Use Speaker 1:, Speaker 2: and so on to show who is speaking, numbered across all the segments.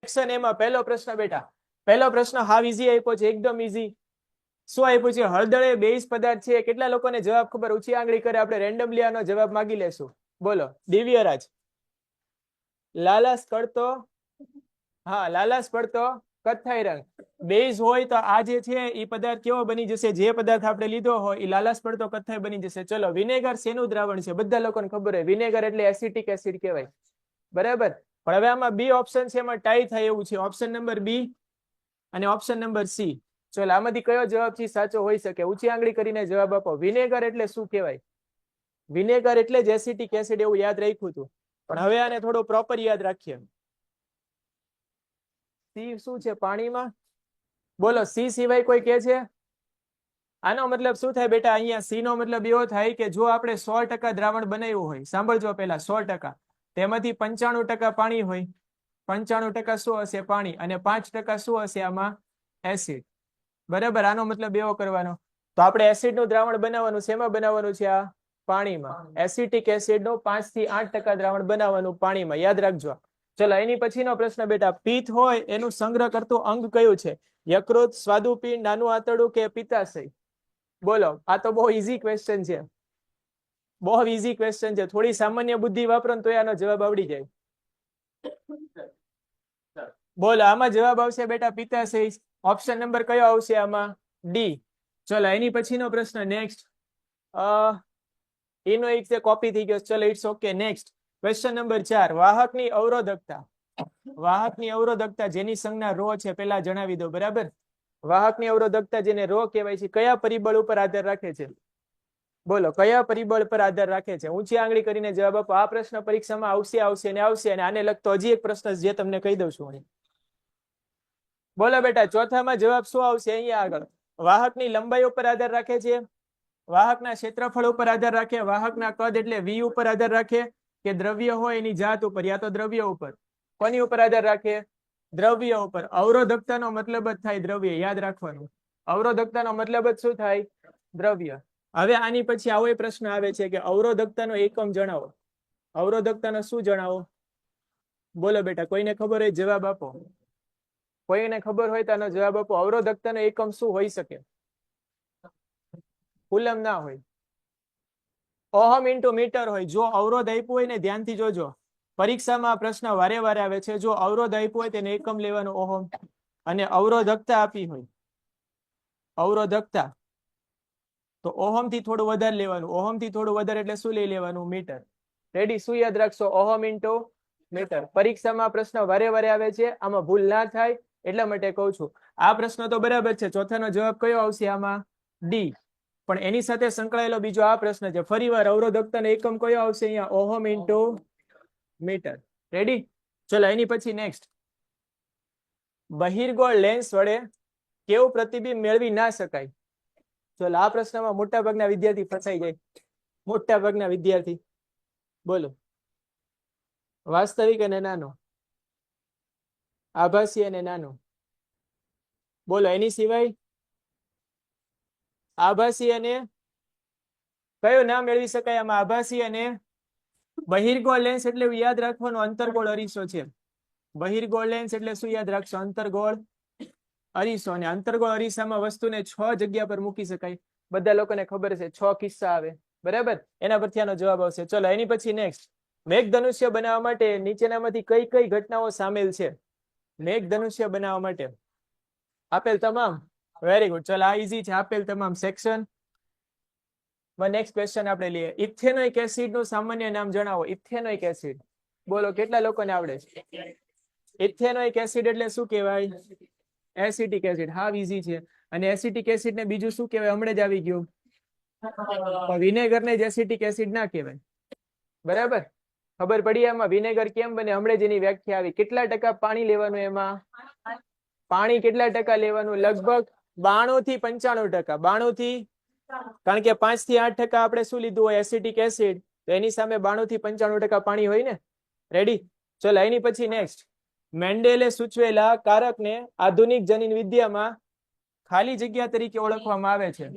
Speaker 1: Section એમાં પહેલો પ્રશ્ન બેટા, પહેલો પ્રશ્ન હાવ ઈઝી આપ્યો છે, એકદમ ઈઝી. શું આપ્યું છે? હળદર એ બેઝ પદાર્થ છે. કેટલા લોકોને જવાબ ખબર? ઊંચી આંગળી કરે, આપણે રેન્ડમલી આનો જવાબ માંગી લેશું. બોલો દિવ્યરાજ. લાલાશ પડતો, હા લાલાશ પડતો કથ્થાઈ રંગ બેઝ હોય તો આ જે છે એ પદાર્થ કેવો બની જશે? જે પદાર્થ આપણે લીધો હોય એ લાલાશ પડતો કથ્થાઈ બની જશે. ચલો, વિનેગર શેનું દ્રાવણ છે? બધા લોકોને ખબર હોય, વિનેગર એટલે એસિટિક એસિડ કહેવાય, બરાબર. પણ હવે આમાં બી ઓપ્શન છે, એમાં ટાઈ થાય એવું છે. ઓપ્શન નંબર બી અને ઓપ્શન નંબર સી. ચલો, આમાંથી કયો જવાબ છે સાચો હોઈ શકે? ઊંચી આંગળી કરીને જવાબ આપો. વિનેગર એટલે શું કહેવાય? વિનેગર એટલે જ એસિટિક એસિડ, એવું યાદ રાખ્યું હતું, પણ હવે આને થોડું પ્રોપર યાદ રાખીએ. સી શું છે? પાણીમાં. બોલો, સી સિવાય કોઈ કે છે? આનો મતલબ શું થાય બેટા? અહીંયા સી નો મતલબ એવો થાય કે જો આપણે 100% દ્રાવણ બનાવ્યું હોય, સાંભળજો પેલા, 100%, તેમાંથી 95% પાણી હોય, 95% શું હશે? પાણી, અને 5% શું હશે આમાં? એસિડ, બરાબર. આનો મતલબ એવો કરવાનો. તો આપણે એસિડ નું દ્રાવણ બનાવવાનું, શેમાં બનાવવાનું છે? આ પાણીમાં. એસિટિક એસિડ નું 5 થી 8% દ્રાવણ બનાવવાનું પાણીમાં, યાદ રાખજો. ચલો, એની પછીનો પ્રશ્ન બેટા, પિત્ત હોય એનું સંગ્રહ કરતું અંગ કયું છે? યકૃત, સ્વાદુપિંડ, નાનું આંતરડું કે પિત્તાશય? બોલો, આ તો બહુ ઈઝી ક્વેશ્ચન છે, બહુ ઈઝી ક્વેશ્ચન છે. થોડી સામાન્ય બુદ્ધિ વાપરો તો આનો જવાબ આવડી જાય. બોલો, આમાં જવાબ આવશે બેટા પિત્તાશય. ઓપ્શન નંબર કયો આવશે આમાં? ડી. ચલો, એની પછીનો પ્રશ્ન નેક્સ્ટ. એનો એક કોપી થઈ ગયો. ચલો, it's okay. Next question number 4. વાહકની અવરોધકતા. વાહકની અવરોધકતા જેની સંજ્ઞા રો છે, પેલા જણાવી દો, બરાબર. વાહકની અવરોધકતા જેને રો કહેવાય છે, કયા પરિબળ ઉપર આધાર રાખે છે? બોલો, કયા પરિબળ પર આધાર રાખે છે? ઊંચી આંગળી કરીને જવાબ આપો. આ પ્રશ્ન પરીક્ષામાં આવશે અને આવશે. અને આને લગતો હજી એક પ્રશ્ન જે તમને કહી દઉં છું. બોલો બેટા, ચોથામાં જવાબ શું આવશે? અહીંયા આગળ વાહકની લંબાઈ ઉપર આધાર રાખે છે, વાહકના ક્ષેત્રફળ ઉપર આધાર રાખે, વાહકના કદ એટલે વી ઉપર આધાર રાખે, કે દ્રવ્ય હોય એની જાત ઉપર, યા તો દ્રવ્ય ઉપર. કોની ઉપર આધાર રાખે? દ્રવ્ય ઉપર. અવરોધકતાનો મતલબ જ થાય દ્રવ્ય, યાદ રાખવાનું. અવરોધકતાનો મતલબ જ શું થાય? દ્રવ્ય. હવે આની પછી આવો પ્રશ્ન આવે છે કે અવરોધકતાનો એકમ જણાવો. અવરોધકતાનો શું જણાવો? બોલો બેટા, કોઈને ખબર હોય જવાબ આપો. કોઈને ખબર હોય તો આનો જવાબ આપો. અવરોધકતાનો એકમ શું હોઈ શકે? કુલમ ના હોય, ઓહમ ઇન્ટુ મીટર હોય. જો અવરોધ આપ્યું હોય ને, ધ્યાનથી જોજો, પરીક્ષામાં પ્રશ્ન વારે વારે આવે છે. જો અવરોધ આપ્યું હોય તેને એકમ લેવાનું ઓહમ, અને અવરોધકતા આપી હોય, અવરોધકતા, તો ઓહમ થી થોડું વધારે લેવાનું. ઓહમ થી થોડું વધારે એટલે શું લઈ લેવાનું? મીટર. રેડી? શું યાદ રાખશો? Ohm into metre. પરીક્ષામાં પ્રશ્ન વારે વારે આવે છે, આમાં ભૂલ ના થાય એટલા માટે કહું છું. આ પ્રશ્ન તો બરાબર છે. ચોથાનો જવાબ કયો આવશે આમાં? ડી. પણ એની સાથે સંકળાયેલો બીજો આ પ્રશ્ન છે. ફરીવાર અવરોધકતાનો એકમ કયો આવશે અહીંયા? Ohm into metre. રેડી? ચલો, એની પછી નેક્સ્ટ. બહિર્ગોળ લેન્સ વડે કેવું પ્રતિબિંબ મેળવી ના શકાય? ચલો, આ પ્રશ્નમાં મોટા ભાગના વિદ્યાર્થી ફસાઈ જાય. મોટા ભાગના વિદ્યાર્થી. બોલો, વાસ્તવિક અને નાનો, આભાસી અને નાનો. બોલો, એની સિવાય આભાસી અને કયો ના મેળવી શકાય આમાં? આભાસી અને બહિર્ગોળ લેન્સ એટલે યાદ રાખવાનું અંતર્ગોળ અરીસો છે. બહિર્ગોળ લેન્સ એટલે શું યાદ રાખશો? અંતર્ગોળ અરીસો. અને અંતર્ગોળ અરીસામાં વસ્તુને 6 જગ્યા પર મૂકી શકાય. બધા લોકોને ખબર છે, 6 કિસ્સા આવે, બરાબર. એના પરથી આનો જવાબ આવશે. ચલો, એની પછી નેક્સ્ટ. મેઘધનુષ્ય બનાવવા માટે નીચેનામાંથી કઈ કઈ ઘટનાઓ સામેલ છે? મેઘધનુષ્ય બનાવવા માટે આપેલ તમામ. Very good. ચલો, આ ઈઝી છે. આપેલ તમામ સેક્શન. નેક્સ્ટ ક્વેશ્ચન આપણે લઈએ. ઇથેનોઇક એસિડ નું સામાન્ય નામ જણાવો. Ethanoic acid. બોલો, કેટલા લોકોને આવડે છે? ઇથેનોઇક એસિડ એટલે શું કહેવાય? Acetic acid. હા, ઈઝી છે. અને એસિટિક એસિડ ને બીજું શું કહેવાય? હમણાં જ આવી ગયું. વિનેગર ને જ એસિટિક એસિડ ના કહેવાય, બરાબર. ખબર પડી આમાં વિનેગર કેમ બને? હમણાં જ એની વ્યાખ્યા આવી. કેટલા ટકા પાણી લેવાનું એમાં? પાણી કેટલા ટકા લેવાનું? લગભગ 92 થી 95%. 92 થી, કારણ કે 5 થી 8% આપણે શું લીધું હોય? Acetic acid. તો એની સામે 92 થી 95% પાણી હોય ને. રેડી? ચલો, એની પછી નેક્સ્ટ. મેન્ડેલે સૂચવેલા કારકને આધુનિક જનીન વિદ્યામાં ખાલી જગ્યા તરીકે ઓળખવામાં આવે છે.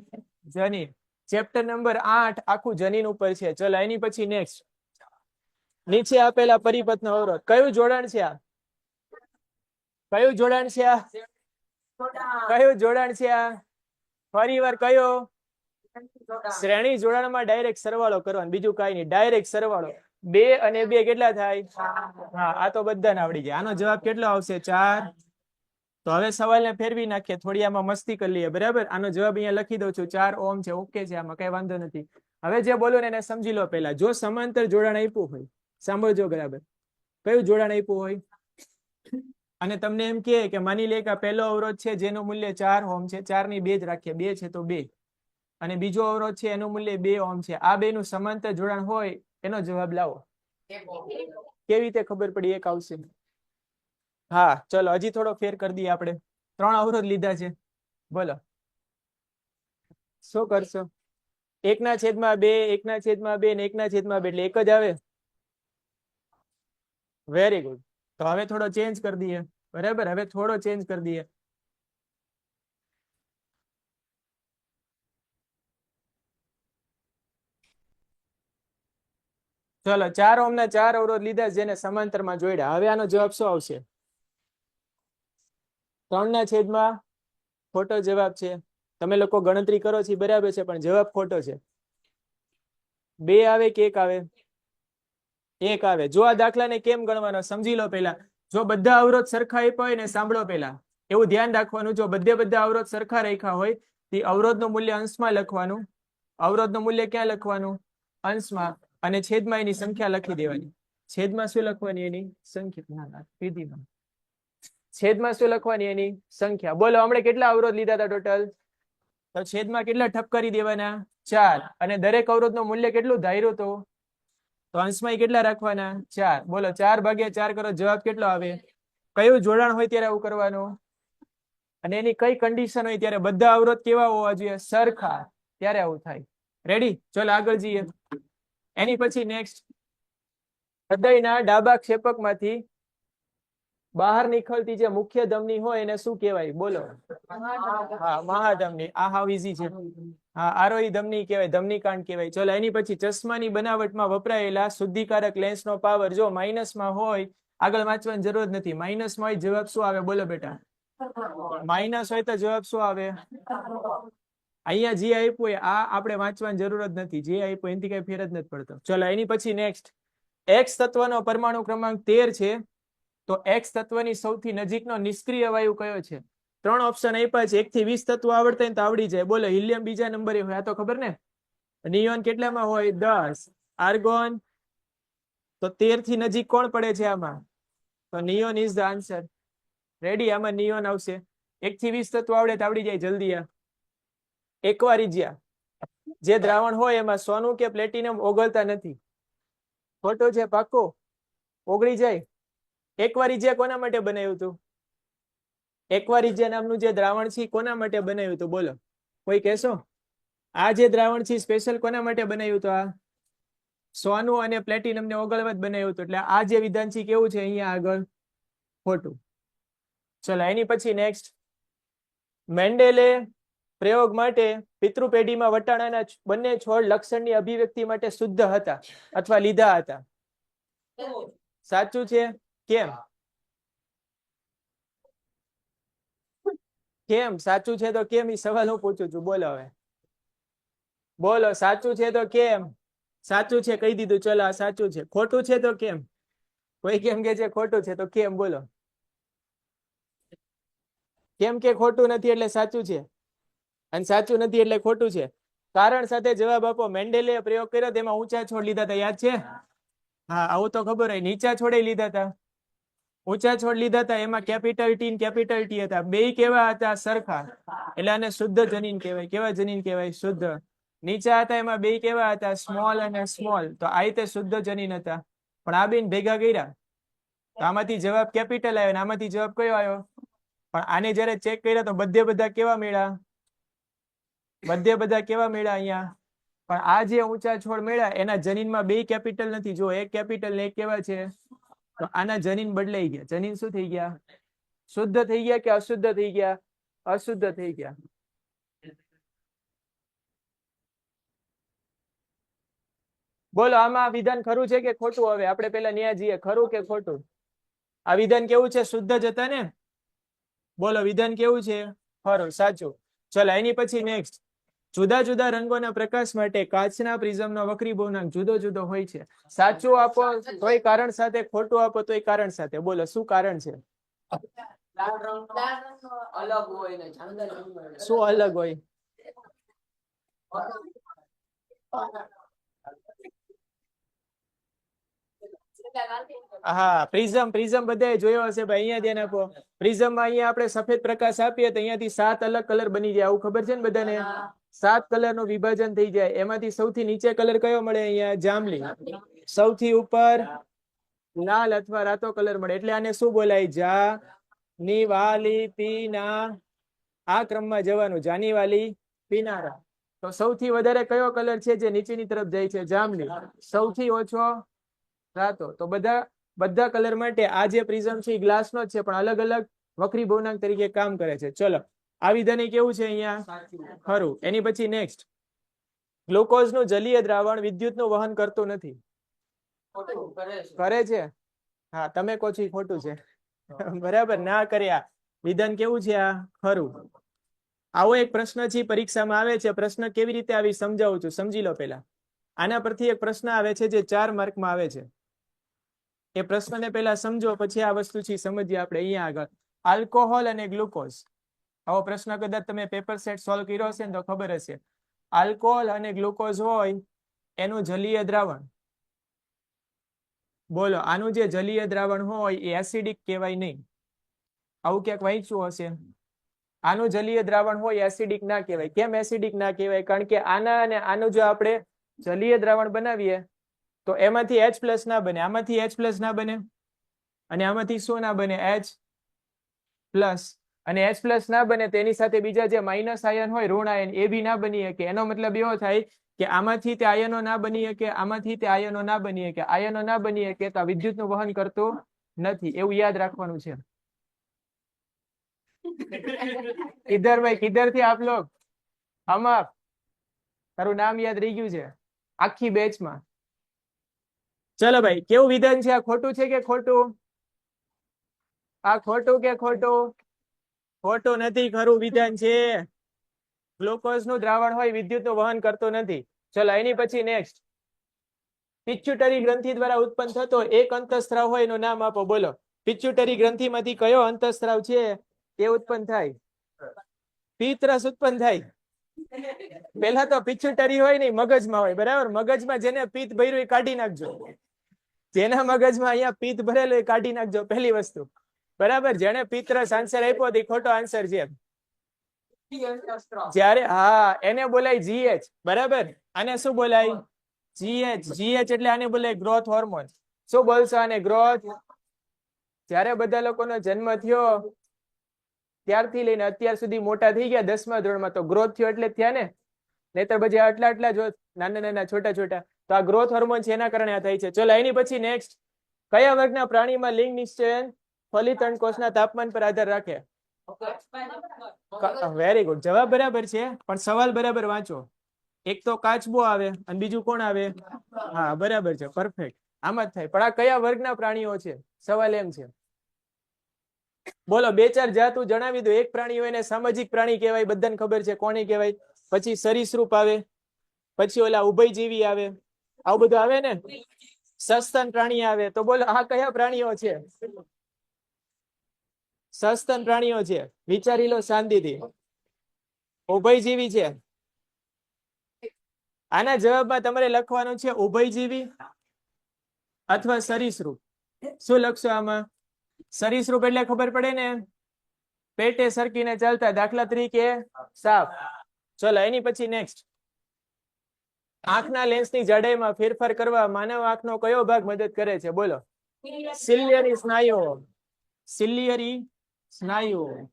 Speaker 1: જનીન. ચેપ્ટર નંબર 8 આખું જનીન ઉપર છે. ચલો, એની પછી નેક્સ્ટ. નીચે આપેલા પરિપથનો અવરોધ કયું જોડાણ છે? આ કયું જોડાણ છે આ? કયું જોડાણ છે આ? ફરી વાર કયો? શ્રેણી જોડાણમાં ડાયરેક્ટ સરવાળો કરવાનો, બીજું કઈ નહીં, ડાયરેક્ટ સરવાળો. 2 અને 2 કેટલા થાય? હા, આ તો બધાને આવડી ગયા. આનો જવાબ કેટલો આવશે? 4. તો હવે સવાલને ફેરવી નાખીએ, થોડી આમાં મસ્તી કરી લઈએ, બરાબર. આનો જવાબ અહીંયા લખી દઉં છું, 4 ઓહમ છે. ઓકે છે, આમાં કઈ વાંધો નથી. હવે જે બોલો ને એને સમજી લો પહેલા. જો સમાંતર જોડાણ આપ્યું હોય, સાંભળજો બરાબર, કયું જોડાણ આપ્યું હોય અને તમને એમ કે માની લે કે પહેલો અવરોધ છે જેનું મૂલ્ય 4 ઓહમ છે, 4 ની 2 જ રાખીએ, 2 છે તો 2, અને બીજો અવરોધ છે એનું મૂલ્ય 2 ઓહમ છે. આ બે નું સમાંતર જોડાણ હોય એનો જવાબ લાવો. કેવી રીતે ખબર પડી? 1 આવશે. હા, ચલો હજી થોડો ફેર કરી દઈએ. આપણે 3 અવરોધ લીધા છે, બોલો શું કરશો? 1/2, 1/2 ને 1/2 એટલે 1 જ આવે. Very good. તો હવે થોડો ચેન્જ કરી દઈએ, બરાબર. હવે થોડો ચેન્જ કરી દઈએ. ચલો 4 ઓહમ ના 4 અવરોધ લીધા જેને સમાંતરમાં જોડ્યા. હવે આનો જવાબ શું આવશે? 3/, ખોટો જવાબ છે. તમે લોકો ગણતરી કરો છો બરાબર છે, પણ જવાબ ખોટો છે. 2 આવે કે 1 આવે? 1 આવે. જો આ દાખલાને કેમ ગણવાનો સમજી લો પહેલા. જો બધા અવરોધ સરખા આપ્યા હોય ને, સાંભળો પહેલા, એવું ધ્યાન રાખવાનું, જો બધા અવરોધ સરખા રાખ્યા હોય તો અવરોધનું મૂલ્ય અંશમાં લખવાનું. અવરોધનું મૂલ્ય ક્યાં લખવાનું? અંશમાં. અને છેદમાં એની સંખ્યા લખી દેવાની. છેદમાં શું લખવાની? એની સંખ્યા. છેદમાં શું લખવાની? એની સંખ્યા. બોલો હમણાં કેટલા અવરોધ લીધા હતા ટોટલ? તો છેદમાં કેટલા ઠપ કરી દેવાના? 4. અને દરેક અવરોધનું મૂલ્ય કેટલું ધાર્યું હતું? તો અંશમાં કેટલા રાખવાના? 4. બોલો 4/4 કરો, જવાબ કેટલો આવે? કયું જોડાણ હોય ત્યારે આવું કરવાનું, અને એની કઈ કન્ડિશન હોય ત્યારે? બધા અવરોધ કેવા હોવા જોઈએ? સરખા, ત્યારે આવું થાય. રેડી? ચલો આગળ જઈએ. એની પછી નેક્સ્ટ, હૃદયના ડાબા ક્ષેપકમાંથી બહાર નીકળતી જે મુખ્ય ધમની હોય એને શું કહેવાય? બોલો. હા, મહાધમની. આ હાવ ઈઝી છે. હા, આરોહી ધમની કહેવાય, ધમનીકાંડ કહેવાય. ચલો એની પછી, ચશ્માની બનાવટમાં વપરાયેલા શુદ્ધિકારક લેન્સનો પાવર જો માઇનસમાં હોય, આગળ વાંચવાની જરૂર નથી. માઇનસમાં હોય, જવાબ શું આવે? બોલો બેટા. માઇનસ હોય તો જવાબ શું આવે? અહીંયા જે આપ્યું હોય આ આપણે વાંચવાની જરૂર જ નથી. જે આપ્યું એનાથી કઈ ફેર જ નથી પડતો. ચલો એની પછી નેક્સ્ટ, એક્સ તત્વનો પરમાણુ ક્રમાંક 13 છે, તો એક્સ તત્વની સૌથી નજીકનો નિષ્ક્રિય વાયુ કયો છે? 3 ઓપ્શન આપ્યા છે. 1 થી 20 તત્વો આવડતા હોય તો આવડી જાય. બોલો. હિલિયમ બીજા નંબરે હોય, આ તો ખબર ને. નિયોન કેટલામાં હોય? 10. આર્ગોન તો 13 થી નજીક કોણ પડે છે આમાં? તો neon is the answer. Ready? આમાં નિયોન આવશે. 1 થી 20 તત્વો આવડે તો આવડી જાય જલ્દી. આ એકવારીજ્યા જે દ્રાવણ હોય એમાં સોનું કે પ્લેટિનમ ઓગળતા નથી. ખોટો છે? પાક્કો? ઓગળી જાય. એકવારીજ્યા કોના માટે બનાવ્યું હતું? એકવારીજ્યા નામનું જે દ્રાવણ છે કોના માટે બનાવ્યું હતું? બોલો, કોઈ કહેશો? આ જે દ્રાવણ છે સ્પેશિયલ કોના માટે બનાવ્યું હતું? આ સોનું અને પ્લેટિનમ ને ઓગળવા જ બનાવ્યું હતું. એટલે આ જે વિધાન છે કેવું છે અહીંયા આગળ? ખોટું. ચલો એની પછી નેક્સ્ટ, મેન્ડેલે પ્રયોગ માટે પિતૃપેઢીમાં વટાણાના બંને છોડ લક્ષણની અભિવ્યક્તિ માટે શુદ્ધ હતા અથવા લીધા હતા. સાચું છે? કેમ? કેમ સાચું છે તો કેમ? એ સવાલ હું પૂછું છું. બોલો હવે, બોલો. સાચું છે તો કેમ? સાચું છે કહી દીધું. ચલો આ સાચું છે. ખોટું છે તો કેમ? કોઈ કેમ કે છે ખોટું છે તો કેમ? બોલો. કેમ કે ખોટું નથી એટલે સાચું છે, અને સાચું નથી એટલે ખોટું છે. કારણ સાથે જવાબ આપો. મેન્ડેલે પ્રયોગ કર્યો તેમાં ઊંચા છોડ લીધા હતા, યાદ છે? હા, આવું તો ખબર હોય. નીચા છોડે લીધા હતા. ઊંચા છોડ લીધા હતા, એમાં કેપિટલ ટી કેપિટલ ટી હતા. બે કેવા હતા? સરખા. એટલે આને શુદ્ધ જનીન કહેવાય. કેવા જનીન કહેવાય? શુદ્ધ. નીચા હતા એમાં બે કેવા હતા? સ્મોલ અને સ્મોલ. તો આ રીતે શુદ્ધ જનીન હતા. પણ આ બેન ભેગા કર્યા તો આમાંથી જવાબ કેપિટલ આવ્યો, આમાંથી જવાબ કયો આવ્યો? પણ આને જયારે ચેક કર્યા તો બધે બધા કેવા મળ્યા? બધે બધા કેવા મળ્યા અહીંયા? પણ આ જે ઊંચા છોડ મળ્યા એના જનીનમાં બે કેપિટલ નથી. જો એક કેપિટલ ને એક કેવા છે? તો આના જનીન બદલાઈ ગયા. જનીન શું થઈ ગયા? શુદ્ધ થઈ ગયા કે અશુદ્ધ થઈ ગયા? અશુદ્ધ થઈ ગયા. બોલો આમાં વિધાન ખરું છે કે ખોટું? હવે આપણે પેલા ન્યા જઈએ. ખરું કે ખોટું? આ વિધાન કેવું છે? શુદ્ધ જ હતા ને? બોલો વિધાન કેવું છે? ખરું, સાચું. ચલો એની પછી નેક્સ્ટ, જુદા જુદા રંગોના પ્રકાશ માટે કાચના પ્રિઝમનો વક્રી ભવનાંક જુદો જુદો હોય છે. સાચું આપો તોય કારણ સાથે, ખોટું આપો તોય કારણ સાથે. બોલો શું કારણ છે? શું અલગ હોય? હા, પ્રિઝમ પ્રિઝમ બધાએ જોયો હશે ભાઈ. અહીંયા ધ્યાન આપો. પ્રિઝમમાં અહીંયા આપણે સફેદ પ્રકાશ આપીએ તો અહીંયાથી 7 અલગ કલર બની જાય. આવું ખબર છે ને બધાને? 7 કલરનું વિભાજન થઈ જાય. એમાંથી સૌથી નીચે કલર કયો મળે? અહીંયા જાંબલી. સૌથી ઉપર લાલ અથવા રાતો કલર મળે. એટલે આને શું બોલાય? જા ની વાલી પીના. આ ક્રમમાં જવાનું, જાની વાલી પીનારા. તો સૌથી વધારે કયો કલર છે જે નીચેની તરફ જાય છે? જાંબલી. સૌથી ઓછો રાતો. તો બધા કલર માટે આ જે પ્રિઝમ છે એ ગ્લાસનો જ છે, પણ અલગ અલગ વક્રી ભવનાંક તરીકે કામ કરે છે. ચલો આ વિધાન કેવું છે અહીંયા? ખરું. એની પછી નેક્સ્ટ, ગ્લુકોઝનું જલીય દ્રાવણ વિદ્યુતનું વહન કરતું નથી. કરે છે? હા, તમે કહો છો એ ખોટું છે. બરાબર, ના કર્યા. વિધાન કેવું છે આ? ખરું. આવો એક પ્રશ્ન છે, પરીક્ષામાં આવે છે. પ્રશ્ન કેવી રીતે આવી સમજાવું છું, સમજી લો પેલા. આના પરથી એક પ્રશ્ન આવે છે જે 4 માર્કમાં આવે છે. એ પ્રશ્નને પહેલા સમજો, પછી આ વસ્તુ છે સમજીએ આપણે. અહીંયા આગળ આલ્કોહોલ અને ગ્લુકોઝ. આવો પ્રશ્ન કદાચ તમે પેપર સેટ સોલ્વ કર્યો હશે ને તો ખબર હશે. આલ્કોહોલ અને ગ્લુકોઝ હોય એનું જલીય દ્રાવણ. બોલો, આનું જે જલીય દ્રાવણ હોય એ એસિડિક કહેવાય નહીં. આવું ક્યાંક વાંચ્યું હશે? આનું જલીય દ્રાવણ હોય એસિડિક ના કહેવાય. કેમ એસિડિક ના કહેવાય? કારણ કે આના અને આનું જો આપણે જલીય દ્રાવણ બનાવીએ તો એમાંથી H+ ના બને, આમાંથી H+ ના બને, અને આમાંથી શું ના બને? H+. અને H+ ના બને તેની સાથે બીજા જે માઇનસ આયન હોય, ઋણ આયન, એ બી ના બની શકે. એનો મતલબ એવો થાય કે આમાંથી તે આયનો ના બની શકે, આમાંથી તે આયનો ના બની શકે. આયનો ના બની શકે તો વિદ્યુતનું વહન કરતું નથી. એવું યાદ રાખવાનું છે. કિધર ભાઈ, કિધર થી આપ લોગ? હમ તારું નામ યાદ રહી ગયું છે આખી બેચમાં. ચલો ભાઈ, કેવું વિધાન છે આ? ખોટું છે કે ખોટું? આ ખોટું કે ખોટું? ખોટું નથી, ખરું વિધાન છે. ગ્લુકોઝનું દ્રાવણ હોય વિદ્યુતનું વહન કરતું નથી. ચલો એની પછી નેક્સ્ટ, પિચ્યુટરી ગ્રંથિ દ્વારા ઉત્પન્ન થતો એક અંતઃસ્ત્રાવ હોય એનું નામ આપો. બોલો, પિચ્યુટરી ગ્રંથિમાંથી કયો અંતઃસ્ત્રાવ છે એ ઉત્પન્ન થાય? પિત્તરસ ઉત્પન્ન થાય. પેલા તો પિચ્યુટરી હોય ને મગજમાં હોય, બરાબર? મગજમાં જેને પિત્ત ભર્યું એ કાઢી નાખજો. જેના મગજમાં અહીંયા પિત્ત ભરેલું એ કાઢી નાખજો, પહેલી વસ્તુ. બરાબર? જેને પિત્તરસ આન્સર આપ્યો તે ખોટો આન્સર છે. જ્યારે હા, એને બોલાય GH. બરાબર? આને શું બોલાય? GH. GH એટલે આને બોલાય ગ્રોથ હોર્મોન. શું બોલશો આને? ગ્રોથ. જ્યારે બધા લોકોનો જન્મ થયો ત્યારથી લઈને અત્યાર સુધી મોટા થઈ ગયા 10મા ધોરણમાં, તો ગ્રોથ થયો એટલે થયા ને. નહીતર પછી આટલા જો નાના નાના છોટા છોટા. તો આ ગ્રોથ હોર્મોન છે, એના કારણે આ થાય છે. ચલો એની પછી નેક્સ્ટ, કયા વર્ગના પ્રાણીમાં લિંગ નિશ્ચયન ફલિત અંડકોષના તાપમાન પર આધાર રાખે? વેરી ગુડ, જવાબ બરાબર છે, પણ સવાલ બરાબર વાંચો. એક તો કાચબો આવે અને બીજું કોણ આવે? હા, બરાબર છે, પરફેક્ટ. આમ જ થાય. પણ આ કયા વર્ગના પ્રાણીઓ છે? સવાલ એમ છે. બોલો, 2-4 જાતું જણાવી દો. એક પ્રાણી હોય એને સામાજિક પ્રાણી કહેવાય, બધાને ખબર છે કોને કહેવાય. પછી સરીસૃપ આવે, પછી ઓલા ઉભયજીવી આવે, આવું બધું આવે ને. સસ્તન પ્રાણી આવે. તો બોલો આ કયા પ્રાણીઓ છે? સસ્તન પ્રાણીઓ છે. વિચારી લો શાંતિથી. ઉભયજીવી છે. આના જવાબમાં તમારે લખવાનું છે ઉભયજીવી અથવા સરીસૃપ. શું લખશો આમાં? સરીસૃપ એટલે ખબર પડે ને, પેટે સરકીને ચાલતા, દાખલા તરીકે સાપ. ચલો એની પછી નેક્સ્ટ, આંખના લેન્સની જાડાઈમાં ફેરફાર કરવા માનવ આંખનો કયો ભાગ મદદ કરે છે? બોલો. સિલિયરી સ્નાયુઓ. સિલિયરી સ્નાયુઓ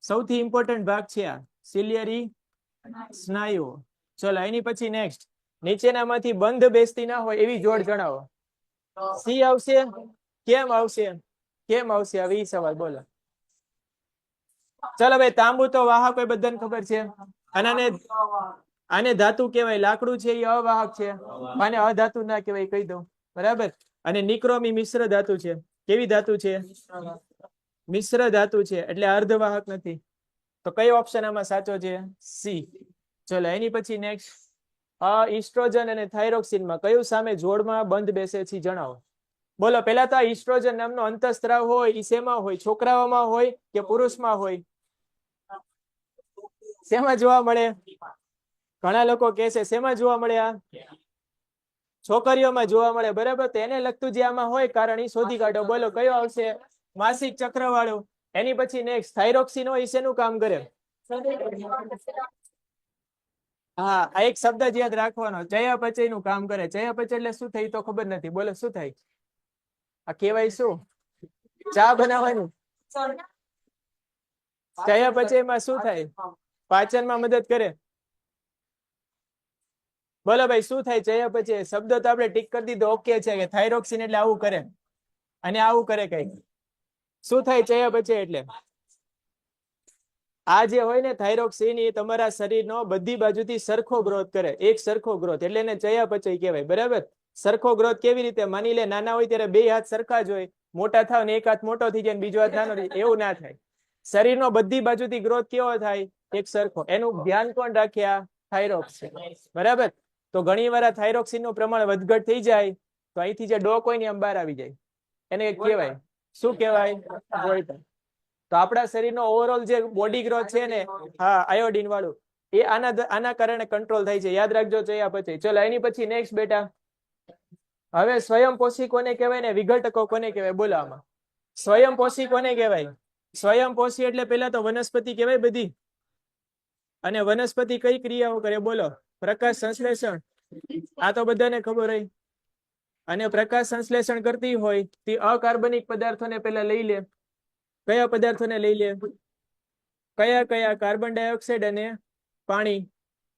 Speaker 1: સૌથી ઇમ્પોર્ટન્ટ ભાગ છે આ, સિલિયરી સ્નાયુઓ. ચલો એની પછી નેક્સ્ટ, નીચેનામાંથી બંધ બેસતી ના હોય એવી જોડ જણાવો. સી આવશે? કેમ આવશે? કેમ આવશે? હવે ઈ સવાલ બોલો. ચલો ભાઈ, તાંબુ તો વાહક હોય, બધાને ખબર છે. અને આને ધાતુ કહેવાય. લાકડું છે એ અવાહક છે, આને અધાતુ ના કહેવાય, કહી દઉં. બરાબર? અને નિક્રોમ ઈ મિશ્ર ધાતુ છે. કેવી ધાતુ છે? મિશ્ર ધાતુ છે એટલે અર્ધવાહક નથી. તો કયો ઓપ્શન આમાં સાચો છે? સી. ચલો એની પછી નેક્સ્ટ, ઇસ્ટ્રોજન અને થાઇરોક્સિનમાં કયું સામે જોડમાં બંધ બેસે છે જણાવો. બોલો પેલા તો આ ઇસ્ટ્રોજન નામનો અંતઃસ્ત્રાવ હોય એ શેમાં હોય? છોકરાઓમાં હોય કે પુરુષમાં હોય? શેમાં જોવા મળે? ઘણા લોકો કહે છે શેમાં જોવા મળે? આ છોકરીઓમાં જોવા મળે. બરાબર, તો એને લગતું જે આમાં હોય કારણ એ શોધી કાઢો. બોલો કયો આવશે? માસિક ચક્ર વાળું. એની પછી નેક્સ્ટ, થાઇરોક્સિન હોય શેનું કામ કરે? હા, આ એક શબ્દ જ યાદ રાખવાનો, ચયાપચય નું કામ કરે. ચયાપચય એટલે શું થાય તો ખબર નથી. બોલો શું થાય? આ કહેવાય શું? ચા બનાવવાનું. ચયાપચયમાં શું થાય? પાચનમાં મદદ કરે. બોલો ભાઈ શું થાય ચયાપચય? શબ્દ તો આપણે ટીક કરી દીધો, ઓકે છે કે થાઇરોક્સિન એટલે આવું કરે અને આવું કરે. કઈ શું થાય ચયાપચય એટલે? આ જે હોય ને થાઇરોક્સિન એ તમારા શરીરનો બધી બાજુથી સરખો ગ્રોથ કરે, એક સરખો ગ્રોથ, એટલે એને ચયાપચય કહેવાય. બરાબર, સરખો ગ્રોથ કેવી રીતે? માની લે નાના હોય ત્યારે બે હાથ સરખા જ હોય, મોટા થાવ ને એક હાથ મોટો થઈ જાય ને બીજો હાથ નાનો, એવું ના થાય. શરીરનો બધી બાજુથી ગ્રોથ કેવો થાય? એક સરખો. એનું ધ્યાન કોણ રાખ્યા? થાઇરોક્સિન. બરાબર, તો ઘણી વાર થાઇરોક્સિન નું પ્રમાણ વધઘટ થઈ જાય તો અહીંથી જે ડોક હોય ને આમ બહાર આવી જાય, એને કહેવાય શું કહેવાય? ગોઈટર. તો આપણા શરીરનો ઓવરઓલ જે બોડી ગ્રોથ છે ને, હા આયોડિન વાળું, એ આના કારણે કંટ્રોલ થાય છે. યાદ રાખજો ચયાપચય. ચલો એની પછી નેક્સ્ટ બેટા, હવે સ્વયંપોષી કોને કહેવાય ને વિઘટકો કોને કહેવાય? બોલો આમાં સ્વયંપોષી કોને કહેવાય? સ્વયંપોષી એટલે પેલા તો વનસ્પતિ કહેવાય બધી. અને વનસ્પતિ કઈ ક્રિયાઓ કરે? બોલો. પ્રકાશ સંશ્લેષણ, આ તો બધાને ખબર હોય. અને પ્રકાશ સંશ્લેષણ કરતી હોય તે અકાર્બનિક પદાર્થોને પેલા લઈ લે. કયા પદાર્થોને લઈ લે? કયા કયા? કાર્બન ડાયોક્સાઇડ અને પાણી.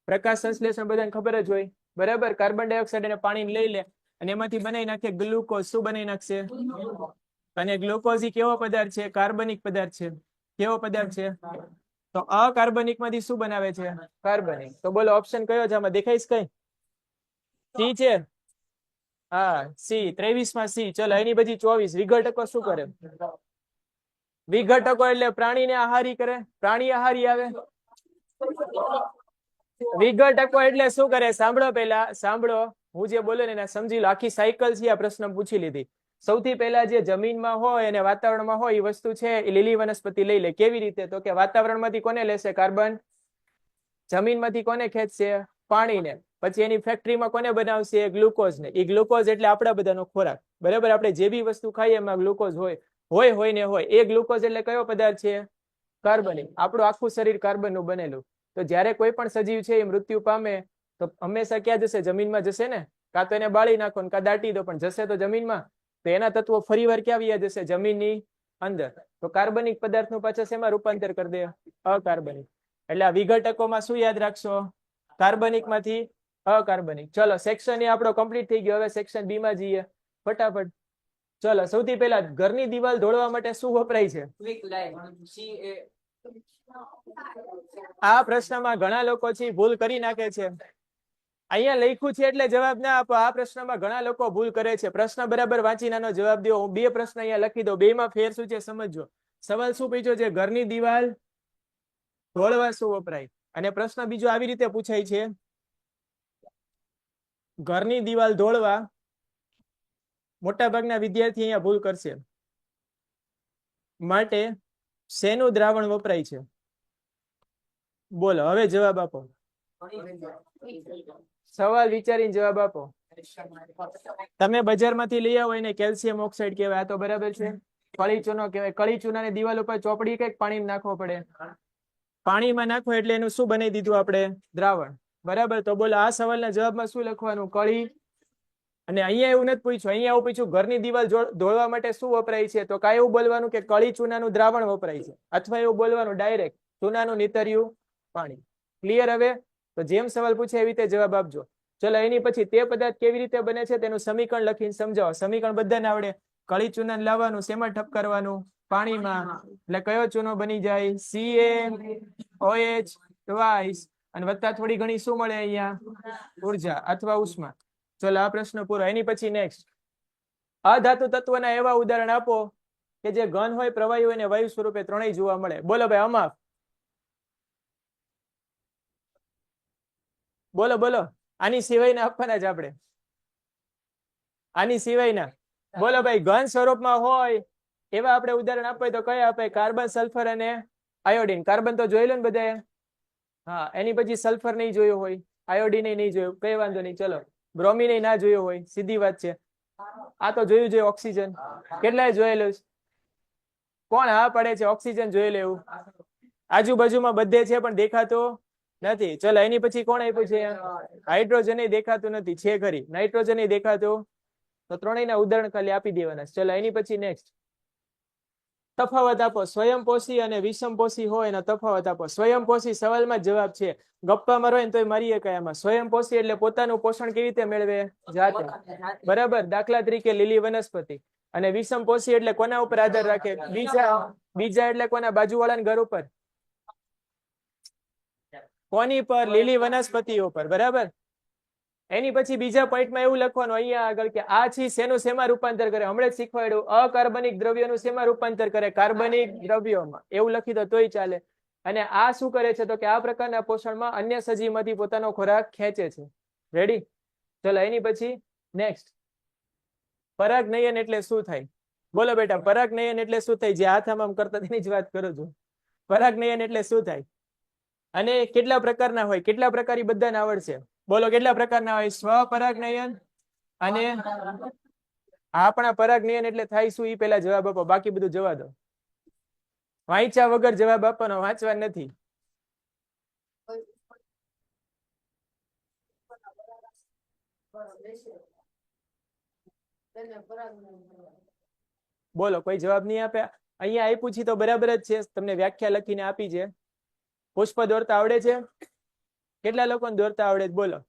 Speaker 1: પ્રકાશ સંશ્લેષણ બધાને ખબર જ હોય. બરાબર, કાર્બન ડાયોક્સાઇડ અને પાણી લઈ લે અને એમાંથી બનાવી નાખે ગ્લુકોઝ. શું બનાવી નાખશે? અને ગ્લુકોઝ એ કેવો પદાર્થ છે? કાર્બનિક પદાર્થ છે. કેવો પદાર્થ છે? તો અકાર્બનિક માંથી શું બનાવે છે? કાર્બનિક. તો બોલો ઓપ્શન કયો છે આમાં? દેખાઈશ કઈ? સી છે. હા સી, 23 માં સી. ચલો એની પછી 24, વિઘટકો શું કરે? વિઘટકો એટલે પ્રાણીને આહારી કરે. પ્રાણી આહારી આવે. વિઘટકો એટલે શું કરે? સાંભળો, પેલા સાંભળો, હું જે બોલે ને સમજી લો. આખી સાયકલ છે આ પ્રશ્ન પૂછી લીધી. સૌથી પહેલા જે જમીનમાં હોય અને વાતાવરણમાં હોય એ વસ્તુ છે એ લીલી વનસ્પતિ લઈ લે. કેવી રીતે? તો કે વાતાવરણમાંથી કોને લેશે? કાર્બન. જમીનમાંથી કોને ખેંચશે? પાણીને. પછી એની ફેક્ટરીમાં કોને બનાવશે? ગ્લુકોઝ ને. એ ગ્લુકોઝ એટલે આપણા બધાનો ખોરાક. બરાબર, આપણે જે બી વસ્તુ ખાઈએ એમાં ગ્લુકોઝ હોય ને હોય. એ ગ્લુકોઝ એટલે કયો પદાર્થ છે? કાર્બનિક. આપણું આખું શરીર કાર્બનનું બનેલું. તો જ્યારે કોઈ પણ સજીવ છે એ મૃત્યુ પામે તો હંમેશા ક્યાં જશે? જમીનમાં જશે ને. કાં તો એને બાળી નાખો ને કાં દાટી દો, પણ જશે તો જમીનમાં. તો એના તત્વો ફરીવાર ક્યાં વ્યા જશે? જમીનની અંદર. તો કાર્બનિક પદાર્થનું પાછા શેમાં રૂપાંતર કરી દે? અકાર્બનિક. એટલે આ વિઘટકોમાં શું યાદ રાખશો? કાર્બનિક માંથી અકાર્બનિક. ચલો સેક્શન એ આપણો કમ્પ્લીટ થઈ ગયો. હવે સેક્શન બી માં જઈએ ફટાફટ. ચલો સૌથી પહેલા ઘરની દિવાલ દોડવા માટે શું વપરાય છે? આ પ્રશ્નમાં ઘણા લોકો છે ભૂલ કરી નાખે છે. અહીંયા લખ્યું છે એટલે જવાબ ના આપો. આ પ્રશ્નમાં ઘણા લોકો ભૂલ કરે છે. પ્રશ્ન બરાબર વાંચી નાનો જવાબ દો. હું બે પ્રશ્ન અહીંયા લખી દઉં, બે માં ફેર શું છે સમજો. સવાલ શું પૂછ્યો છે? ઘરની દિવાલ દોડવા શું વપરાય? અને પ્રશ્ન બીજો આવી રીતે પૂછાય છે, ઘરની દિવાલ દોડવા મોટા ભાગના વિદ્યાર્થી અહીંયા ભૂલ કરશે માટે શેનું દ્રાવણ વપરાય છે? બોલો હવે જવાબ આપો. સવાલ વિચારીને જવાબ આપો. તમે બજારમાંથી લઈ આવો એને કેલ્શિયમ ઓક્સાઇડ કહેવાય. આ તો બરાબર છે. કળી ચૂનો કહેવાય. કળી ચૂનાની દિવાલ ઉપર ચોપડી કઈક પાણીમાં નાખવો પડે. પાણીમાં નાખો એટલે એનું શું બનાવી દીધું આપણે? દ્રાવણ. બરાબર, તો બોલો આ સવાલના જવાબમાં શું લખવાનું? કળી. અને અહીંયા એવું નથી પૂછ્યું. અહીંયા એવું પૂછ્યું ઘરની દિવાલ દોડવા માટે શું વપરાય છે? તો કાંઈ એવું બોલવાનું કે કળી ચૂનાનું દ્રાવણ વપરાય છે, અથવા એવું બોલવાનું ડાયરેક્ટ ચૂનાનું નીતર્યું પાણી. ક્લિયર? હવે તો જેમ સવાલ પૂછે એવી રીતે જવાબ આપજો. ચલો એની પછી તે પદાર્થ કેવી રીતે બને છે તેનું સમીકરણ લખીને સમજાવો. સમીકરણ બધાને આવડે. કળી ચૂના લાવવાનું, શેમાં ઠપકારવાનું? પાણીમાં. એટલે કયો ચૂનો બની જાય? CaOH ટ્વાઇસ અને વત્તા થોડી ઘણી શું મળે અહીંયા? ઉર્જા અથવા ઉષ્મા. ચલો આ પ્રશ્ન પૂરો. એની પછી નેક્સ્ટ, અધાતુ તત્વના એવા ઉદાહરણ આપો કે જે ઘન હોય, પ્રવાહી હોય ને વાયુ સ્વરૂપે ત્રણેય જોવા મળે. બોલો ભાઈ અમાપ, બોલો બોલો. આની સિવાયના આપવાના જ આપણે, આની સિવાયના. બોલો ભાઈ, ઘન સ્વરૂપમાં હોય એવા આપણે ઉદાહરણ આપવા તો કયા અપાય? કાર્બન, સલ્ફર અને આયોડીન. કાર્બન તો જોઈ લો ને બધાએ. હા, એની પછી સલ્ફર નહીં જોયું હોય, આયોડીન નહીં જોયું, કઈ વાંધો નહીં, ચલો. બ્રોમિન ના જોયું હોય, સીધી વાત છે. આ તો જોયું જોઈએ. ઓક્સિજન કેટલાય જોયેલું છે? કોણ હા પડે છે? ઓક્સિજન જોઈ લેવું. આજુબાજુમાં બધે છે પણ દેખાતો નથી. ચલો, એની પછી કોણ આપ્યું છે? હાઇડ્રોજન દેખાતું નથી, છે ખરી. નાઇટ્રોજન દેખાતું. તો ત્રણેયના ઉદાહરણ ખાલી આપી દેવાના. ચલો, એની પછી નેક્સ્ટ તફાવત આપો. સ્વયંપોષી અને વિષમપોષી હોય એનો તફાવત આપો. સ્વયંપોષી સવાલમાં જ જવાબ છે, ગપ્પા મારો ને તોય મારીએ કયામાં. સ્વયંપોષી એટલે પોતાનું પોષણ કેવી રીતે મેળવે? જાતે. બરાબર. દાખલા તરીકે લીલી વનસ્પતિ. અને વિષમપોષી એટલે કોના ઉપર આધાર રાખે? બીજા એટલે કોના? બાજુવાળાના ઘર ઉપર. કોની પર? લીલી વનસ્પતિઓ પર. બરાબર. એની પછી બીજા પોઈન્ટમાં એવું લખવાનું અહીંયા આગળ કે આ છે શેનું શેમાં રૂપાંતર કરે? હમણાં જ શીખવાડ્યું. અકાર્બનિક દ્રવ્યોનું શેમાં રૂપાંતર કરે? કાર્બનિક દ્રવ્યોમાં. એવું લખી દો તોય ચાલે. અને આ શું કરે છે? તો કે આ પ્રકારના પોષણમાં અન્ય સજીવમાંથી પોતાનો ખોરાક ખેંચે છે. રેડી? ચલો, એની પછી નેક્સ્ટ પરાગનયન એટલે શું થાય? બોલો બેટા, પરાગનયન એટલે શું થાય? જે હાથ આમ કરતા તેની જ વાત કરું છું. પરાગનયન એટલે શું થાય? અને કેટલા પ્રકારના હોય? કેટલા પ્રકારની બધાને આવડશે? બોલો, કેટલા પ્રકારના હોય? સ્વપરાગનયન અને આપણા પરાગનયન એટલે થાય શું? એ પેલા જવાબ આપો, બાકી બધું જવા દો. વાંચ્યા વગર જવાબ આપવાનો, વાંચવા નથી. બોલો, કોઈ જવાબ નહીં આપે? અહીંયા આપ્યું છે તો બરાબર જ છે. તમને વ્યાખ્યા લખીને આપી છે. પુષ્પ દોરતા આવડે છે? કેટલા લોકોને દોરતા આવડે છે? બોલો.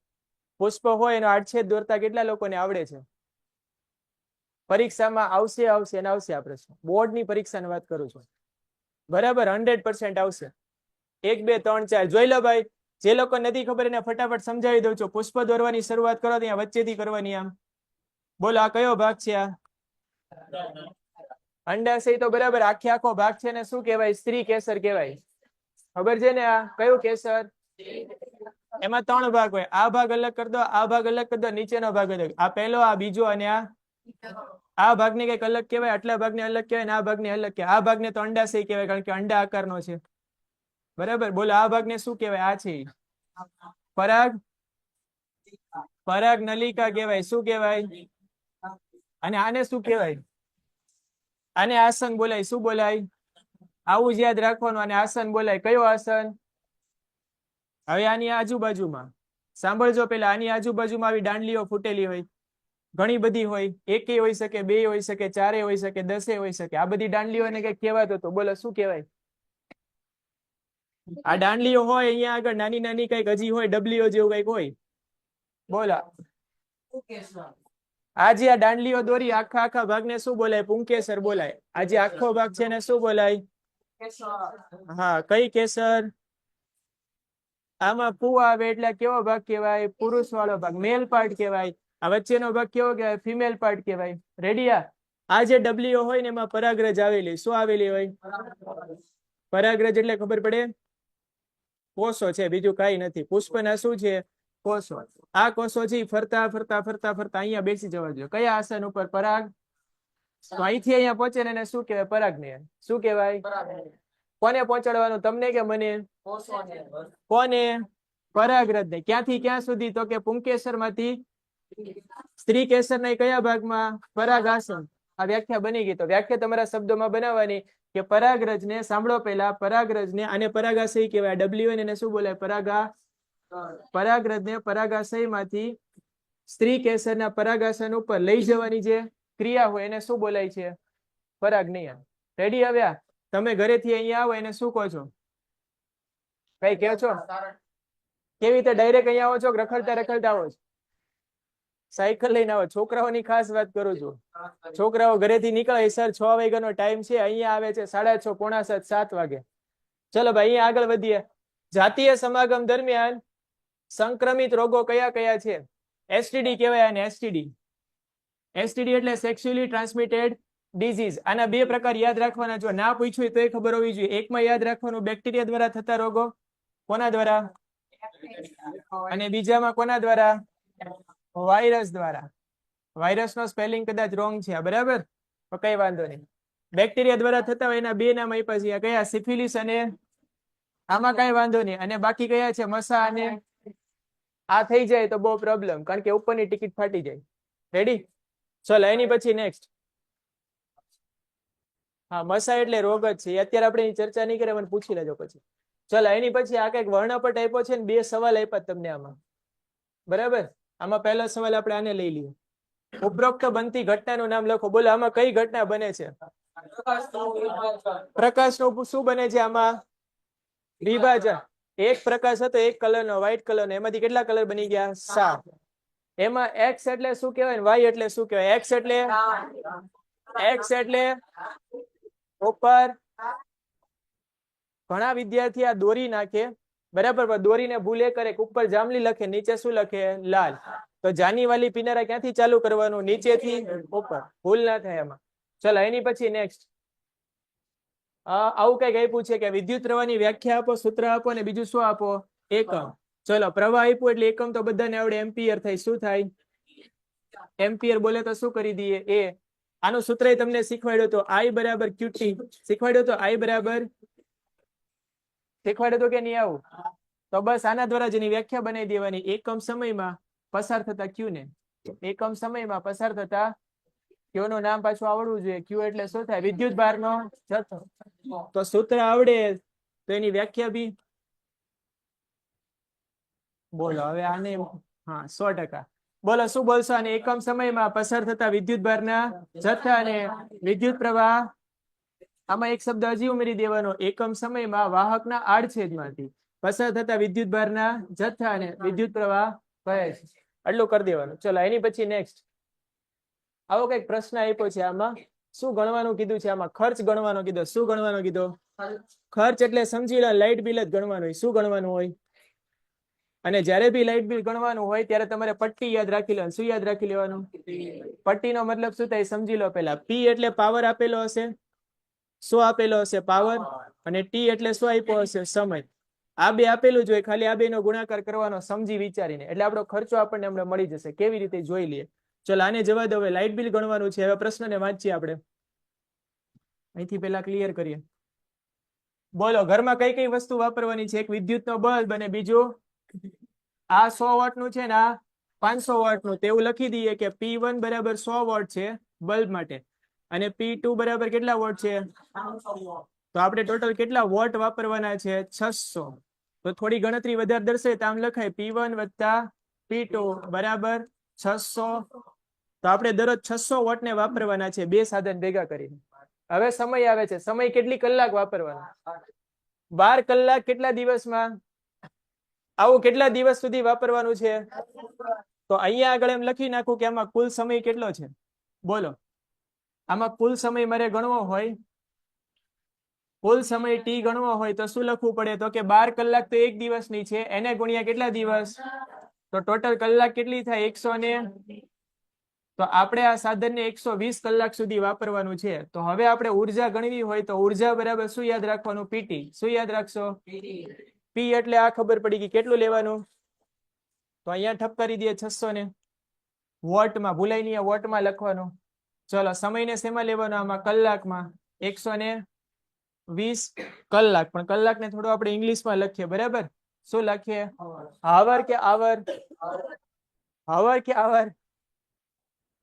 Speaker 1: પુષ્પ હોય એનો આડછેદ દોરતા કેટલા લોકોને આવડે છે? પરીક્ષામાં આવશે અને આવશે. આ પ્રશ્ન બોર્ડની પરીક્ષાની વાત કરું છું. બરાબર, 100% આવશે. 1 2 3 4 જોઈ લો ભાઈ. જે લોકો નથી ખબર એને ફટાફટ સમજાવી દઉં છું. પુષ્પ દોરવાની શરૂઆત કરો ત્યાં વચ્ચેથી કરવાની. આમ બોલો, આ કયો ભાગ છે? આ અંડાશય તો બરાબર. આખો ભાગ છે ને શું કહેવાય? સ્ત્રી કેસર કહેવાય. ખબર છે ને? આ કયું કેસર? એમાં 3 ભાગ હોય. આ ભાગ અલગ કરી દો, આ ભાગ અલગ કરી દો, નીચેનો ભાગ અલગ. આ પહેલો, આ બીજો અને આ ભાગને કઈક અલગ કહેવાય, આટલા ભાગને અલગ કહેવાય, આ ભાગને અલગ કહેવાય. આ ભાગને તો અંડાશય કહેવાય કારણ કે અંડા આકારનો છે. બરાબર. બોલો, આ ભાગને શું કહેવાય? આ છે પરાગ નલિકા કહેવાય. શું કહેવાય? અને આને શું કહેવાય? આને આસન બોલાય. શું બોલાય? આવું જ યાદ રાખવાનું. અને આસન બોલાય. કયો આસન? હવે આની આજુબાજુમાં સાંભળજો. પેલા આની આજુબાજુમાં આવી દાંડલીઓ ફૂટેલી હોય, ઘણી બધી હોય. 1 હોઈ શકે, 2 હોઈ શકે, 4 હોઈ શકે, 10 હોઈ શકે. આ બધી દાંડલીઓને કઈક કહેવાતું હતું. બોલો, શું કહેવાય? આ દાંડલીઓ હોય અહીંયા આગળ નાની નાની કઈક હજી હોય, ડબલીઓ જેવું કઈક હોય. બોલો, આજે આ દાંડલીઓ દોરી આખા ભાગને શું બોલાય? પુંકેસર બોલાય. આજે આખો ભાગ છે ને શું બોલાય? હા, કઈ કેસર? આમાં પુ આવે એટલે કેવો ભાગ કહેવાય? પુરુષ વાળો ભાગ, મેલ પાર્ટ કહેવાય. આ વચ્ચેનો ભાગ કેવો કહેવાય? ફિમેલ પાર્ટ કહેવાય. રેડિયા. આ જે ડબલીઓ હોય ને એમાં પરાગરજ આવેલી. શું આવેલી હોય? પરાગરજ એટલે ખબર પડે? કોષો છે, બીજું કઈ નથી. પુષ્પના શું છે? કોષો. આ કોષો છે ફરતા ફરતા ફરતા ફરતા અહીંયા બેસી જવા જોઈએ. કયા આસન ઉપર? પરાગ. અહીંથી અહીંયા પહોંચે ને એને શું કહેવાય? પરાગનયન. શું કહેવાય? કોને પહોંચાડવાનું? તમને કે મને? કોને? પરાગરજ ને. ક્યાંથી ક્યાં સુધી? તો કે પુંકેસર માંથી સ્ત્રી કેસર ના કયા ભાગમાં? પરાગાસન. આ વ્યાખ્યા બની ગઈ. તો વ્યાખ્યા તમારા શબ્દોમાં બનાવવાની કે પરાગરજ ને સાંભળો. પેલા પરાગરજ ને આને પરાગાશય કહેવાય. ડબલ્યુ એને શું બોલાય? પરાગરજ ને પરાગાશય માંથી સ્ત્રી કેસરના પરાગાસન ઉપર લઈ જવાની જે ક્રિયા હોય એને શું બોલાય છે? પરાગનયન. રેડી? આવ્યા? તમે ઘરેથી અહીંયા આવો એને શું કહો છો? કઈ કહો છો? કેવી રીતે? ડાયરેક્ટ અહીંયા આવો છો કે રખડતા રખડતા આવો છો? સાયકલ લઈને આવો? છોકરાઓની ખાસ વાત કરું છું. છોકરાઓ ઘરેથી નીકળે સર 6 વાગ્યાનો ટાઈમ છે, અહીંયા આવે છે 6:30, 6:45, 7 વાગે. ચલો ભાઈ, અહીંયા આગળ વધીએ. જાતીય સમાગમ દરમિયાન સંક્રમિત રોગો કયા કયા છે? એસટીડી કહેવાય. અને એસટીડી એટલે સેક્સ્યુઅલી ટ્રાન્સમિટેડ ડિઝીઝ. આના બે પ્રકાર યાદ રાખવાના. જો ના પૂછ્યું તો એ ખબર હોવી જોઈએ. એકમાં યાદ રાખવાનું બેક્ટેરિયા દ્વારા થતા રોગો, કોના દ્વારા, અને બીજામાં કોના દ્વારા, વાયરસ દ્વારા. વાયરસ નો સ્પેલિંગ કદાચ રોંગ છે, બરાબર, તો કઈ વાંધો નહીં. બેક્ટેરિયા દ્વારા થતા હોય એના બે નામ આપ્યા છે, કયા, સિફિલિસ અને, આમાં કઈ વાંધો નહીં. અને બાકી કયા છે, મસા અને, આ થઈ જાય તો બહુ પ્રોબ્લેમ, કારણ કે ઉપરની ટિકિટ ફાટી જાય. રેડી? ચલો એની પછી નેક્સ્ટ. હા, મસા એટલે રોગ જ છે. અત્યારે આપણે એની ચર્ચા નહીં કરીએ, મને પૂછી લેજો પછી. ચલો એની પછી આ કઈક વર્ણપટ આપ્યો છે ને, બે સવાલ આપ્યા તમને આમાં, બરાબર. આમાં પહેલો સવાલ આપણે આને લઈ લઈએ. ઉપરોક્ત બનતી ઘટનાનું નામ લખો. બોલો આમાં કઈ ઘટના બને છે? પ્રકાશનું શું બને છે આમાં? વિભાજન. એક પ્રકાશ હતો એક કલરનો, વ્હાઈટ કલરનો, એમાંથી કેટલા કલર બની ગયા? 7. એમાં એક્સ એટલે શું કહેવાય, વાય એટલે શું કહેવાય? એક્સ એટલે ઉપર. ઘણા વિદ્યાર્થી આ દોરી નાખે, બરાબર, પણ દોરીને ભૂલ એ કરે કે ઉપર જાંબલી લખે, નીચે શું લખે? લાલ. તો જાની વાલી પીનારા ક્યાંથી ચાલુ કરવાનું? નીચેથી ઉપર. ભૂલ ના થાય એમાં. ચલો એની પછી નેક્સ્ટ. આવું કઈક આપ્યું છે કે વિદ્યુત પ્રવાહની વ્યાખ્યા આપો, સૂત્ર આપો, અને બીજું શું આપો? એકમ. ચલો પ્રવાહ આપ્યું એટલે એકમ તો બધાને આવડે, એમ્પિયર થાય. શું થાય? એમ્પિયર બોલે તો શું કરી દઈએ? એ. આનું સૂત્ર તમને શીખવાડ્યું તો I બરાબર QT. શીખવાડ્યું તો I બરાબર, શીખવાડ્યું તો કે નહીં આવું? તો બસ આના દ્વારા જેની વ્યાખ્યા બનાવી દેવાની. એકમ સમયમાં પસાર થતા Q ને, એકમ સમયમાં પસાર થતા Q નું નામ પાછું આવડવું જોઈએ. Q એટલે શું થાય? વિદ્યુત ભારનો જથ્થો. તો સૂત્ર આવડે તો એની વ્યાખ્યા બી બોલો. હવે આને હા 100%. બોલો શું બોલશો? અને એકમ સમયમાં પસાર થતા વિદ્યુત ભારના જથ્થા અને વિદ્યુત પ્રવાહ. આમાં એક શબ્દ હજી ઉમેરી દેવાનો. એકમ સમયમાં વાહકના આડછેદમાંથી પસાર થતા વિદ્યુત ભારના જથ્થા અને વિદ્યુત પ્રવાહ કહે છે. આટલું કરી દેવાનું. ચલો એની પછી નેક્સ્ટ. આવો કઈક પ્રશ્ન આપ્યો છે. આમાં શું ગણવાનું કીધું છે? આમાં ખર્ચ ગણવાનો કીધો. શું ગણવાનો કીધો? ખર્ચ એટલે સમજી લો લાઇટ બિલ જ ગણવાનું હોય. શું ગણવાનું હોય? અને જ્યારે બી લાઇટ બિલ ગણવાનું હોય ત્યારે તમારે પટ્ટી યાદ રાખી લેવાનું. શું યાદ રાખી લેવાનું? પટ્ટીનો મતલબ શું થાય સમજી લો પહેલા. P એટલે પાવર આપેલો હશે. શું આપેલો હશે? પાવર. અને T એટલે શું આપ્યો હશે? સમય. આ બે આપેલું જ હોય, ખાલી આ બે નો ગુણાકાર કરવાનો સમજી વિચારીને. એટલે આપણો ખર્ચો આપણને હમણાં મળી જશે. કેવી રીતે જોઈ લઈએ. ચલો આને જવા દો. હવે લાઇટ બિલ ગણવાનું છે. હવે પ્રશ્નને વાંચીએ આપણે. અહીંથી પેલા ક્લિયર કરીએ. બોલો ઘરમાં કઈ કઈ વસ્તુ વાપરવાની છે? એક વિદ્યુતનો બલ્બ અને બીજું આ 100 વોટ નું છે ને આ 500 વોટ નું. તેવું લખી દઈએ કે P1 બરાબર 100 વોટ છે બલ્બ માટે, અને P2 બરાબર કેટલા વોટ છે? તો આપણે ટોટલ કેટલા વોટ વાપરવાના છે? 600. તો થોડી ગણતરી વધારે દર્શાવે તો આમ લખાય P1 વત્તા P2 બરાબર 600. તો આપણે દરરોજ 600 વોટ ને વાપરવાના છે, બે સાધન ભેગા કરીને. હવે સમય આવે છે. સમય કેટલી કલાક વાપરવાનો? 12 કલાક. કેટલા દિવસમાં? આવું કેટલા દિવસ સુધી વાપરવાનું છે? તો અહીંયા આગળ એમ લખી નાખું કે આમાં કુલ સમય કેટલો છે? બોલો આમાં કુલ સમય મારે ગણવો હોય, કુલ સમય T ગણવો હોય તો શું લખવું પડે? તો કે 12 કલાક તો એક દિવસની છે, એને ગુણ્યા કેટલા દિવસ? તો ટોટલ કલાક કેટલી થાય? 100 ને. તો આપણે આ સાધનને 120 કલાક સુધી વાપરવાનું છે. તો હવે આપણે ઉર્જા ગણવી હોય તો ઉર્જા બરાબર શું યાદ રાખવાનું? PT. શું યાદ રાખશો? P એટલે આ ખબર પડી ગઈ. કેટલું લેવાનું? તો અહીંયા ઠપ કરી દઈએ 600 ને વોટમાં. ભૂલાય નહીં, વોટમાં લખવાનું. ચલો સમયને શેમાં લેવાનો? આમાં કલાકમાં. 120 કલાક. પણ કલાકને થોડું આપણે ઇંગ્લિશમાં લખીએ, બરાબર. શું લખીએ? હાવર કે આવર? હાવર કે આવર?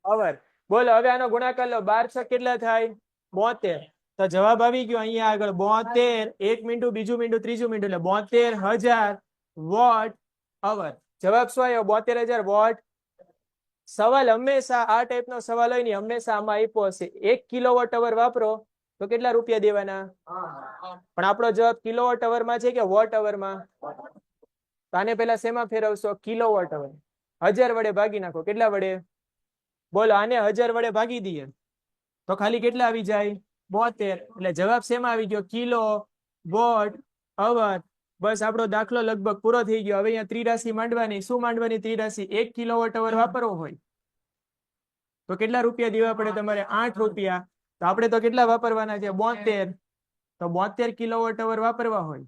Speaker 1: અવર. બોલો હવે આનો ગુણાકાર લો. 12 કેટલા થાય? 72. તો જવાબ આવી ગયો અહીંયા આગળ 72. એક મીંડું, બીજું મીંડું, ત્રીજું મીંડું, એટલે 72,000 વોટ અવર. જવાબ શું આવ્યો? 72,000 વોટ. સવાલ હંમેશા આ ટાઈપનો સવાલ હોય ને હંમેશા આમાં આપ્યો હશે 1 કિલોવોટ અવર વાપરો તો કેટલા રૂપિયા દેવાના? પણ આપણો જવાબ કિલોવોટ અવરમાં છે કે વોટ અવરમાં? તો આને પેલા શેમાં ફેરવશો? Kilowatt hour. 1000 વડે ભાગી નાખો. કેટલા વડે? બોલો આને 1000 વડે ભાગી દઈએ તો ખાલી કેટલા આવી જાય? 72. એટલે જવાબ શેમાં આવી ગયો? Kilo watt hour. બસ આપણો દાખલો લગભગ પૂરો થઈ ગયો. હવે અહીંયા ત્રિરાશી માંડવાની. શું માંડવાની ત્રિરાશી? 1 કિલોવોટ અવર વાપરવો હોય તો કેટલા રૂપિયા દેવા પડે તમારે? 8 રૂપિયા. તો આપણે તો કેટલા વાપરવાના છે 72. તો 72 કિલોવોટ અવર વાપરવા હોય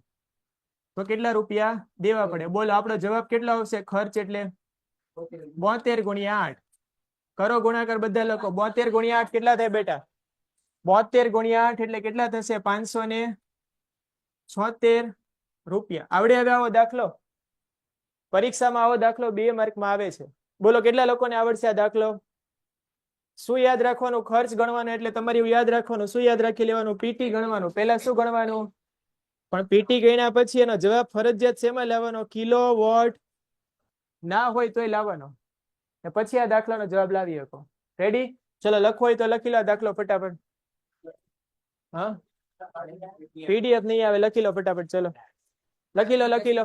Speaker 1: તો કેટલા રૂપિયા દેવા પડે? બોલો આપણો જવાબ કેટલો આવશે? ખર્ચ એટલે 72 ગુણ્યા 8. કરો ગુણાકાર બધા લોકો. 72 ગુણ્યા 8 કેટલા થાય બેટા? 72 ગુણ્યા 8 એટલે કેટલા થશે? 576 રૂપિયા. આવડે હવે આવો દાખલો? પરીક્ષામાં આવો દાખલો 2 માર્કમાં આવે છે. બોલો કેટલા લોકોને આવડશે આ દાખલો? શું યાદ રાખવાનું? ખર્ચ ગણવાનો એટલે તમારે યાદ રાખવાનું. શું યાદ રાખી લેવાનું? પીટી ગણવાનું. પહેલા શું ગણવાનું? પણ પીટી ગણ્યા પછી એનો જવાબ ફરજિયાત શેમાં લાવવાનો? કિલો વોટ ના હોય તોય લાવવાનો. પછી આ દાખલાનો જવાબ લાવી શકો. રેડી? ચલો લખો હોય તો લખી લો દાખલો ફટાફટ. હા પીડીએફ નહીં આવે, લખી લો ફટાફટ. ચલો લખી લો, લખી લો.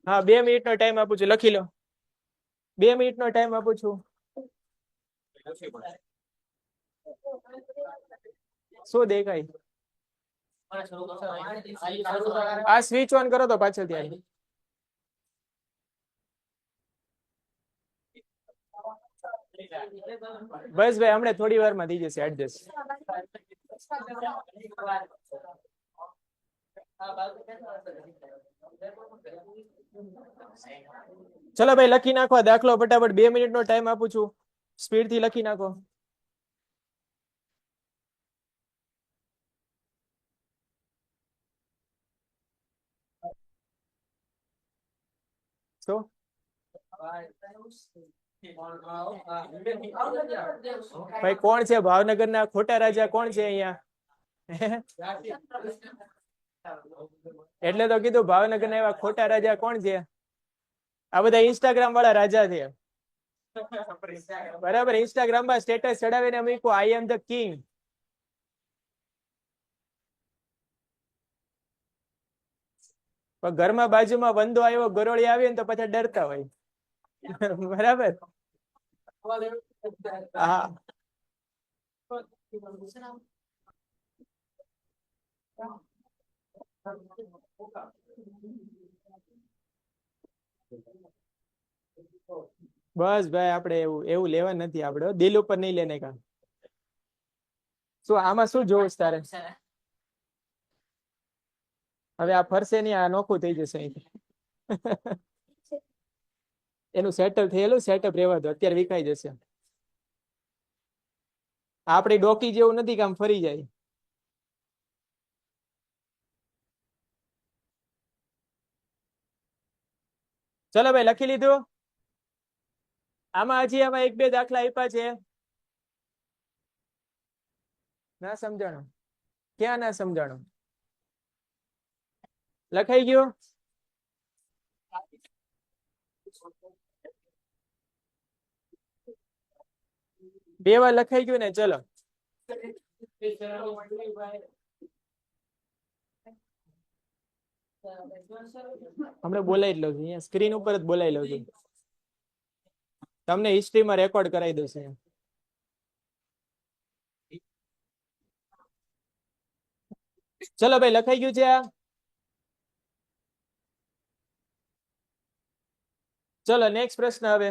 Speaker 1: હા 2 મિનિટનો ટાઈમ આપું છું, લખી લો. 2 મિનિટનો ટાઈમ આપું છું. શું દેખાય? આ સ્વિચ ઓન કરો તો પાછળથી આવી. બસ ભાઈ હમણાં થોડી વારમાં થઈ જશે એડજસ્ટ. ચલો ભાઈ લખી નાખો દાખલો ફટાફટ. 2 મિનિટનો ટાઈમ આપું છું, સ્પીડથી લખી નાખો. તો ભાઈ કોણ છે ભાવનગરના ખોટા રાજા? કોણ છે અહીંયા? એટલે તો કીધું ભાવનગરના એવા ખોટા રાજા કોણ છે? આ બધા ઇન્સ્ટાગ્રામ વાળા રાજા છે. બરાબર, ઇન્સ્ટાગ્રામ માં સ્ટેટસ ચડાવીને મૂક્યું આઈ એમ ધ કિંગ. પણ ઘરમાં બાજુમાં વંદો આવ્યો, ગરોળી આવી ને તો પછી ડરતા હોય. બરાબર. હા બસ ભાઈ આપણે એવું લેવા નથી. આપણે દિલ ઉપર નહીં લેને કા. શું આમાં શું જોશ તારે? હવે આ ફરશે નહીં, આ નોખું થઈ જશે અહીંથી. એનું સેટઅપ થયેલું, સેટઅપ રહેવા દો, અત્યારે વિખાઈ જશે. આપણી ડોકી જેવું નથી કે આમ ફરી જાય. ચલો ભાઈ લખી લીધું. આમાં હજી આમાં 1-2 દાખલા આપ્યા છે. ના સમજાણું? ક્યાં ના સમજાણું? લખાઈ ગયું? બે વાર લખાઈ ગયું ને? ચલો હમણાં બોલાવી જ લઉં છું, અહીંયા સ્ક્રીન ઉપર જ બોલાવી લઉં છું. તમને હિસ્ટ્રીમાં રેકોર્ડ કરાવી દઉં છું. ચલો ભાઈ લખાઈ ગયું છે આ? ચલો નેક્સ્ટ પ્રશ્ન. હવે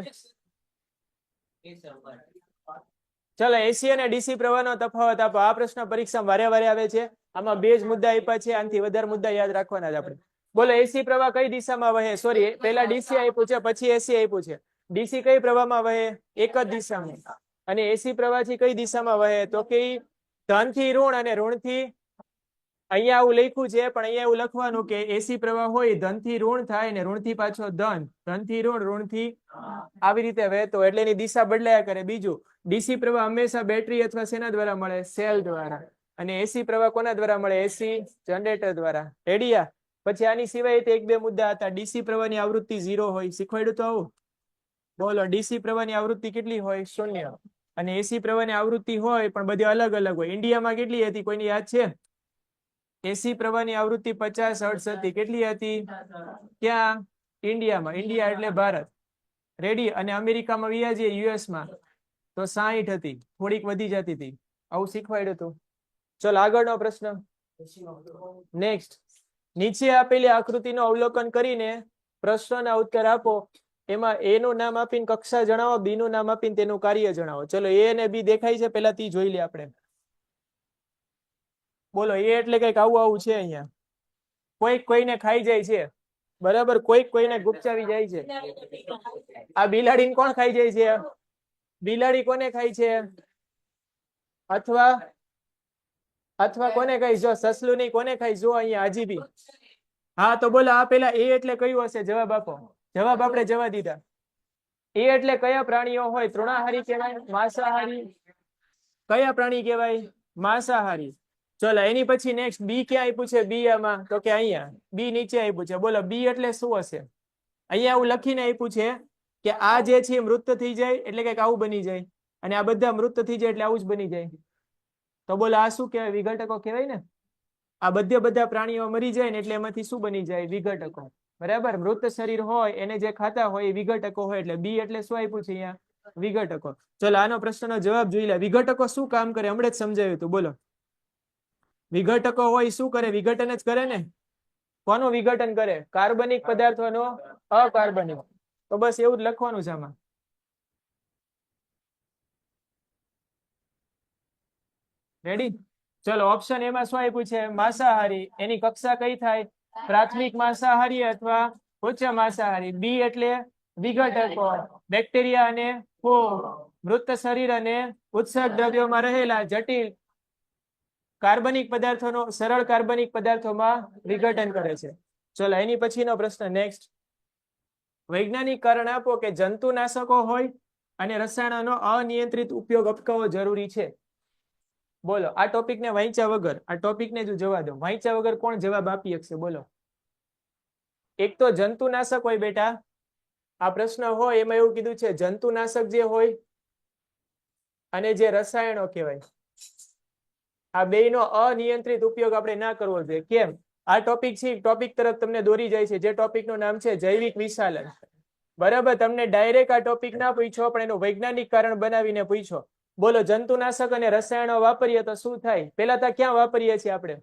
Speaker 1: ચલો એસી અને ડીસી પ્રવાહનો તફાવત આપો. આ પ્રશ્ન પરીક્ષામાં વારે વારે આવે છે. આમાં 2 જ મુદ્દા આપ્યા છે, આનાથી વધારે મુદ્દા યાદ રાખવાના જ આપણે. બોલો એસી પ્રવાહ કઈ દિશામાં વહે? સોરી, પહેલા ડીસી આપ્યું છે, પછી એસી આપ્યું છે. ડીસી કઈ પ્રવાહમાં વહે? એક જ દિશામાં. અને એસી પ્રવાહથી કઈ દિશામાં વહે? તો કે ધનથી ઋણ અને ઋણથી. અહીંયા આવું લખ્યું છે, પણ અહીંયા એવું લખવાનું કે એસી પ્રવાહ હોય ધનથી ઋણ થાય ને ઋણથી પાછો ધન, ધનથી ઋણ, ઋણથી આવી રીતે વહેતો, એટલે એની દિશા બદલાયા કરે. બીજું, ડીસી પ્રવાહ હંમેશા બેટરી અથવા શેના દ્વારા મળે? સેલ દ્વારા. અને એસી પ્રવાહ કોના દ્વારા મળે? એસી જનરેટર દ્વારા. રેડિયા. પછી આની સિવાય 1-2 મુદ્દા હતા. ડીસી પ્રવાહની આવૃત્તિ 0 હોય, શીખવાડ્યું તો આવું. બોલો ડીસી પ્રવાહની આવૃત્તિ કેટલી હોય? 0. અને એસી પ્રવાહની આવૃત્તિ હોય પણ બધી અલગ અલગ હોય. ઇન્ડિયામાં કેટલી હતી? કોઈને યાદ છે? એસી પ્રવાહની આવૃત્તિ 50 હર્ટ્ઝ હતી. કેટલી હતી? ક્યાં? ઇન્ડિયામાં. ઇન્ડિયા એટલે ભારત. રેડી. અને અમેરિકામાં વ્યાજે યુએસમાં તો 60 હતી, થોડીક વધી જતી હતી. આવું શીખવાડ્યું હતું. ચલો આગળનો પ્રશ્ન. નેક્સ્ટ. નીચે આપેલી આકૃતિનું અવલોકન કરીને પ્રશ્નના ઉત્તર આપો. એમાં એ નું નામ આપીને કક્ષા જણાવો, બી નું નામ આપીને તેનું કાર્ય જણાવો. ચલો એ અને બી દેખાય છે, પેલા તી જોઈ લે આપણે. બોલો એ એટલે કઈક આવું આવું છે અહીંયા. કોઈક કોઈને ખાઈ જાય છે, બરાબર, કોઈક કોઈને ગુપચાવી જાય છે. આ બિલાડીને કોણ ખાઈ જાય છે? બિલાડી કોને ખાય છે? અથવા અથવા કોને ખાય? જો સસલું નહીં, કોને ખાય? જો અહીંયા અજીબી. હા તો બોલો આ પેલા એ એટલે કયું હશે? જવાબ આપો. જવાબ આપણે જવા દીધા. એ એટલે કયા પ્રાણીઓ હોય? તૃણાહારી કહેવાય, માંસાહારી? કયા પ્રાણી કહેવાય? માંસાહારી. ચલો એની પછી નેક્સ્ટ બી ક્યાં આપ્યું છે? બી આમાં તો કે અહીંયા બી નીચે આપ્યું છે. બોલો બી એટલે શું હશે? અહીંયા એવું લખીને આપ્યું છે કે આ જે છે મૃત થઈ જાય એટલે કઈક આવું બની જાય, અને આ બધા મૃત થઈ જાય એટલે આવું જ બની જાય. તો બોલો આ શું કહેવાય? વિઘટકો કહેવાય ને. આ બધા પ્રાણીઓ મરી જાય ને એટલે એમાંથી શું બની જાય? વિઘટકો. બરાબર, મૃત શરીર હોય એને જે ખાતા હોય એ વિઘટકો હોય. એટલે બી એટલે શું આપ્યું છે અહીંયા? વિઘટકો. ચલો આનો પ્રશ્નનો જવાબ જોઈ લે. વિઘટકો શું કામ કરે? હમણાં જ સમજાવ્યું હતું. બોલો વિઘટકો હોય શું કરે? વિઘટન જ કરે ને. કોનું વિઘટન કરે? કાર્બનિક પદાર્થોનો અકાર્બનિક. તો બસ એવું જ લખવાનું છે આમાં. રેડી? ચલો ઓપ્શન એમાં શું આપ્યું છે? માંસાહારી. એની કક્ષા કઈ થાય? પ્રાથમિક માંસાહારી અથવા ઉચ્ચ માંસાહારી. બી એટલે વિઘટકો, બેક્ટેરિયા અને ફૂગ, મૃત શરીર અને ઉત્સર્ગ દ્રવ્યોમાં રહેલા જટિલ કાર્બનિક પદાર્થોનો સરળ કાર્બનિક પદાર્થોમાં વિઘટન કરે છે. ચલો એની પછીનો પ્રશ્ન નેક્સ્ટ. વૈજ્ઞાનિક કારણ આપો કે જંતુનાશકો હોય અને રસાયણોનો અનિયંત્રિત ઉપયોગ અટકાવવો જરૂરી છે. બોલો આ ટોપિકને વાંચ્યા વગર, આ ટોપિકને જો જવા દો, વાંચ્યા વગર કોણ જવાબ આપી શકશે? બોલો. એક તો જંતુનાશક હોય બેટા, આ પ્રશ્ન હોય એમાં એવું કીધું છે જંતુનાશક જે હોય અને જે રસાયણો કહેવાય, આ બેયનો અનિયંત્રિત ઉપયોગ આપણે ના કરવો જોઈએ. કેમ? આ ટોપિક છે, ટોપિક તરફ તમને દોરી જાય છે, જે ટોપિકનું નામ છે જૈવિક વિશાલન. બરાબર, તમને ડાયરેક્ટ આ ટોપિક ના પૂછ્યો પણ એનું વૈજ્ઞાનિક કારણ બનાવીને પૂછ્યો. બોલો જંતુનાશક અને રસાયણો વાપરીએ તો શું થાય? પેલા તો ક્યાં વાપરીએ છીએ આપણે?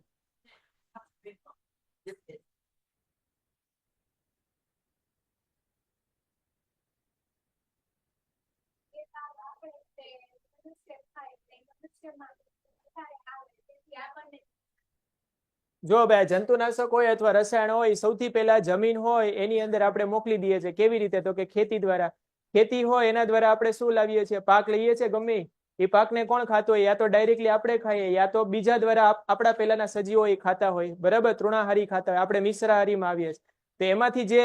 Speaker 1: જો ભાઈ જંતુનાશક હોય અથવા રસાયણ હોય, સૌથી પહેલા જમીન હોય એની અંદર આપણે મોકલી દઈએ છીએ. કેવી રીતે? તો કે ખેતી દ્વારા. ખેતી હોય એના દ્વારા આપણે શું લાવીએ છીએ? પાક લઈએ છીએ. ગમે એ પાકને કોણ ખાતો હોય? યા તો ડાયરેક્ટલી આપણે ખાઈએ, યા તો બીજા દ્વારા આપણા પહેલાના સજીવો એ ખાતા હોય. બરાબર, તૃણાહારી ખાતા હોય, આપણે મિશ્રાહારીમાં આવીએ છીએ. તો એમાંથી જે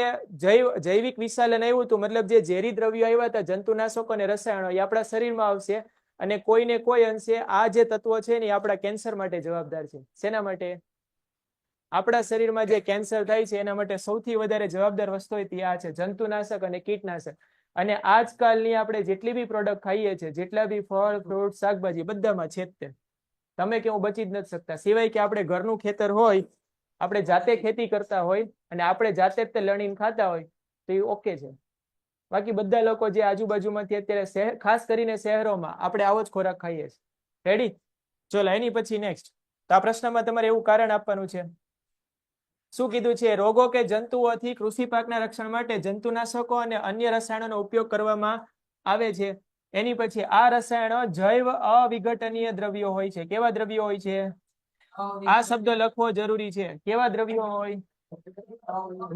Speaker 1: જૈવિક વિશાલન આવ્યું હતું, મતલબ જે ઝેરી દ્રવ્યો આવ્યા હતા, જંતુનાશકો અને રસાયણો, એ આપણા શરીરમાં આવશે અને કોઈને કોઈ અંશે આ જે તત્વો છે ને એ આપણા કેન્સર માટે જવાબદાર છે. શેના માટે? આપણા શરીરમાં જે કેન્સર થાય છે એના માટે સૌથી વધારે જવાબદાર વસ્તુ હોય તે આ છે, જંતુનાશક અને કીટનાશક. અને આજકાલની આપણે જેટલી બી પ્રોડક્ટ ખાઈએ છીએ, જેટલા બી ફળ, ફ્રૂટ, શાકભાજી, બધામાં છે જ તે. તમે કે હું બચી જ નથી શકતા, સિવાય કે આપણે ઘરનું ખેતર હોય, આપણે જાતે ખેતી કરતા હોય અને આપણે જાતે જ તે લણીને ખાતા હોય તો એ ઓકે છે. બાકી બધા લોકો જે આજુબાજુમાંથી અત્યારે ખાસ કરીને શહેરોમાં આપણે આવો જ ખોરાક ખાઈએ છીએ. રેડી? ચલો એની પછી નેક્સ્ટ. તો આ પ્રશ્નમાં તમારે એવું કારણ આપવાનું છે. શું કીધું છે? રોગો કે જંતુઓથી કૃષિ પાકના રક્ષણ માટે જંતુનાશકો અને અન્ય રસાયણોનો ઉપયોગ કરવામાં આવે છે. એની પછી આ રસાયણો જૈવ અવિઘટનીય દ્રવ્યો હોય છે. કેવા દ્રવ્યો હોય છે? આ શબ્દ લખવો જરૂરી છે. કેવા દ્રવ્યો હોય?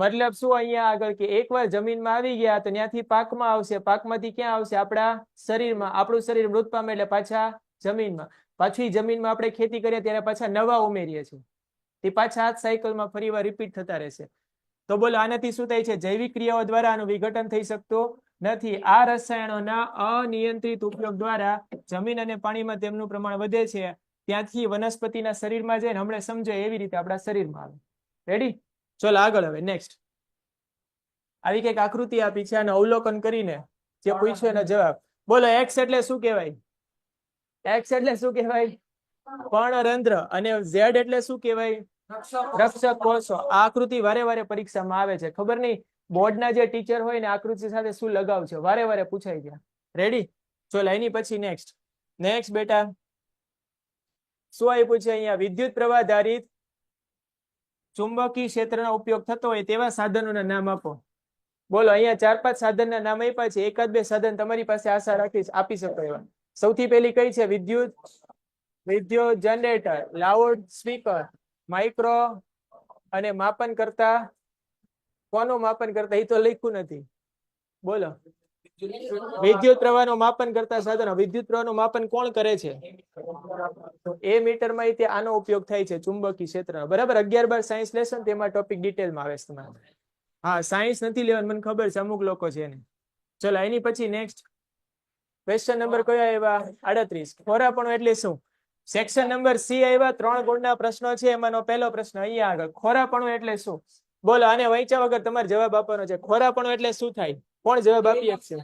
Speaker 1: મતલબ શું અહીંયા આગળ કે એકવાર જમીનમાં આવી ગયા તો ત્યાંથી પાકમાં આવશે, પાકમાંથી ક્યાં આવશે? આપણા શરીરમાં. આપણું શરીર મૃત પામે એટલે પાછા જમીનમાં. પાછી જમીનમાં આપણે ખેતી કરીએ ત્યારે પાછા નવા ઉમેરીએ છીએ. તે પાછા આ સાયકલમાં ફરીવાર રિપીટ થતા રહેશે. તો બોલો આનાથી શું થાય છે? જૈવિક ક્રિયાઓ દ્વારા આનું વિઘટન થઈ શકતું નથી. આ રસાયણોના અનિયંત્રિત ઉપયોગ દ્વારા જમીન અને પાણીમાં તેમનું પ્રમાણ વધે છે. ત્યાંથી વનસ્પતિના શરીરમાં જઈને હમણાં સમજો એવી રીતે આપણા શરીરમાં આવે. રેડી? ચલો આગળ. હવે નેક્સ્ટ આવી કઈક આકૃતિ આપી છે, આને અવલોકન કરીને જે પૂછ્યું એનો જવાબ બોલો. એક્સ એટલે શું કહેવાય? એક્સ એટલે શું કહેવાય? પર્ણરંધ્ર. અને ઝેડ એટલે શું કહેવાય? રક્ષક કોષો. આ આકૃતિ વારે વારે પરીક્ષામાં આવે છે. ખબર નહીં બોર્ડના જે ટીચર હોય ને આકૃતિ સાથે શું લગાવ છે, વારે વારે પૂછાઈ ગયા. રેડી? ચલો એની પછી નેક્સ્ટ બેટા શું આપ્યું છે અહીંયા? વિદ્યુત પ્રવાહ ધારિત ચુંબકીય ક્ષેત્રનો ઉપયોગ થતો હોય તેવા સાધનોના નામ આપો. બોલો અહીંયા 4-5 સાધનના નામ આપ્યા છે. એકાદ બે સાધન તમારી પાસે આશા રાખીશ આપી શકો એવા. સૌથી પહેલી કઈ છે? વિદ્યુત વિદ્યુત જનરેટર, લાઉડ સ્પીકર, માઇક્રો અને માપન કરતા. કોનું માપન કરતા? એ તો લખ્યું નથી. બોલો. વિદ્યુત પ્રવાહનું માપન કરતા સાધનો. વિદ્યુત પ્રવાહનું માપન કોણ કરે છે? એ મીટરમાં તે આનો ઉપયોગ થાય છે, ચુંબકીય ક્ષેત્ર. બરાબર. 11-12 સાયન્સ લેશન તેમાં ટોપિક ડિટેલમાં આવે છે તમારે. હા, સાયન્સ નથી લેવાનું, મને ખબર છે, અમુક લોકો છે એને. ચલો એની પછી નેક્સ્ટ ક્વેશ્ચન નંબર કયો આવ્યા? 38. ખોરાપણું એટલે શું? સેક્શન નંબર સી આવ્યા. 3 ગુણના પ્રશ્નો છે, એમાંનો પહેલો પ્રશ્ન અહીંયા આગળ. ખોરાપણું એટલે શું? બોલો. આને વાંચ્યા વગર તમારે જવાબ આપવાનો છે. ખોરાપણું એટલે શું થાય? કોણ જવાબ આપી શકશે?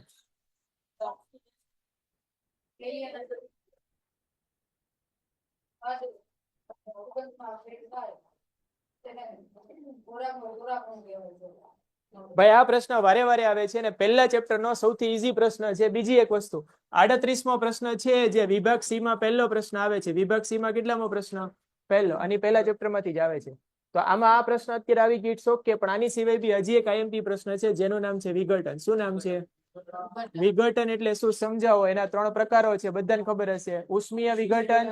Speaker 1: ભાઈ આ પ્રશ્ન વારે વારે આવે છે ને પહેલા ચેપ્ટર નો સૌથી ઈઝી પ્રશ્ન છે. બીજી એક વસ્તુ 38મો પ્રશ્ન છે જે વિભાગ સી માં પહેલો પ્રશ્ન આવે છે. વિભાગ સી માં કેટલામો પ્રશ્ન? પહેલો. અને પહેલા ચેપ્ટર માંથી જ આવે છે. તો આમાં આ પ્રશ્ન અત્યારે આવી ગઈ ઇટ્સ ઓકે, પણ આની સિવાય બી હજી એક આઈએમપી પ્રશ્ન છે જેનું નામ છે વિઘટન. શું નામ છે? વિઘટન એટલે શું સમજાવો? એના 3 પ્રકારો છે, બધાને ખબર હશે. ઉષ્મીય વિઘટન,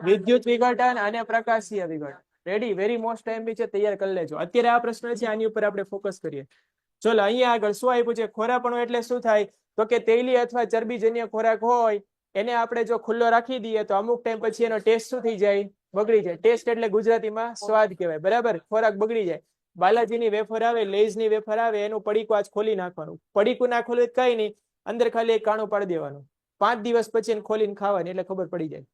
Speaker 1: વિદ્યુત વિઘટન અને પ્રકાશીય વિઘટન. રેડી? વેરી મોસ્ટ આઈએમપી છે, તૈયાર કરી લેજો. અત્યારે આ પ્રશ્ન છે, આની ઉપર આપણે ફોકસ કરીએ. ચલો અહીંયા આગળ શું આપ્યું છે? ખોરાપણું એટલે શું થાય? તો કે તેલી અથવા ચરબીજન્ય ખોરાક હોય એને આપણે જો ખુલ્લો રાખી દઈએ તો અમુક ટાઈમ પછી એનો ટેસ્ટ શું થઈ જાય? બગડી જાય. ટેસ્ટ એટલે ગુજરાતીમાં સ્વાદ કહેવાય. બરાબર. ખોરાક બગડી જાય. બાલાજીની વેફર આવે, લેઝની વેફર આવે, એનું પડીકું આજ ખોલી નાખવાનું. પડીકું ના ખોલે કઈ નહીં, અંદર ખાલી એક કાણું પાડી દેવાનું. 5 દિવસ પછી એને ખોલીને ખાવાની એટલે ખબર પડી જાય.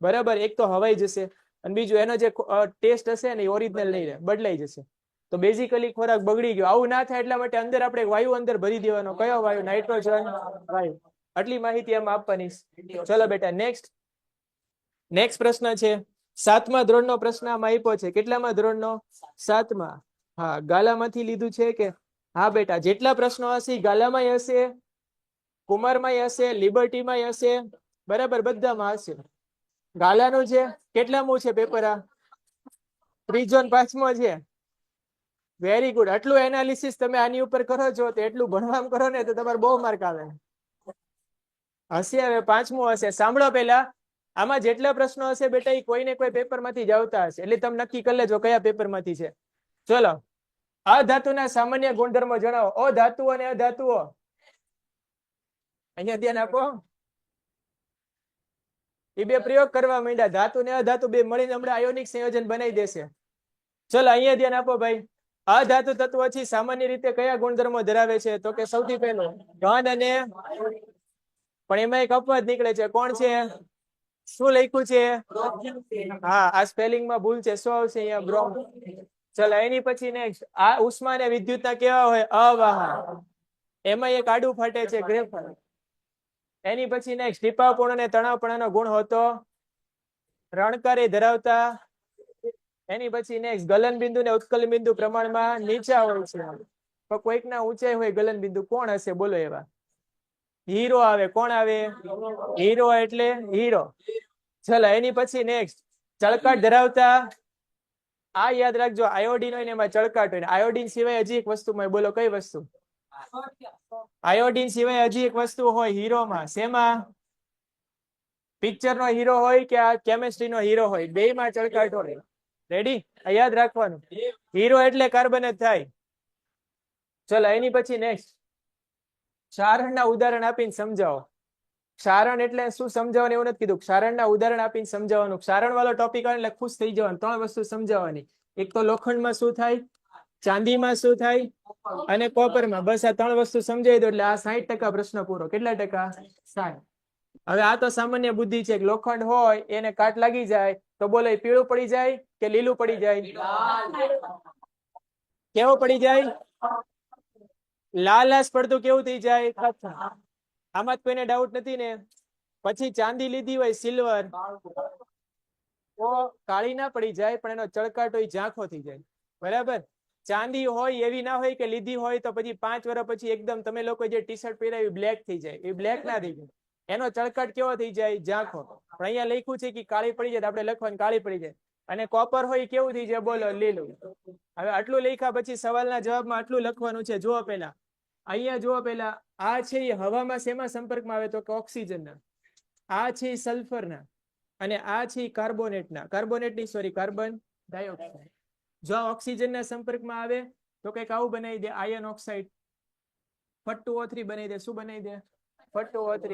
Speaker 1: બરાબર. એક તો હવાઈ જશે અને બીજું એનો જે ટેસ્ટ હશે ને એ ઓરિજિનલ નહીં રહે, બદલાઈ જશે. તો બેઝિકલી ખોરાક બગડી ગયો. આવું ના થાય એટલા માટે અંદર આપણે વાયુ અંદર ભરી દેવાનો. કયો વાયુ? નાઇટ્રોજન વાયુ. આટલી માહિતી એમ આપવાની. ચલો બેટા નેક્સ્ટ પ્રશ્ન છે 7મા ધોરણનો પ્રશ્ન આમાં આપ્યો છે. કેટલામા ધોરણનો? 7મા. હા, ગાલામાંથી લીધું છે કે? હા બેટા, જેટલા પ્રશ્નો હશે ગાલામાંય હશે, કુમારમાંય હશે, લિબર્ટીમાંય હશે. બરાબર, બધામાં હશે. ગાલાનું છે કેટલામું છે પેપર? આ 3જો ને 5મો છે. Very good. આટલું એનાલિસિસ તમે આની ઉપર કરો છો તો એટલું ભણવામાં કરો ને તો તમારે બહુ માર્ક આવે. હશે હવે 5મું હશે. સાંભળો પેલા, આમાં જેટલા પ્રશ્નો હશે બેટા એ કોઈ ને કોઈ પેપર માંથી જ આવતા હશે, એટલે તમે નક્કી કરી લેજો કયા પેપર માંથી છે. ચલો, અધાતુના સામાન્ય ગુણધર્મો જણાવો. અધાતુઓ અને અધાતુઓ અહીંયા ધ્યાન આપો. એ બે પ્રયોગ કરવા માંડ્યા. ધાતુ ને અધાતુ બે મળીને હમણાં આયોનિક સંયોજન બનાવી દેશે. ચલો અહીંયા ધ્યાન આપો ભાઈ. અધાતુ તત્વો છે સામાન્ય રીતે કયા ગુણધર્મો ધરાવે છે? તો કે સૌથી પહેલો ઘન અને, પણ એમાં એક અપવાદ નીકળે છે. કોણ છે? શું લખ્યું છે? હા, આ સ્પેલિંગ માં ભૂલ છે. શું આવશે અહીંયા? બ્રોમ. ચલો એની પછી નેક્સ્ટ, આ ઉષ્મા અને વિદ્યુતના કેવા હોય? અવાહક. એમાં એક આડું ફાટે છે, ગ્રેફાઇટ. એની પછી નેક્સ્ટ, ટીપાવપૂર્ણ અને તણાવપણાનો ગુણ હોતો રણકારી ધરાવતા. એની પછી નેક્સ્ટ, ગલન બિંદુ ને ઉત્કલન બિંદુ પ્રમાણમાં નીચા હોય છે. તો કોઈક ના ઊંચાઈ હોય ગલન બિંદુ. કોણ હશે બોલો એવા? હીરો આવે. કોણ આવે? હીરો એટલે હીરો. ચલો એની પછી નેક્સ્ટ, ચળકાટ ધરાવતા. આ યાદ રાખજો, આયોડીન હોય ને એમાં ચળકાટ હોય. આયોડીન સિવાય હજી એક વસ્તુ હોય. બોલો કઈ વસ્તુ? આયોડીન સિવાય હજી એક વસ્તુ હોય હીરોમાં. શેમાં? પિક્ચર નો હીરો હોય કે આ કેમિસ્ટ્રી નો હીરો હોય, બે માં ચળકાટ હોય. રેડી? યાદ રાખવાનું. હીરો એટલે કાર્બન જ થાય. ચલો એની પછી નેક્સ્ટ, ક્ષારણના ઉદાહરણ આપીને સમજાવો. ક્ષારણ એટલે શું સમજાવવાનું એવું નથી કીધું. ક્ષારણના ઉદાહરણ આપીને સમજાવવાનું. ક્ષારણ વાળો ટોપિક આવે એટલે ખુશ થઈ જવાનું. 3 વસ્તુ સમજાવવાની. એક તો લોખંડમાં શું થાય, ચાંદીમાં શું થાય અને કોપરમાં. બસ આ 3 વસ્તુ સમજાવી દો એટલે આ 60% પ્રશ્ન પૂરો. કેટલા ટકા? 60. હવે આ તો સામાન્ય બુદ્ધિ છે. લોખંડ હોય એને કાટ લાગી જાય તો બોલો એ પીળું પડી જાય કે લીલું પડી જાય? કેવું પડી જાય? લાલાશ પડતું કેવું થઈ જાય? આમાં જ કોઈને ડાઉટ નથી ને? પછી ચાંદી લીધી હોય, સિલ્વર, તો કાળી ના પડી જાય પણ એનો ચળકાટ હોય ઝાંખો થઈ જાય. બરાબર? ચાંદી હોય એવી ના હોય કે લીધી હોય તો પછી 5 વર્ષ પછી એકદમ તમે લોકો જે ટી શર્ટ પહેરાવી બ્લેક થઈ જાય. એ બ્લેક ના થઈ જાય. એનો ચળકાટ કેવો થઈ જાય? ઝાંખો. પણ અહીંયા લખ્યું છે કે કાળી પડી જાય, આપણે લખવાનું કાળી પડી જાય. અને કોપર હોય કેવું થઈ જાય? બોલો લીલું. હવે આટલું લખ્યા પછી સવાલના જવાબમાં આટલું લખવાનું છે. જુઓ પેલા, અહીંયા જુઓ પેલા, આ છે એ હવામાં શેમાં સંપર્કમાં આવે? તો કે ઓક્સિજનના. આ છે સલ્ફરના. અને આ છે કાર્બોનેટની સોરી કાર્બન ડાયોક્સાઇડ. જો આ ઓક્સિજનના સંપર્કમાં આવે તો કંઈક આવું બનાવી દે આયર્ન ઓક્સાઇડ, ફટ્ટુ O3 બનાવી દે. શું બનાવી દે? ફટ્ટુ O3.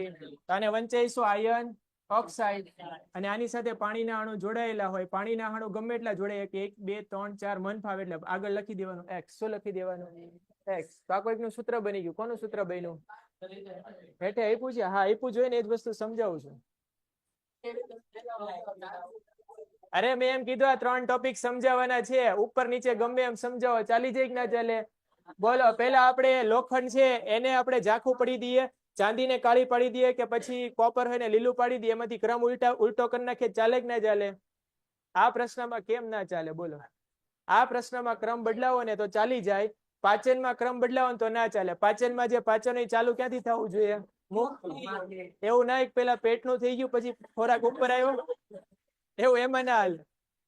Speaker 1: આને વંચાય શું? Iron oxide. અને આની સાથે પાણીના અણુ જોડાયેલા હોય. પાણીના અણુ ગમે એટલા જોડાય કે 1 2 3 4 મન ફાવે એટલે આગળ લખી દેવાનું x. શું લખી દેવાનું? x. તો આ કોઈકનું સૂત્ર બની ગયું. કોનું સૂત્ર બન્યું? હેઠે આપ્યું છે. હા આપ્યું જોઈએ ને, એ જ વસ્તુ સમજાવું છું. અરે મેં એમ કીધું આ 3 ટોપિક સમજાવવાના છે. ઉપર નીચે ગમે એમ સમજાવો, ચાલી જાય કે ના ચાલે? બોલો. પેલા આપણે લોખંડ છે એને આપણે ઝાંખું પડી દઈએ, ચાંદીને કાળી પાડી દઈએ, કે પછી કોપર હોય ને લીલું પાડી દઈએ, એમાંથી ક્રમ ઉલટો કરી નાખીએ, ચાલે કે ના ચાલે? આ પ્રશ્નમાં કેમ ના ચાલે? બોલો. આ પ્રશ્નમાં ક્રમ બદલાવો ને તો ચાલી જાય, પાચનમાં ક્રમ બદલાવો ને તો ના ચાલે. પાચનમાં જે પાચન ચાલુ ક્યાંથી થવું જોઈએ? એવું ના પેલા પેટનું થઈ ગયું પછી ખોરાક ઉપર આવ્યો, એવું એમાં ના હાલે.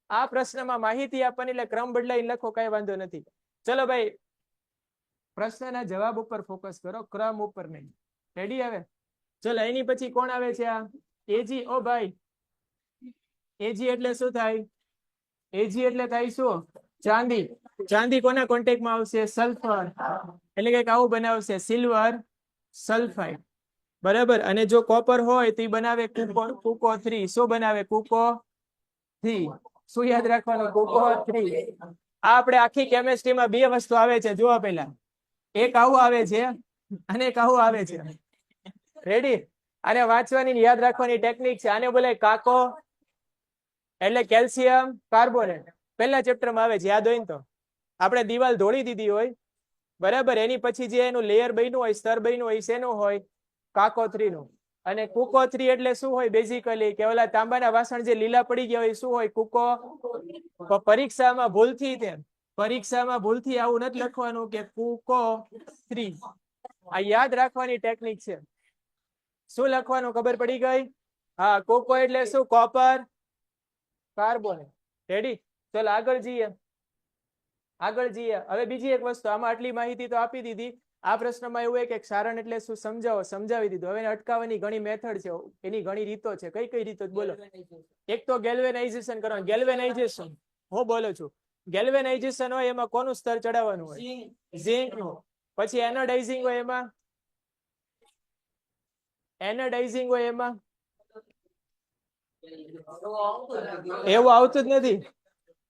Speaker 1: આ પ્રશ્નમાં માહિતી આપવાની એટલે ક્રમ બદલાઈને લખો, કઈ વાંધો નથી. ચલો ભાઈ, પ્રશ્નના જવાબ ઉપર ફોકસ કરો, ક્રમ ઉપર નહીં. રેડી? આવે? ચલો એની પછી કોણ આવે છે? આ એજી. ઓ ભાઈ, એજી એટલે શું થાય? એજી એટલે થાય શું? ચાંદી. ચાંદી કોના કોન્ટેક્ટમાં આવશે? સલ્ફર. એટલે કે આવું બનાવશે, સિલ્વર સલ્ફાઇડ. બરાબર. અને જો કોપર હોય તો એ બનાવે કુકો 3. શું બનાવે? કુકો 3. શું યાદ રાખવાનું? કુકો 3. આ આપણે આખી કેમેસ્ટ્રીમાં 2 વસ્તુ આવે છે. જુઓ પેલા, એક આવું આવે છે અને એક આવું આવે છે. રેડી? અને વાંચવાની યાદ રાખવાની ટેકનિક છે. આને બોલે કાકો, એટલે કેલ્શિયમ કાર્બોનેટ. પહેલા ચેપ્ટરમાં આવે છે, યાદ હોય ને તો. આપણે દિવાલ ધોળી દીધી હોય, બરાબર, એની પછી જે એનું લેયર બન્યું હોય, સ્તર બન્યું હોય, શેનું હોય? કાકો 3 નું. અને કુકો 3 એટલે શું હોય? બેઝિકલી કે ઓલા તાંબાના વાસણ જે લીલા પડી ગયા હોય શું હોય? કુકો. પરીક્ષામાં ભૂલથી આવું નથી લખવાનું કે કુકો 3. આ યાદ રાખવાની ટેકનિક છે. શું લખવાનું? ખબર પડી ગઈ? હા, કુકો એટલે શું? Copper carbonate. રેડી? ચલો આગળ જઈએ. હવે બીજી એક વસ્તુ, આમાં આટલી માહિતી તો આપી દીધી. આ પ્રશ્નમાં એવું કે ક્ષારણ એટલે શું સમજાવી દીધું. હવે અટકાવવાની ઘણી મેથડ છે, એની ઘણી રીતો છે. કઈ કઈ રીતો? બોલો. એક તો ગેલ્વેનાઇઝેશન કરવાનું. ગેલ્વેનાઇઝેશન હું બોલું છું. ગેલ્વેનાઇઝેશન હોય એમાં કોનું સ્તર ચડાવવાનું હોય? ઝિંક નું. પછી એનોડાઇઝિંગ હોય એમાં એવું આવતું જ નથી.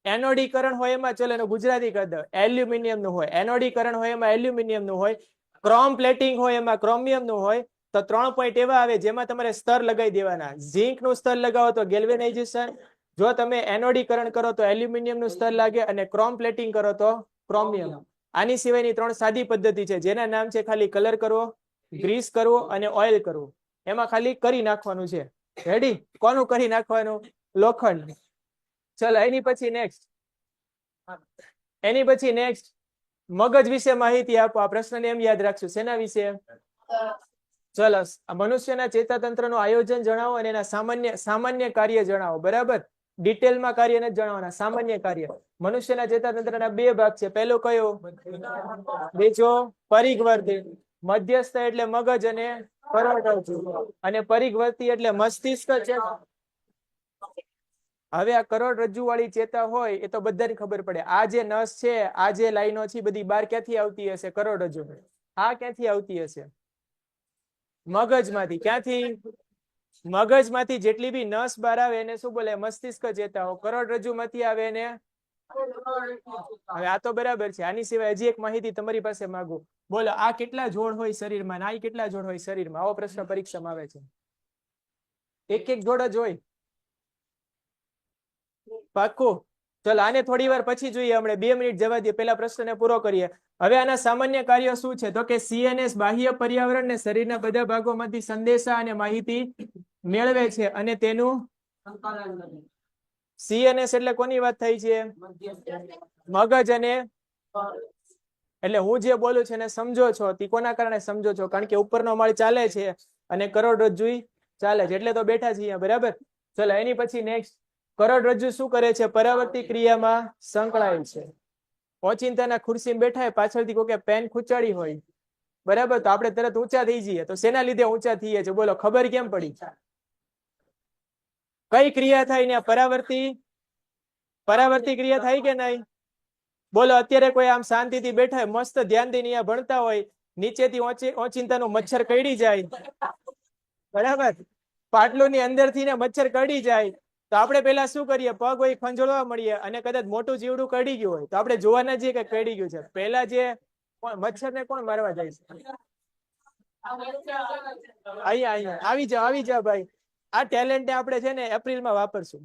Speaker 1: એનોડીકરણ હોય એમાં, ચલો એનું ગુજરાતી કરી દો, એલ્યુમિનિયમ નું હોય. એનોડીકરણ હોય એમાં એલ્યુમિનિયમ નું હોય. ક્રોમ પ્લેટિંગ હોય એમાં ક્રોમિયમ નું હોય. તો 3 પોઈન્ટ એવા આવે જેમાં તમારે સ્તર લગાવી દેવાના. ઝિંક નું સ્તર લગાવો તો ગેલ્વેનાઇઝેશન, જો તમે એનોડીકરણ કરો તો એલ્યુમિનિયમ નું સ્તર લાગે, અને ક્રોમ પ્લેટિંગ કરો તો ક્રોમિયમ. આની સિવાયની 3 સાદી પદ્ધતિ છે, જેના નામ છે ખાલી કલર કરવો, ગ્રીસ કરવો અને ઓઇલ કરવું. એમાં ખાલી કરી નાખવાનું છે. રેડી? કોનું કરી નાખવાનું? લોખંડ. ચલો એની પછી નેક્સ્ટ મગજ વિશે માહિતી આપો. આ પ્રશ્નને એમ યાદ રાખશું. શેના વિશે? ચલો, મનુષ્યના ચેતાતંત્રનું આયોજન જણાવો અને એના સામાન્ય કાર્ય જણાવો. બરાબર? ડિટેલમાં કાર્ય નથી જણાવવાના, સામાન્ય કાર્ય. મનુષ્યના ચેતાતંત્રના 2 ભાગ છે. પહેલો કયો? બીજો પરિઘવર્તી. મધ્યસ્થ એટલે મગજ અને કરોડરજ્જુ, અને પરિઘવર્તી એટલે મસ્તિષ્ક છે. હવે આ કરોડરજ્જુ વાળી ચેતા હોય એ તો બધાને ખબર પડે. આ જે નસ છે, આ જે લાઈનો છે, બધી બહાર ક્યાંથી આવતી હશે? કરોડરજ્જુ. આ ક્યાંથી આવતી હશે? મગજમાંથી. ક્યાંથી? મગજમાંથી જેટલી બી નસ બહાર આવે એને શું બોલે? મસ્તિષ્ક ચેતાઓ. કરોડરજ્જુ માંથી આવે એને. હવે આ તો બરાબર છે. આની સિવાય હજી એક માહિતી તમારી પાસે માંગુ. બોલો, આ કેટલા જોડ હોય શરીરમાં? આ કેટલા જોડ હોય શરીરમાં? આવો પ્રશ્ન પરીક્ષામાં આવે છે. એક જોડ જ હોય. પાક્કું? ચલો આને થોડી વાર પછી જોઈએ. હમણાં 2 મિનિટ જવા દઈએ, પેલા પ્રશ્નને પૂરો કરીએ. હવે આના સામાન્ય કાર્યો શું છે? તો કે સીએનએસ બાહ્ય પર્યાવરણ ને શરીરના બધા ભાગોમાંથી સંદેશા અને માહિતી મેળવે છે અને તેનું સીએનએસ એટલે કોની વાત થઈ છે? મગજ. અને એટલે હું જે બોલું છું એને સમજો છો? તે કોના કારણે સમજો છો? કારણ કે ઉપરનો માળ ચાલે છે અને કરોડરજ્જુ ચાલે છે, એટલે તો બેઠા છીએ. બરાબર? ચલો એની પછી નેક્સ્ટ, કરોડરજ્જુ શું કરે છે? પરાવર્તી ક્રિયામાં સંકળાયેલ છે. ઓચિંતાના ખુરશીમાં બેઠા હોય, પાછળથી કોઈ પેન ખૂંચાડી હોય, બરાબર, તો આપણે તરત ઊંચા થઈ જઈએ. તો શેના લીધે ઊંચા થઈએ છીએ? બોલો, ખબર કેમ પડી? કઈ ક્રિયા થાય ને પરાવર્તી ક્રિયા થાય કે નહીં? બોલો અત્યારે કોઈ આમ શાંતિથી બેઠા હોય, મસ્ત ધ્યાનથી અહીંયા ભણતા હોય, નીચેથી ઓચિંતાનું મચ્છર કરડી જાય, બરાબર, પાટલું ની અંદર થી ને મચ્છર કરડી જાય તો આપણે પેલા શું કરીએ? પગ હોય ખંજોળવા મળીએ, અને કદાચ મોટું જીવડું કરડી ગયું હોય તો આપણે જોવા ના જઈએ કે કરડી ગયું છે. પેલા જે મચ્છર ને કોણ મારવા જાય છે? અહીંયા આવી જાઓ ભાઈ. આ ટેલેન્ટ આપણે છે ને એપ્રિલમાં વાપરશું,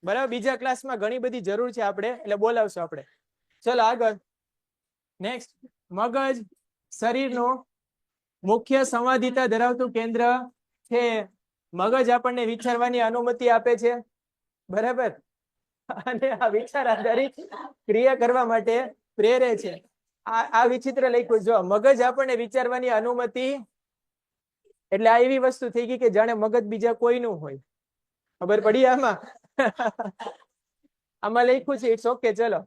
Speaker 1: બરાબર. બીજા ક્લાસમાં ઘણી બધી જરૂર છે આપણે, એટલે બોલાવશું આપણે. ચલો આગળ. નેક્સ્ટ, મગજ શરીરનું મુખ્ય સંવાદિતા ધરાવતું કેન્દ્ર છે. મગજ આપણને વિચારવાની અનુમતિ આપે છે, બરાબર, અને આ વિચાર આધારિત ક્રિયા કરવા માટે પ્રેરે છે. આ વિચિત્ર લખ્યું. જો મગજ આપણને વિચારવાની અનુમતિ, એટલે આ એવી વસ્તુ થઈ ગઈ કે જાણે મગજ બીજા કોઈનું હોય. ખબર પડી આમાં? આમાં લખ્યું છે ઇટ્સ ઓકે. ચલો,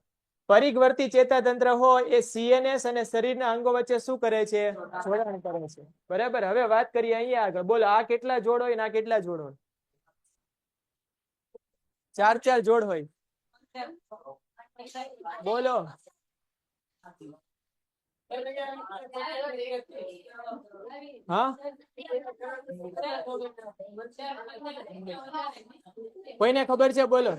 Speaker 1: પરિઘવર્તી ચેતાતંત્ર હોય એ સીએનએસ અને શરીરના અંગો વચ્ચે શું કરે છે? જોડાણ કરે છે, બરાબર. હવે વાત કરીએ અહીંયા આગળ. બોલો આ કેટલા જોડ હોય ને આ કેટલા જોડ હોય? 4 જોડ હોય. બોલો. હા, કોઈને ખબર છે? બોલો.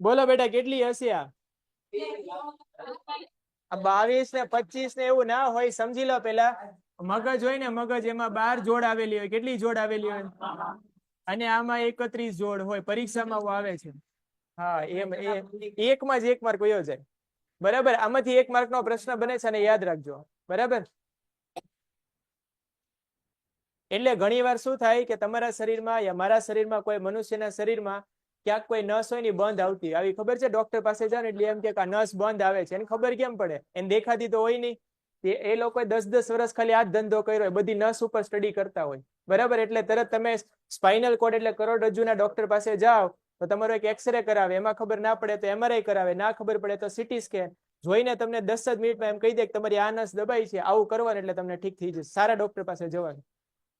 Speaker 1: બોલો બેટા, કેટલી હશે આ? 22 ને 25 ને એવું ના હોય. સમજી લો પેલા. મગજ હોય ને, મગજ, એમાં 12 જોડ આવેલી હોય. કેટલી જોડ આવેલી હોય? અને આમાં 31 જોડ હોય. પરીક્ષામાં આવે છે. હા, એમ એકમાં જ 1 માર્ક વયો જાય, બરાબર. આમાંથી 1 માર્ક નો પ્રશ્ન બને છે, અને યાદ રાખજો, બરાબર. એટલે ઘણી વાર શું થાય કે તમારા શરીરમાં યા મારા શરીરમાં, કોઈ મનુષ્યના શરીરમાં ક્યાંક કોઈ નસ હોય ને બંધ આવતી આવી, ખબર છે? ડોક્ટર પાસે જાઓ ને એટલે એમ કે આ નસ બંધ આવે છે. એને ખબર કેમ પડે? એને દેખાતી તો હોય નહીં. એ લોકો 10-10 વર્ષ ખાલી આ જ ધંધો કર્યો હોય, બધી નસ ઉપર સ્ટડી કરતા હોય, બરાબર. એટલે તરત તમે સ્પાઇનલ કોર્ડ એટલે કરોડરજ્જુના ડોક્ટર પાસે જાઓ તો તમારો એક એક્સરે કરાવે, એમાં ખબર ના પડે તો એમઆરઆઈ કરાવે, ના ખબર પડે તો સીટી સ્કેન જોઈને તમને 10 જ મિનિટમાં એમ કહી દે કે તમારી આ નસ દબાઈ છે, આવું કરવાનું એટલે તમને ઠીક થઈ જશે. સારા ડોક્ટર પાસે જવાનું.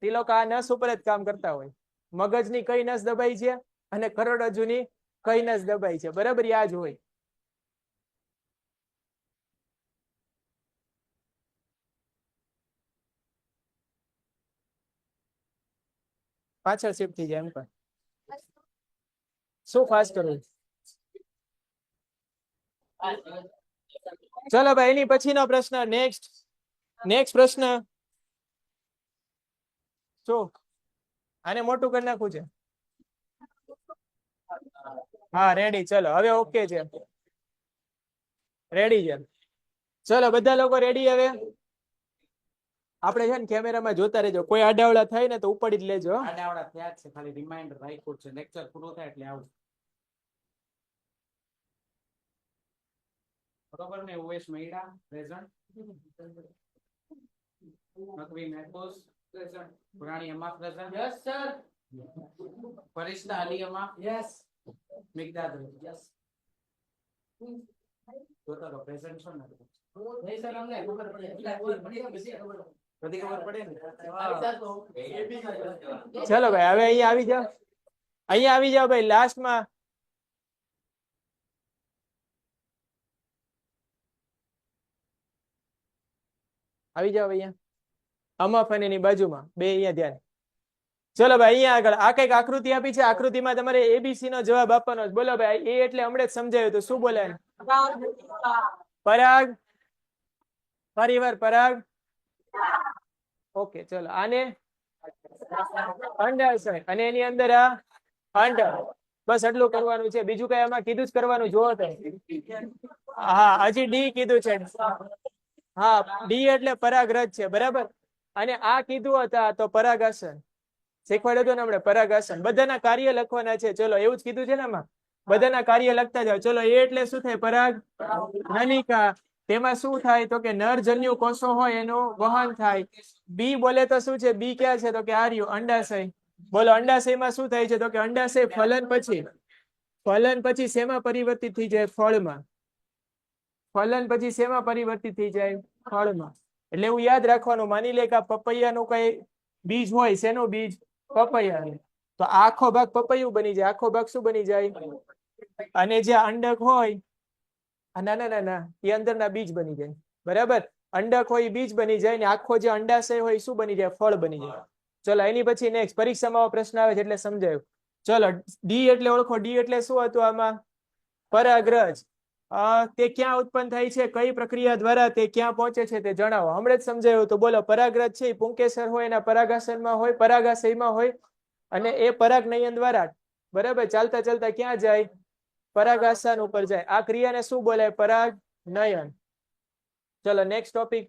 Speaker 1: તે લોકો આ નસ ઉપર જ કામ કરતા હોય. મગજની કઈ નસ દબાઈ છે અને કરોડરજ્જુની કઈ નસ દબાઈ છે, બરાબર. આ જ હોય. પાછળ શિફ્ટ થઈ જાય એમ પણ. શું ફાસ્ટ કરવું? ચલો ભાઈ, એની પછીનો પ્રશ્ન. નેક્સ્ટ પ્રશ્ન. શું આને મોટું કરી નાખવું છે? હા, રેડી. ચલો હવે ઓકે છે, રેડી છે. ચલો બધા લોકો રેડી? હવે આપણે છે ને કેમેરામાં જોતા રહેજો. કોઈ આડાવડા થાય ને તો ઉપાડી જ લેજો.
Speaker 2: આડાવડા થયા છે, ખાલી રિમાઇન્ડર રાખ્યું છે. લેક્ચર પૂરો થાય એટલે આવું, બરોબર ને? ઓએસ મૈડા પ્રેઝન્ટ, નકવી મેકોસ પ્રેઝન્ટ, પુરાણી અમા present. Yes sir. Farishta Ali અમા. યસ. મિકદાદ. યસ. જોતા રહો, પ્રેઝન્ટ છો ને? નહીં સર, અમને ખબર પડે. બધી ખબર પડે ને.
Speaker 1: ચલો ભાઈ, હવે અહીંયા આવી જાઓ. અહીંયા આવી જાઓ ભાઈ, લાસ્ટમાં. આવી જાઓ અહીંયા, અમફ અને એની બાજુમાં બે. અહીંયા ધ્યાન. ચલો ભાઈ, અહીંયા આગળ આ કઈક આકૃતિ આપી છે. આકૃતિમાં તમારે એબીસી નો જવાબ આપવાનો છે. બોલો ભાઈ, એ એટલે હમણાં જ સમજાયું તો શું બોલે? પરાગ. ફરીવાર પરાગ. ઓકે, ચલો. આને અંડાશય, અને એની અંદર આ અંડ. બસ એટલું કરવાનું છે, બીજું કઈ આમાં કીધું જ કરવાનું. જો હા, હજી ડી કીધું છે. હા, ડી એટલે પરાગરજ છે, બરાબર. અને આ કીધું હતા તો પરાગાસન શીખવાડ્યું હતું ને આપણે. પરાગાસન બધાના કાર્ય લખવાના છે. ચલો, એવું જ કીધું છે ને આમાં. બધાના કાર્ય લખતા જાવ. ચલો, એ એટલે શું થાય? પરાગ નલિકા. તેમાં શું થાય તો કે નરજન્યુ કોષો હોય એનું વહન થાય. બી બોલે તો શું છે? બી ક્યાં છે તો કે આર્યુ અંડાશય. બોલો, અંડાશયમાં શું થાય છે તો કે અંડાશય ફલન પછી શેમાં પરિવર્તિત થઈ જાય? ફળમાં. ફલન પછી શેમાં પરિવર્તિત થઈ જાય? ફળમાં. એટલે એવું યાદ રાખવાનું, માની લે કે આ પપૈયાનું કઈ બીજ હોય, શેનું બીજ? પપૈયાનું. તો આખો ભાગ પપૈયું બની જાય, આખો ભાગ શું બની જાય? અને જે અંડક હોય, ના ના ના ના, એ અંદરના બીજ બની જાય. બરાબર, અંડક હોય બીજ બની જાય ને આખો જે અંડાશય હોય શું બની જાય? ફળ બની જાય. ચલો એની પછી નેક્સ્ટ પરીક્ષામાં આવો પ્રશ્ન આવે છે એટલે સમજાયું. ચલો ડી એટલે ઓળખો. ડી એટલે શું હતું આમાં? પરાગરજ. તે ક્યાં ઉત્પન્ન થાય છે, કઈ પ્રક્રિયા દ્વારા તે ક્યાં પહોંચે છે તે જણાવો. હમણાં જ સમજાયું. તો બોલો, પરાગરજ છે એ પુંકેસર હોય, એના પરાગાશયમાં હોય, પરાગાશયમાં હોય, અને એ પરાગનયન દ્વારા બરાબર ચાલતા ચાલતા ક્યાં જાય? પરાગાશય ઉપર જાય. આ ક્રિયાને શું બોલાય? પરાગનયન. ચલો નેક્સ્ટ ટોપિક.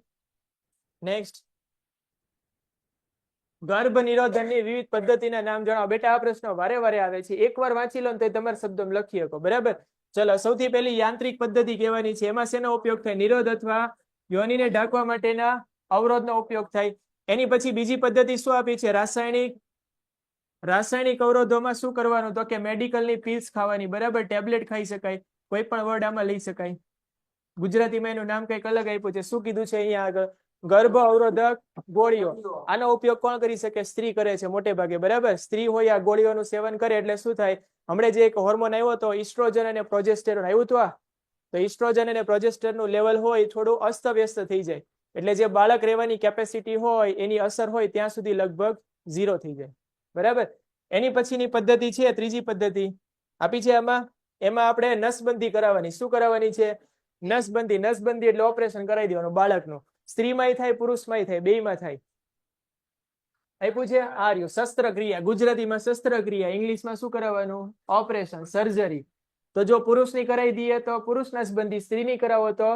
Speaker 1: નેક્સ્ટ, ગર્ભ નિરોધનની વિવિધ પદ્ધતિના નામ જણાવો. બેટા આ પ્રશ્ન વારે વારે આવે છે, એકવાર વાંચી લો ને તો તમારા શબ્દોમાં લખી શકો. બરાબર, ચલો સૌથી પહેલી યાંત્રિક પદ્ધતિ કહેવાની છે. એમાં શેનો ઉપયોગ થાય? નિરોધ અથવા યોનિને ઢાંકવા માટેના અવરોધનો ઉપયોગ થાય. એની પછી બીજી પદ્ધતિ શું આપી છે? રાસાયણિક. રાસાયણિક અવરોધોમાં શું કરવાનું? તો કે મેડિકલની પીલ્સ ખાવાની. બરાબર, ટેબ્લેટ ખાઈ શકાય. કોઈ પણ વર્ડ આમાં લઈ શકાય. ગુજરાતીમાં એનું નામ કંઈક અલગ આપ્યું છે. શું કીધું છે અહીંયા આગળ? ગર્ભ અવરોધક ગોળીઓ. આનો ઉપયોગ કોણ કરી શકે? સ્ત્રી કરે છે મોટે ભાગે. બરાબર, સ્ત્રી હોય આ ગોળીઓનું સેવન કરે એટલે શું થાય? હમણાં જે એક હોર્મોન આવ્યો હતો ઇસ્ટ્રોજન અને પ્રોજેસ્ટેરોન આવ્યું હતું. તો ઇસ્ટ્રોજન અને પ્રોજેસ્ટેરોનનું લેવલ હોય થોડું અસ્તવ્યસ્ત થઈ જાય, એટલે જે બાળક રહેવાની કેપેસિટી હોય એની અસર હોય ત્યાં સુધી લગભગ 0 થઈ જાય. બરાબર, એની પછીની પદ્ધતિ છે ત્રીજી પદ્ધતિ આપી છે આમાં. એમાં આપણે નસબંધી કરાવવાની. શું કરાવવાની છે? નસબંધી. નસબંધી એટલે ઓપરેશન કરાવી દેવાનું બાળકનું. સ્ત્રીમાંય થાય, પુરુષમાંય થાય, બેયમાં થાય. આપ્યું છે આ રહ્યું શસ્ત્રક્રિયા. ગુજરાતીમાં શસ્ત્રક્રિયા, ઇંગ્લિશમાં શું કરાવવાનું? Operation, surgery. તો જો પુરુષની કરાવી દઈએ તો પુરુષ નસબંધી, સ્ત્રીની કરાવો તો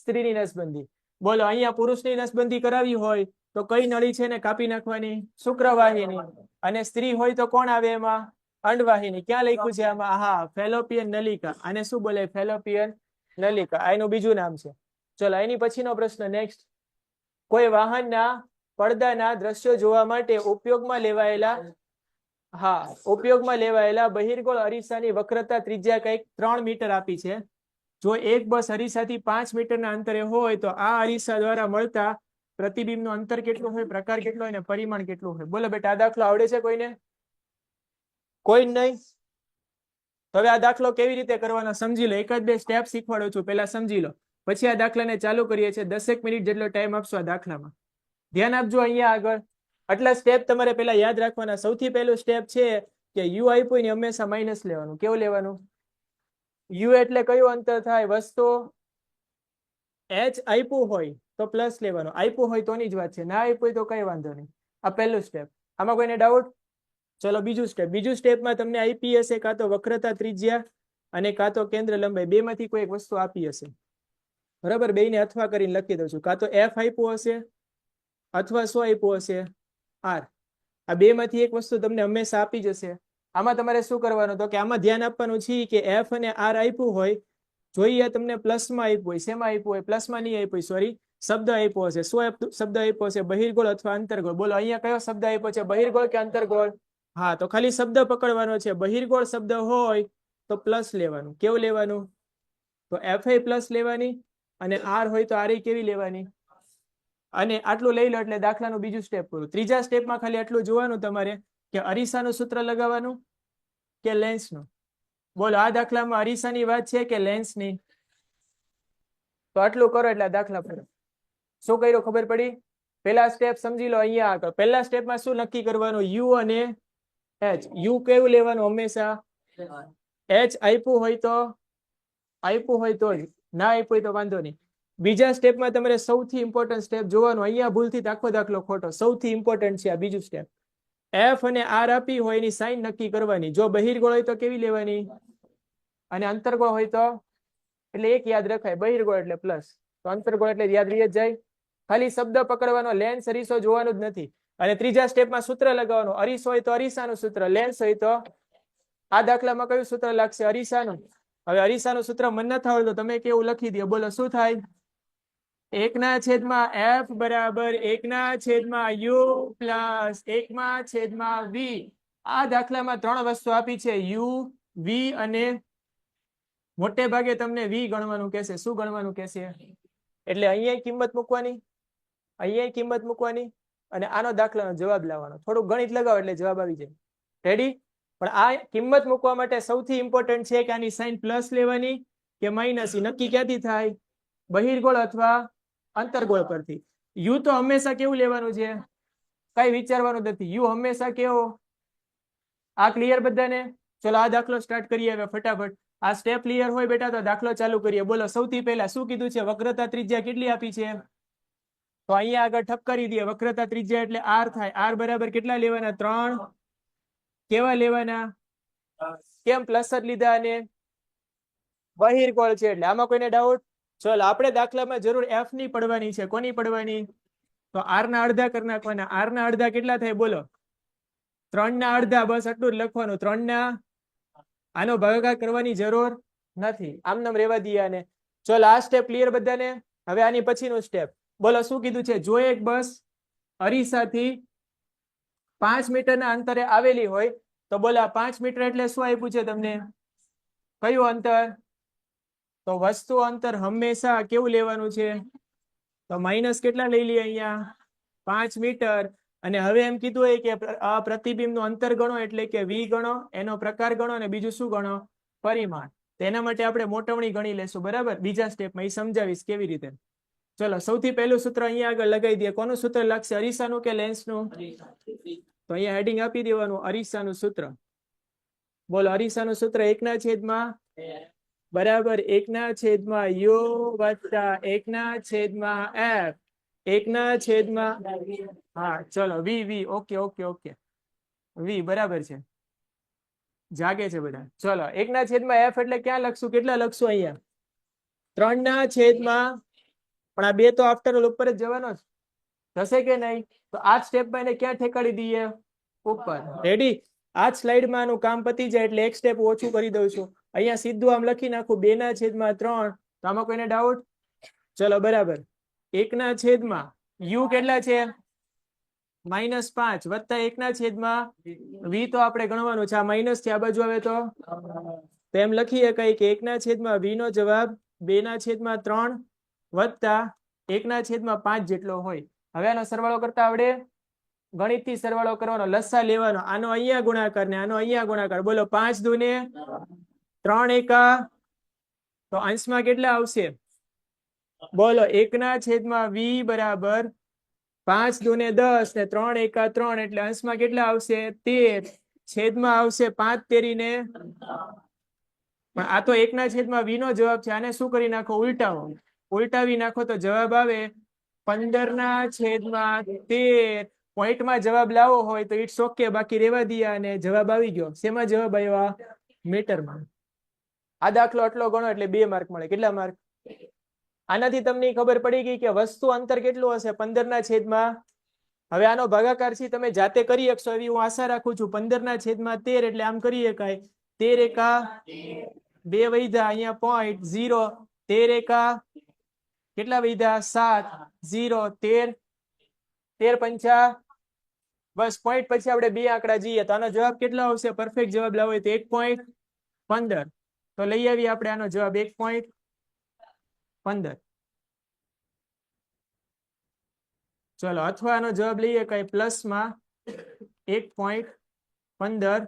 Speaker 1: સ્ત્રીની નસબંધી. બોલો, અહીંયા પુરુષની નસબંધી કરાવી હોય તો કઈ નળી છે ને કાપી નાખવાની? શુક્રવાહિની. અને સ્ત્રી હોય તો કોણ આવે એમાં? અંડવાહિની. ક્યાં લખ્યું છે આમાં? હા, ફેલોપિયન નલિકા. આને શું બોલે? ફેલોપિયન નલિકા. આ એનું બીજું નામ છે. ચલો એની પછીનો પ્રશ્ન નેક્સ્ટ. કોઈ વાહનના પડદાના દ્રશ્યો જોવા માટે ઉપયોગમાં લેવાયેલા બહિર્ગોળ અરીસાની વક્રતા ત્રિજ્યા કંઈક 3 મીટર આપી છે. જો એક બસ અરીસાથી 5 મીટરના અંતરે હોય તો આ અરીસા દ્વારા મળતા પ્રતિબિંબનું અંતર કેટલું હોય, પ્રકાર કેટલો હોય, અને પરિમાણ કેટલું હોય? બોલો બેટા, આ દાખલો આવડે છે કોઈને? કોઈ નહીં? હવે આ દાખલો કેવી રીતે કરવાનો સમજી લો. એક જ બે સ્ટેપ શીખવાડું છું, પહેલા સમજી લો, પછી આ દાખલાને ચાલુ કરીએ છીએ. 10 મિનિટ જેટલો ટાઈમ આપશો આ દાખલામાં. ધ્યાન આપજો અહીંયા આગળ. આટલા સ્ટેપ તમારે પહેલા યાદ રાખવાના. સૌથી પહેલું સ્ટેપ છે કે યુ આપ્યું ને હંમેશા માઇનસ લેવાનું. કેવું લેવાનું? યુ એટલે કયું અંતર થાય? વસ્તુ. એચ આપ્યું હોય તો પ્લસ લેવાનું. આપ્યું હોય તોની જ વાત છે, ના આપ્યું હોય તો કઈ વાંધો નહીં. આ પહેલું સ્ટેપ. આમાં કોઈને ડાઉટ? ચલો બીજું સ્ટેપ. બીજું સ્ટેપમાં તમને આપી હશે કાં તો વક્રતા ત્રિજ્યા અને કાં તો કેન્દ્ર લંબાઈ. બેમાંથી કોઈ એક વસ્તુ આપી હશે. બરાબર, બેયને અથવા કરીને લખી દઉં છું. કાં તો એફ આપ્યું હશે અથવા શું આપ્યું હશે? આર. આ બેમાંથી એક વસ્તુ તમને હંમેશા આપી જશે. આમાં તમારે શું કરવાનું? તો કે આમાં ધ્યાન આપવાનું છે કે એફ અને આર આપ્યું હોય, જોઈએ તમને પ્લસમાં આપ્યું હોય. શેમાં આપ્યું હોય? પ્લસમાં નહીં આપ્યું હોય, સોરી, શબ્દ આપ્યો હશે. શું શબ્દ આપ્યો હશે? બહિર્ગોળ અથવા અંતર્ગોળ. બોલો અહીંયા કયો શબ્દ આપ્યો છે? બહિર્ગોળ કે અંતર્ગોળ? હા, તો ખાલી શબ્દ પકડવાનો છે. બહિર્ગોળ શબ્દ હોય તો પ્લસ લેવાનું. કેવું લેવાનું? તો એફ એ પ્લસ લેવાની, અને આર હોય તો આર કેવી લેવાની? અને આટલું લઈ લો એટલે દાખલાનું બીજું સ્ટેપ પૂરું. ત્રીજા સ્ટેપમાં ખાલી આટલું જોવાનું તમારે કે અરીસાનું સૂત્ર લગાવવાનું કે લેન્સનું. બોલો, આ દાખલામાં અરીસાની વાત છે કે લેન્સની? તો આટલું કરો એટલે દાખલા પૂરો. શું કર્યું ખબર પડી? પહેલા સ્ટેપ સમજી લો અહીંયા આગળ. પહેલા સ્ટેપમાં શું નક્કી કરવાનું? યુ અને એચ. યુ કેવું લેવાનું? હંમેશા એચ. આપ્યું હોય તો જ, ના આપ્યું હોય તો વાંધો નહીં. બીજા સ્ટેપમાં તમારે સૌથી ઇમ્પોર્ટન્ટ સ્ટેપ જોવાનું. અહીંયા ભૂલથી આખો દાખલો ખોટો. સૌથી ઇમ્પોર્ટન્ટ છે આ બીજું સ્ટેપ. એફ અને આર આપી હોય એની સાઈન નક્કી કરવાની. જો બહિર્ગોળ હોય તો કેવી લેવાની, અને અંતર્ગોળ હોય તો, એટલે એક યાદ રખાય, બહિર્ગોળ એટલે પ્લસ, તો અંતર્ગોળ એટલે યાદ રહી જ જાય. ખાલી શબ્દ પકડવાનો, લેન્સ અરીસો જોવાનું જ નથી. અને ત્રીજા સ્ટેપમાં સૂત્ર લગાવવાનું. અરીસો હોય તો અરીસાનું સૂત્ર, લેન્સ હોય તો આ દાખલામાં કયું સૂત્ર લાગશે? અરીસાનું. હવે અરીસાનું સૂત્ર મન નથી આવડતું તો તમે કેવું લખી દો. બોલો શું થાય? 1/f બરાબર 1/u પ્લસ 1/v. આ દાખલામાં 3 વસ્તુ આપી છે, યુ, વી અને મોટે ભાગે તમને વી ગણવાનું કહેશે. શું ગણવાનું કહેશે? એટલે અહીંયા કિંમત મૂકવાની. અહીંયા કિંમત મૂકવાની અને આનો દાખલાનો જવાબ લાવવાનો. થોડું ગણિત લગાવો એટલે જવાબ આવી જાય. રેડી? પણ આ કિંમત મૂકવા માટે સૌથી ઇમ્પોર્ટન્ટ છે કે આની સાઇન પ્લસ લેવાની કે માઇનસ, નક્કી ક્યાંથી થાય? બહિર્ગોળ અથવા અંતર્ગોળ પરથી. યુ તો હંમેશા કેવું લેવાનું છે? કઈ વિચારવાનું નથી. યુ હંમેશા કેવો? આ ક્લિયર બધાને? ચલો આ દાખલો સ્ટાર્ટ કરીએ હવે ફટાફટ. આ સ્ટેપ ક્લિયર હોય બેટા તો દાખલો ચાલુ કરીએ. બોલો સૌથી પહેલા શું કીધું છે? વક્રતા ત્રિજ્યા કેટલી આપી છે? તો અહીંયા આગળ ઠપ કરી દઈએ. વક્રતા ત્રિજ્યા એટલે આર થાય. આર બરાબર કેટલા લેવાના? 3. કેવા લેવાના? કેમ પ્લસ જ લીધા? અને બહિર્ગોળ છે એટલે. આમાં કોઈને ડાઉટ? ચલો આપણે દાખલામાં જરૂર એફ ની પડવાની છે. કોની પડવાની? તો આર ના અડધા કરી નાખવાના. આર ના અડધા કેટલા થાય? બોલો 3 ના અડધા. બસ આટલું જ લખવાનું. 3 ના આનો ભાગાકાર કરવાની જરૂર નથી. આમ નામ રેવા દઈએ આને. ચલો આ સ્ટેપ ક્લિયર બધાને? હવે આની પછીનું સ્ટેપ બોલો શું કીધું છે? જો એક બસ અરીસાથી 5 મીટરના અંતરે આવેલી હોય તો બોલો 5 મીટર એટલે શું આપ્યું છે તમને? કયું અંતર? તો વસ્તુ અંતર હંમેશા કેવું લેવાનું છે? તો માઇનસ કેટલા લઈ લઈએ અહીંયા? 5 મીટર. અને હવે એમ કીધું હોય કે આ પ્રતિબિંબનું અંતર ગણો એટલે કે વી ગણો, એનો પ્રકાર ગણો અને બીજું શું ગણો? પરિમાણ. તેના માટે આપણે મોટવણી ગણી લેશું. બરાબર? બીજા સ્ટેપમાં એ સમજાવીશ કેવી રીતે. ચલો સૌથી પહેલું સૂત્ર અહીંયા આગળ લગાવી દઈએ. કોનું સૂત્ર લાગશે? અરીસાનું કે લેન્સનું? તો અહીંયા હેડિંગ આપી દેવાનું અરીસાનું સૂત્ર. બોલો અરીસાનું સૂત્ર 1/2 બરાબર 1/2 યુ વત્તા 1/2 એફ 1/2 હા ચલો વી વી ઓકે ઓકે ઓકે વી બરાબર છે. જાગે છે બધા. ચલો 1/2 એફ એટલે ક્યાં લખશું? કેટલા લખશું અહીંયા? 3/2 પણ આ બે તો આફ્ટર ઓલ ઉપર જ જવાનો જ થશે કે નહીં? તો આ સ્ટેપમાં એને ક્યાં ઠેકાડી દઈએ? ઉપર. રેડી? આ જ સ્લાઇડમાં આનું કામ પતી જાય એટલે એક સ્ટેપ ઓછું કરી દઉં છું. અહીંયા સીધું આમ લખી નાખું 2/3. તો આમાં કોઈને ડાઉટ? ચલો બરાબર 1/2 યુ કેટલા છે? -5 વત્તા 1/2 વી તો આપણે ગણવાનું છે. આ માઇનસ છે આ બાજુ આવે તો એમ લખીએ કઈ કે 1/2 વી નો જવાબ 2/3 વત્તા 1/5 જેટલો હોય. હવે આનો સરવાળો કરતા આવડે? ગણિતથી સરવાળો કરવાનો, લસા લેવાનો. આનો અહીંયા ગુણાકાર ને આનો અહીંયા ગુણાકાર. બોલો 5 દુને 3 એકા તો અંશમાં કેટલા આવશે? બોલો 1/2 બરાબર 5 દુને 10 ને 3 એકા 3 એટલે અંશમાં કેટલા આવશે? 13. છેદમાં આવશે 5 તેરીને. પણ આ તો 1/2 નો જવાબ છે. આને શું કરી નાખો? ઉલટાવો. ઉલટાવી નાખો તો જવાબ આવે 15/13. પોઈન્ટમાં જવાબ લાવો હોય તો ઇટ્સ ઓકે, બાકી રેવા દઈએ. અને જવાબ આવી ગયો. શેમાં જવાબ આવ્યો? મીટરમાં. આ દાખલો આટલો ગણો એટલે 2 માર્ક મળે. કેટલા માર્ક? આનાથી તમને ખબર પડી ગઈ કે વસ્તુ અંતર કેટલું હશે? 15/13. હવે આનો ભાગાકાર છે તમે જાતે કરી શકશો એવી હું આશા રાખું છું. 15/13 એટલે આમ કરી શકાય 13 એકા 2 વૈધા અહીંયા પોઈન્ટ 0 13 એકા કેટલા વૈધા? 7 0 13 13 પંચા બસ પોઈન્ટ પછી આપણે 2 આંકડા જઈએ તો આનો જવાબ કેટલો આવશે? પરફેક્ટ જવાબ લાવો હોય તો 1.15. તો લઈ આવીએ આપણે આનો જવાબ 1.15. ચલો અથવા આનો જવાબ લઈએ કઈ પ્લસમાં 1.15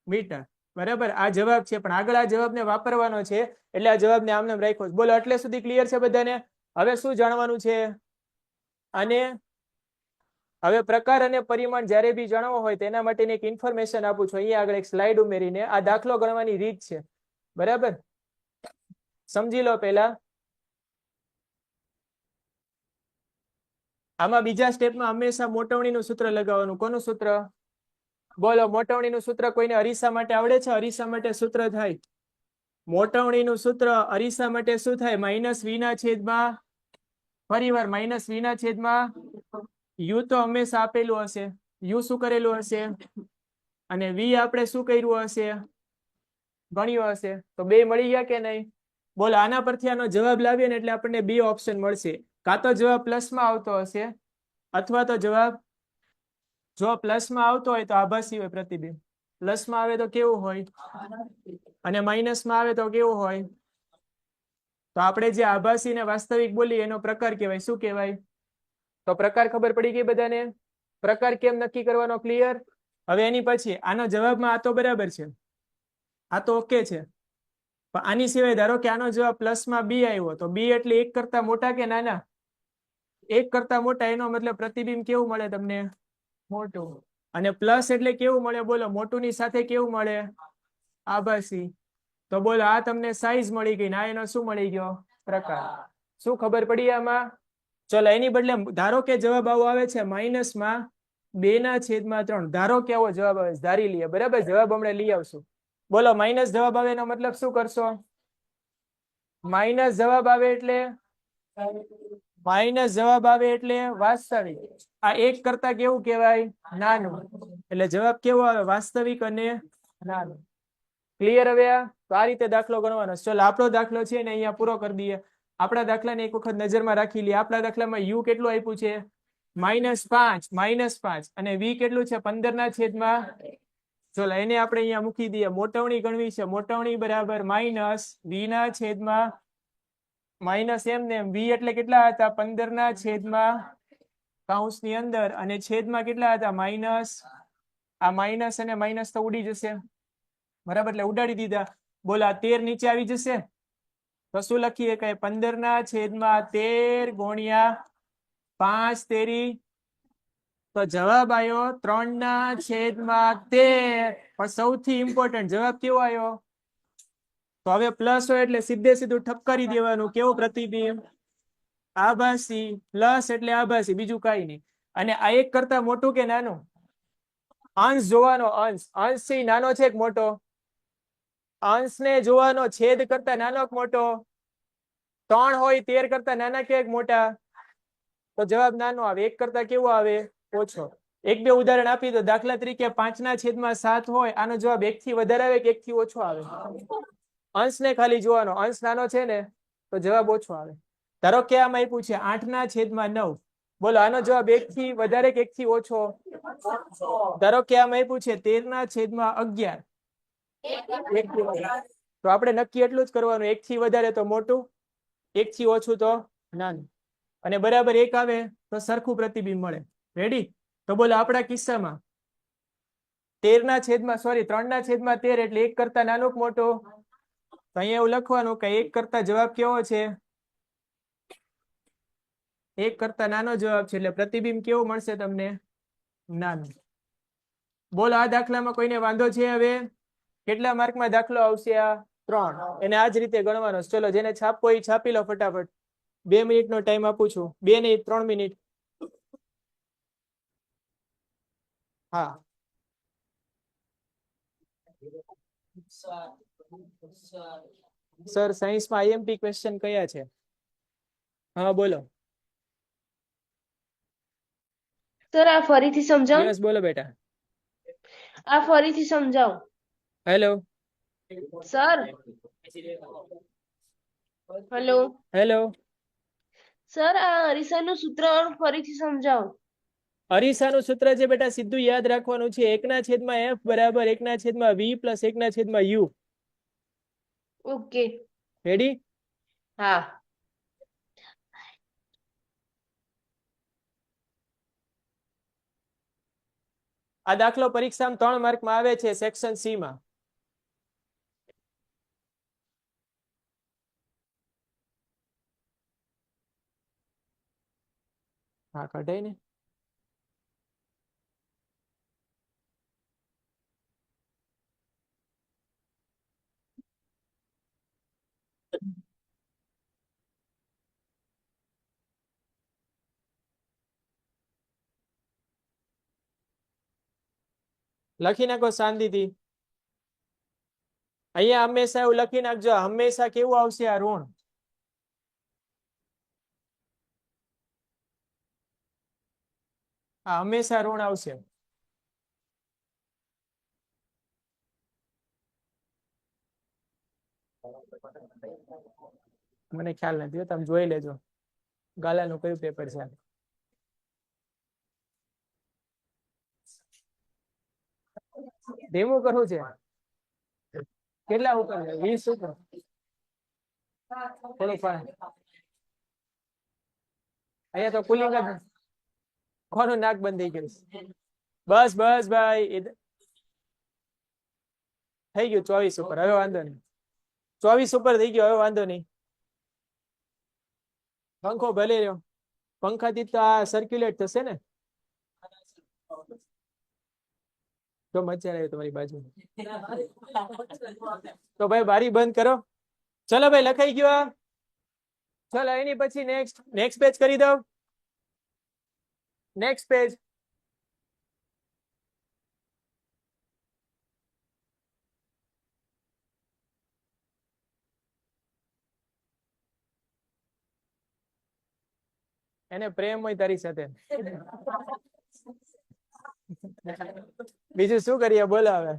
Speaker 1: મીટર. બરાબર આ જવાબ છે. પણ આગળ આ જવાબને વાપરવાનો છે એટલે આ જવાબને આમ નામ રાખ્યો. બોલો એટલે સુધી ક્લિયર છે બધાને? હવે શું જાણવાનું છે? અને હવે પ્રકાર અને પરિમાણ જ્યારે બી જાણવો હોય તેના માટેની એક ઇન્ફોર્મેશન આપું છું. અહીંયા આગળ એક સ્લાઇડ ઉમેરીને આ દાખલો ગણવાની રીત છે. બરાબર સમજી લો. પહેલા આમાં બીજા સ્ટેપમાં હંમેશા મોટવણીનું સૂત્ર લગાવવાનું. કોનું સૂત્ર? બોલો મોટવણીનું સૂત્ર કોઈને અરીસા માટે આવડે છે? અરીસા માટે સૂત્ર થાય મોટવણીનું સૂત્ર અરીસા માટે શું થાય? -v/છેદમાં ફરીવાર -v/છેદમાં યુ તો હંમેશા આપેલું હશે. યુ શું કરેલું હશે? અને વી આપણે શું કર્યું હશે? ગણ્યું હશે. તો બે મળી ગયા કે નહીં? બોલો આના પરથી આનો જવાબ લાવીએ ને એટલે આપણને બે ઓપ્શન મળશે. કાં તો જવાબ પ્લસમાં આવતો હશે અથવા તો જવાબ જો પ્લસમાં આવતો હોય તો આભાસી હોય પ્રતિબિંબ. પ્લસમાં આવે તો કેવું હોય? અને માઇનસમાં આવે તો કેવું હોય? તો આપણે જે આભાસી ને વાસ્તવિક બોલીએ એનો પ્રકાર કહેવાય. શું કહેવાય? તો પ્રકાર ખબર પડી ગઈ બધાને? પ્રકાર કેમ નક્કી કરવાનો? ક્લિયર? હવે એની પછી આનો જવાબમાં આ તો બરાબર છે, આ તો ઓકે છે, પણ આની સિવાય ધારો કે આનો જવાબ પ્લસમાં બી આવ્યો, તો બી એટલે 1 કરતા મોટા કે નાના? 1 કરતા મોટા, એનો મતલબ પ્રતિબિંબ કેવું મળે તમને? મોટું. અને પ્લસ એટલે કેવું મળે? બોલો, મોટું ની સાથે કેવું મળે? આભાસી. તો બોલો, આ તમને સાઈઝ મળી ગઈ, ના એનો શું મળી ગયો? પ્રકાર. શું ખબર પડી આમાં? ચલો એની બદલે ધારો કે જવાબ આવો આવે છે -2/3. ધારો કે આવો જવાબ આવે છે, ધારી લઈએ, બરાબર? જવાબ હમણાં લઈ આવશું. બોલો, માઇનસ જવાબ આવે એનો મતલબ શું કરશો? માઇનસ જવાબ આવે એટલે વાસ્તવિક. આ 1 કરતા કેવું કહેવાય? નાનું. એટલે જવાબ કેવો આવે? વાસ્તવિક અને નાનું. ક્લિયર? હવે તો આ રીતે દાખલો ગણવાનો. ચલો આપણો દાખલો છે ને અહીંયા પૂરો કરી દઈએ. આપણા દાખલાને એક વખત નજરમાં રાખી લઈએ. આપણા દાખલામાં યુ કેટલું આપ્યું છે? -5 અને વી કેટલું છે? 15/. ચલો એને આપણે અહીંયા મૂકી દઈએ. મોટવણી ગણવી છે. મોટવણી બરાબર -v/, માઇનસ એમને એમ. વી એટલે કેટલા હતા? 15/, કૌંસની અંદર, અને છેદમાં કેટલા હતા? માઇનસ. આ માઇનસ અને માઇનસ તો ઉડી જશે, બરાબર? એટલે ઉડાડી દીધા. બોલો, આ 13 નીચે આવી જશે, તો શું લખીએ? કે 15/13 ગુણ્યા 5 તેરી. તો જવાબ આવ્યો 3/13. પણ સૌથી ઇમ્પોર્ટન્ટ જવાબ કેવો આવ્યો? તો હવે પ્લસ હોય એટલે સીધે સીધું ઠપકારી દેવાનું. કેવું પ્રતિબિંબ? આભાસી. પ્લસ એટલે આભાસી, બીજું કઈ નહીં. અને આ 1 કરતા મોટું કે નાનું? અંશ જોવાનો. અંશ છે નાનો છે કે મોટો? અંશને જોવાનો. છેદ કરતા નાનો કે મોટો? 3 હોય 13 કરતા નાના કે મોટા? તો જવાબ નાનો આવે. 1 કરતા કેવો આવે? ઓછો. એક બે ઉદાહરણ આપી દો. દાખલા તરીકે 5/7 હોય, આનો જવાબ 1 થી વધારે આવે કે 1 થી ઓછો આવે? અંશને ખાલી જોવાનો. અંશ નાનો છે ને, તો જવાબ ઓછો આવે. ધારો કે આમાં આપ્યું છે 8/9. બોલો, આનો જવાબ 1 થી વધારે કે 1 થી ઓછો? ધારો કે આમાં આપ્યું છે 13/11. 1 થી વધારે. તો આપણે નક્કી એટલું જ કરવાનું, 1 થી વધારે તો મોટું, 1 થી ઓછું તો નાનું. અને બરાબર 1 આવે તો સરખું પ્રતિબિંબ મળે. રેડી? તો બોલો, આપણા કિસ્સામાં 3/13 એટલે 1 કરતા નાનું કે મોટું? તો અહીંયા એવું લખવાનું કે 1 કરતા જવાબ કેવો છે? 1 કરતા નાનો જવાબ છે, એટલે પ્રતિબિંબ કેવું મળશે તમને? નાનું. બોલો, આ દાખલામાં કોઈને વાંધો છે? હવે કેટલા માર્કમાં દાખલો આવશે? આ 3. એને આ જ રીતે ગણવાનો. ચલો, જેને છાપવો એ છાપી લો ફટાફટ. 2 મિનિટનો ટાઈમ આપું છું. 2 નહીં, 3 મિનિટ. હા. સર, સાયન્સમાં આઈએમપી ક્વેશ્ચન કયા છે? હા બોલો.
Speaker 3: સર આ ફરીથી સમજાવો.
Speaker 1: યસ બોલો બેટા.
Speaker 3: આ ફરીથી સમજાવો.
Speaker 1: Hello.
Speaker 3: Sir hello.
Speaker 1: Hello.
Speaker 3: Sir આ અરીસાનું સૂત્ર ફરીથી સમજાવો.
Speaker 1: અરીસાનું સૂત્ર છે બેટા, સીધું યાદ રાખવાનું છે. 1/f બરાબર 1/v plus 1/u.
Speaker 3: Okay.
Speaker 1: Ready?
Speaker 3: હા.
Speaker 1: આ દાખલો પરીક્ષામાં 3 માર્કમાં આવે છે, સેક્શન સી માં. હા, કઢાઈ ને. લખી નાખો શાંતિથી. અહીંયા હંમેશા એવું લખી નાખજો, હંમેશા કેવું આવશે? આ ઋણ. આ હંમેશા ઋણ આવશે. મને ખ્યાલ નથી, તમે જોઈ લેજો ગાલાનું કયું પેપર છે. ધીમું કરવું છે. કેટલા ઉપર? 20 ઉપર. થોડું અહીંયા તો કુલિંગ જ કોનું નાક બંધ થઈ ગયું? બસ બસ ભાઈ થઈ ગયું 24 ઉપર. હવે વાંધો નહીં, 24 ઉપર થઈ ગયો, હવે વાંધો નહીં. પંખો ભલે રહ્યો, પંખાથી તો આ સર્ક્યુલેટ થશે ને. તો મચ્છર આવ્યો તમારી બાજુ, તો ભાઈ બારી બંધ કરો. ચલો ભાઈ લખાઈ ગયો આ. ચલો એની પછી નેક્સ્ટ પેજ કરી દઉં. Next page. એને પ્રેમ હોય તારી સાથે. બીજું શું કરીએ બોલો હવે.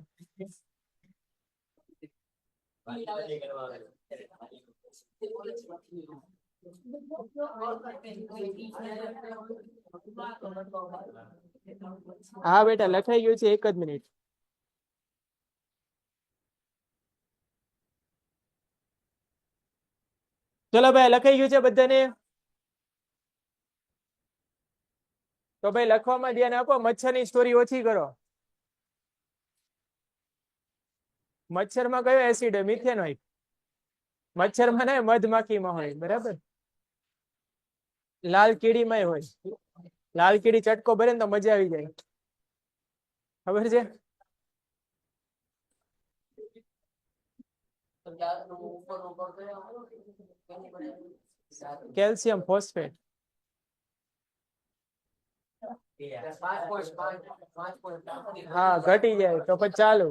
Speaker 1: હા બેટા લખાઈ ગયું છે, 1 જ મિનિટ. ચલો ભાઈ લખાઈ ગયું છે બધાને. તો ભાઈ લખવામાં ધ્યાન આપો, મચ્છરની સ્ટોરી ઓછી કરો. મચ્છરમાં કયો એસિડ હોય? મિથેન હોય. મચ્છરમાં નહીં, મધમાખીમાં હોય. બરાબર. લાલ કીડીમાં હોય. લાલ કીડી ચટકો ભરે ને તો મજા આવી જાય, ખબર છે? Calcium phosphate. હા ઘટી જાય તો પછી ચાલુ.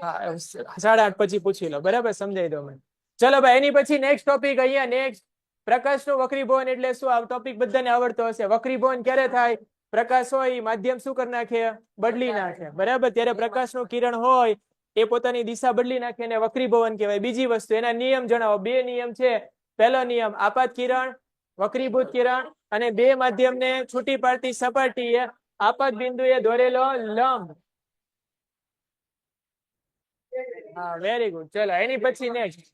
Speaker 1: હા 8:30 પછી પૂછી લો. બરાબર, સમજાઈ દો મને. ચલો ભાઈ એની પછી નેક્સ્ટ ટોપિક અહીંયા. નેક્સ્ટ પ્રકાશનું વક્રીભવન એટલે શું? આ ટોપિક બધાને આવડતો હશે. વક્રીભવન ક્યારે થાય? પ્રકાશ હોય માધ્યમ શું કરી નાખે? બદલી નાખે. બરાબર, ત્યારે પ્રકાશનું કિરણ હોય એ પોતાની દિશા બદલી નાખે ને વક્રીભવન કહેવાય. બીજી વસ્તુ એના નિયમ જણાવો. 2 નિયમ છે. પહેલો નિયમ આપાત કિરણ, વક્રીભૂત કિરણ, અને 2 માધ્યમને છૂટી પાડતી સપાટીએ આપાત બિંદુએ દોરેલો લંબ. હા વેરી ગુડ. ચલો એની પછી નેક્સ્ટ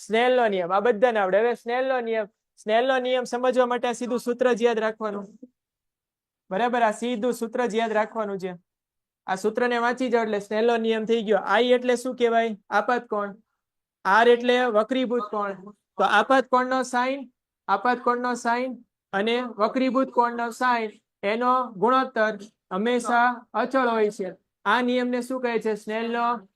Speaker 1: સ્નેલનો નિયમ. આ બધાને આવડે. હવે સ્નેલનો નિયમ સમજવા માટે આ સીધું સૂત્ર જ યાદ રાખવાનું. બરાબર, આ સીધું સૂત્ર જ યાદ રાખવાનું છે. આ સૂત્રને વાંચી જાઓ એટલે સ્નેલનો નિયમ થઈ ગયો. I એટલે શું કહેવાય? આપાત કોણ. R એટલે વક્રીભૂત કોણ. તો આપાત કોણનો સાઈન અને વક્રીભૂત કોણનો સાઈન એનો ગુણોત્તર હંમેશા અચળ હોય છે. આ નિયમને શું કહે છે? સ્નેલનો.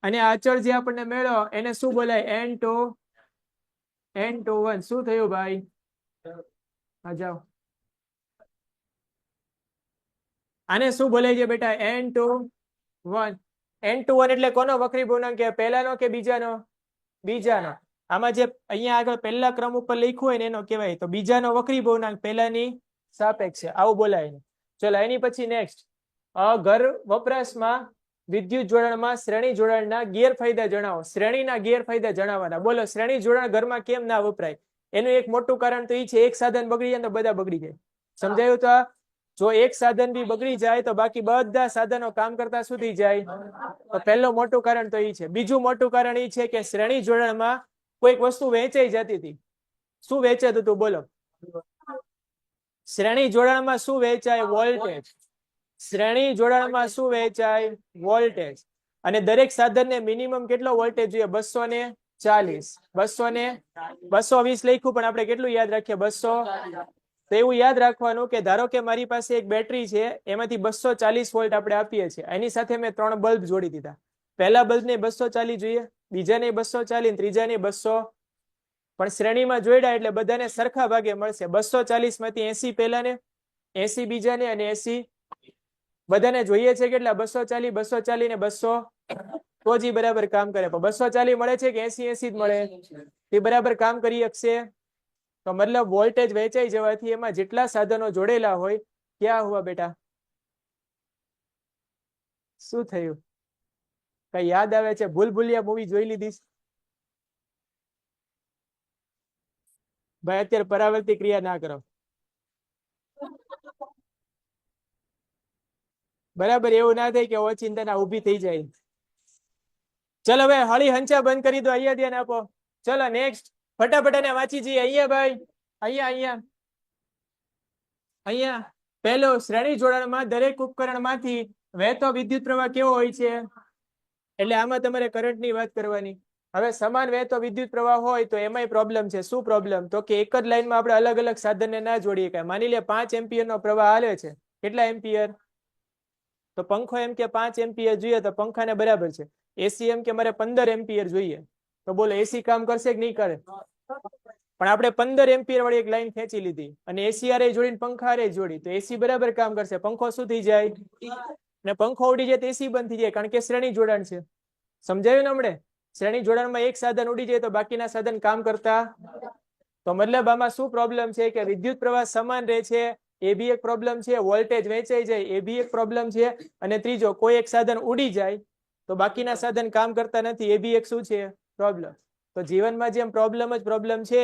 Speaker 1: અને અચળ જે આપણને મેળવો એને શું બોલાય? n/1. શું થયું ભાઈ? આ જાઓ. આને શું બોલાય છે બેટા? n/1. n/1 એટલે કોનો વક્રીભવનાંક કહેવાય? પહેલાનો કે બીજાનો? બીજાનો. આમાં જે અહીંયા આગળ પહેલા ક્રમ ઉપર લખ્યું હોય ને એનો કહેવાય. તો બીજાનો વક્રીભવનાંક પહેલાની સાપેક્ષે આવું બોલાય. ચલો એની પછી નેક્સ્ટ ઘર વપરાશમાં વિદ્યુત જોડાણમાં શ્રેણી જોડાણના ગેરફાયદા જણાવો. શ્રેણીના ગેરફાયદા જણાવવાના. બોલો, શ્રેણી જોડાણ ઘરમાં કેમ ના વપરાય? એનું એક મોટું કારણ તો એ છે, એક સાધન બગડી જાય તો બધા બગડી જાય. સમજાયું? તો જો એક સાધન બી બગડી જાય તો બાકી બધા સાધનો કામ કરતા સુધી જાય. તો પહેલું મોટું કારણ તો એ છે. બીજું મોટું કારણ એ છે કે શ્રેણી જોડાણમાં કોઈક વસ્તુ વહેંચાઈ જતી હતી. શું વહેંચાતું હતું? બોલો. શ્રેણી જોડાણમાં શું વહેંચાય? વોલ્ટેજ. શ્રેણી જોડાણમાં શું વહેંચાય? વોલ્ટેજ. અને દરેક સાધનને મિનિમમ કેટલો વોલ્ટેજ જોઈએ? 240. 220 લખ્યું પણ આપણે કેટલું યાદ રાખીએ? 200. તો એવું યાદ રાખવાનું કે ધારો કે મારી પાસે એક બેટરી છે, એમાંથી 240 વોલ્ટ આપણે આપીએ છીએ. એની સાથે મેં 3 બલ્બ જોડી દીધા. પહેલા બલ્બને 240 જોઈએ, બીજાને 240, ત્રીજાને 200. પણ શ્રેણીમાં જોડ્યા એટલે બધાને સરખા ભાગે મળશે. 240 માંથી 80 પહેલાને, 80 બીજાને અને 80 બધાને જોઈએ છે. કેટલા? 240, 240 ને 200. તો જ બરાબર કામ કરે. પણ 240 મળે છે કે 80 જ મળે? તે બરાબર કામ કરી શકશે? તો મતલબ વોલ્ટેજ વહેંચાઈ જવાથી એમાં જેટલા સાધનો જોડેલા હોય, ક્યાં હુઆ બેટા? શું થયું? કઈ યાદ આવે છે? ભૂલભુલિયા મૂવી જોઈ લીધી? ભાઈ અત્યારે પરાવર્તિત ક્રિયા ના કરો. બરાબર, એવું ના થાય કે ઓચિંતા ઊભી થઈ જાય. ચલો ભાઈ હળી હંચા બંધ કરી દો. અહીંયા ધ્યાન આપો. ચલો નેક્સ્ટ ફટાફટ વાંચી જઈએ. અહીંયા ભાઈ અહીંયા અહીંયા અહીંયા પહેલો શ્રેણી જોડાણમાં દરેક ઉપકરણમાંથી વહેતો વિદ્યુત પ્રવાહ કેવો હોય છે? એટલે આમાં તમારે કરંટની વાત કરવાની. હવે સમાન વહેતો વિદ્યુત પ્રવાહ હોય તો એમાંય પ્રોબ્લેમ છે. શું પ્રોબ્લેમ? તો કે એક જ લાઈનમાં આપણે અલગ અલગ સાધનને ના જોડીએ કાંઈ. માની લે 5 એમ્પિયરનો પ્રવાહ હાલે છે. કેટલા એમ્પિયર? તો પંખો એમ કે 5 એમ્પિયર જોઈએ તો પંખાને બરાબર છે. એસી એમ કે મારે 15 એમ્પિયર જોઈએ. તો બોલો એસી કામ કરશે કે નહીં કરે? પણ આપણે 15 એમ્પિયર વાળી એક લાઈન ખેંચી લીધી અને એસી આરે જોડીને પંખા આરે જોડી તો એસી બરાબર કામ કરશે. પંખો શું થઈ જાય? ને પંખો ઉડી જાય તો એસી બંધ થઈ જાય, કારણ કે શ્રેણી જોડાણ છે. સમજાયું ને હમણે? શ્રેણી જોડાણમાં એક સાધન ઉડી જાય તો બાકીના સાધન કામ કરતા. તો મતલબ આમાં શું પ્રોબ્લેમ છે કે વિદ્યુત પ્રવાહ સમાન રહે છે, એ બી એક પ્રોબ્લેમ છે. વોલ્ટેજ વહેંચાઈ જાય એ બી એક પ્રોબ્લેમ છે. અને ત્રીજો, કોઈ એક સાધન ઉડી જાય તો બાકીના સાધન કામ કરતા નથી, એ બી એક શું છે? પ્રોબ્લેમ. તો જીવનમાં જેમ પ્રોબ્લેમ જ પ્રોબ્લેમ છે,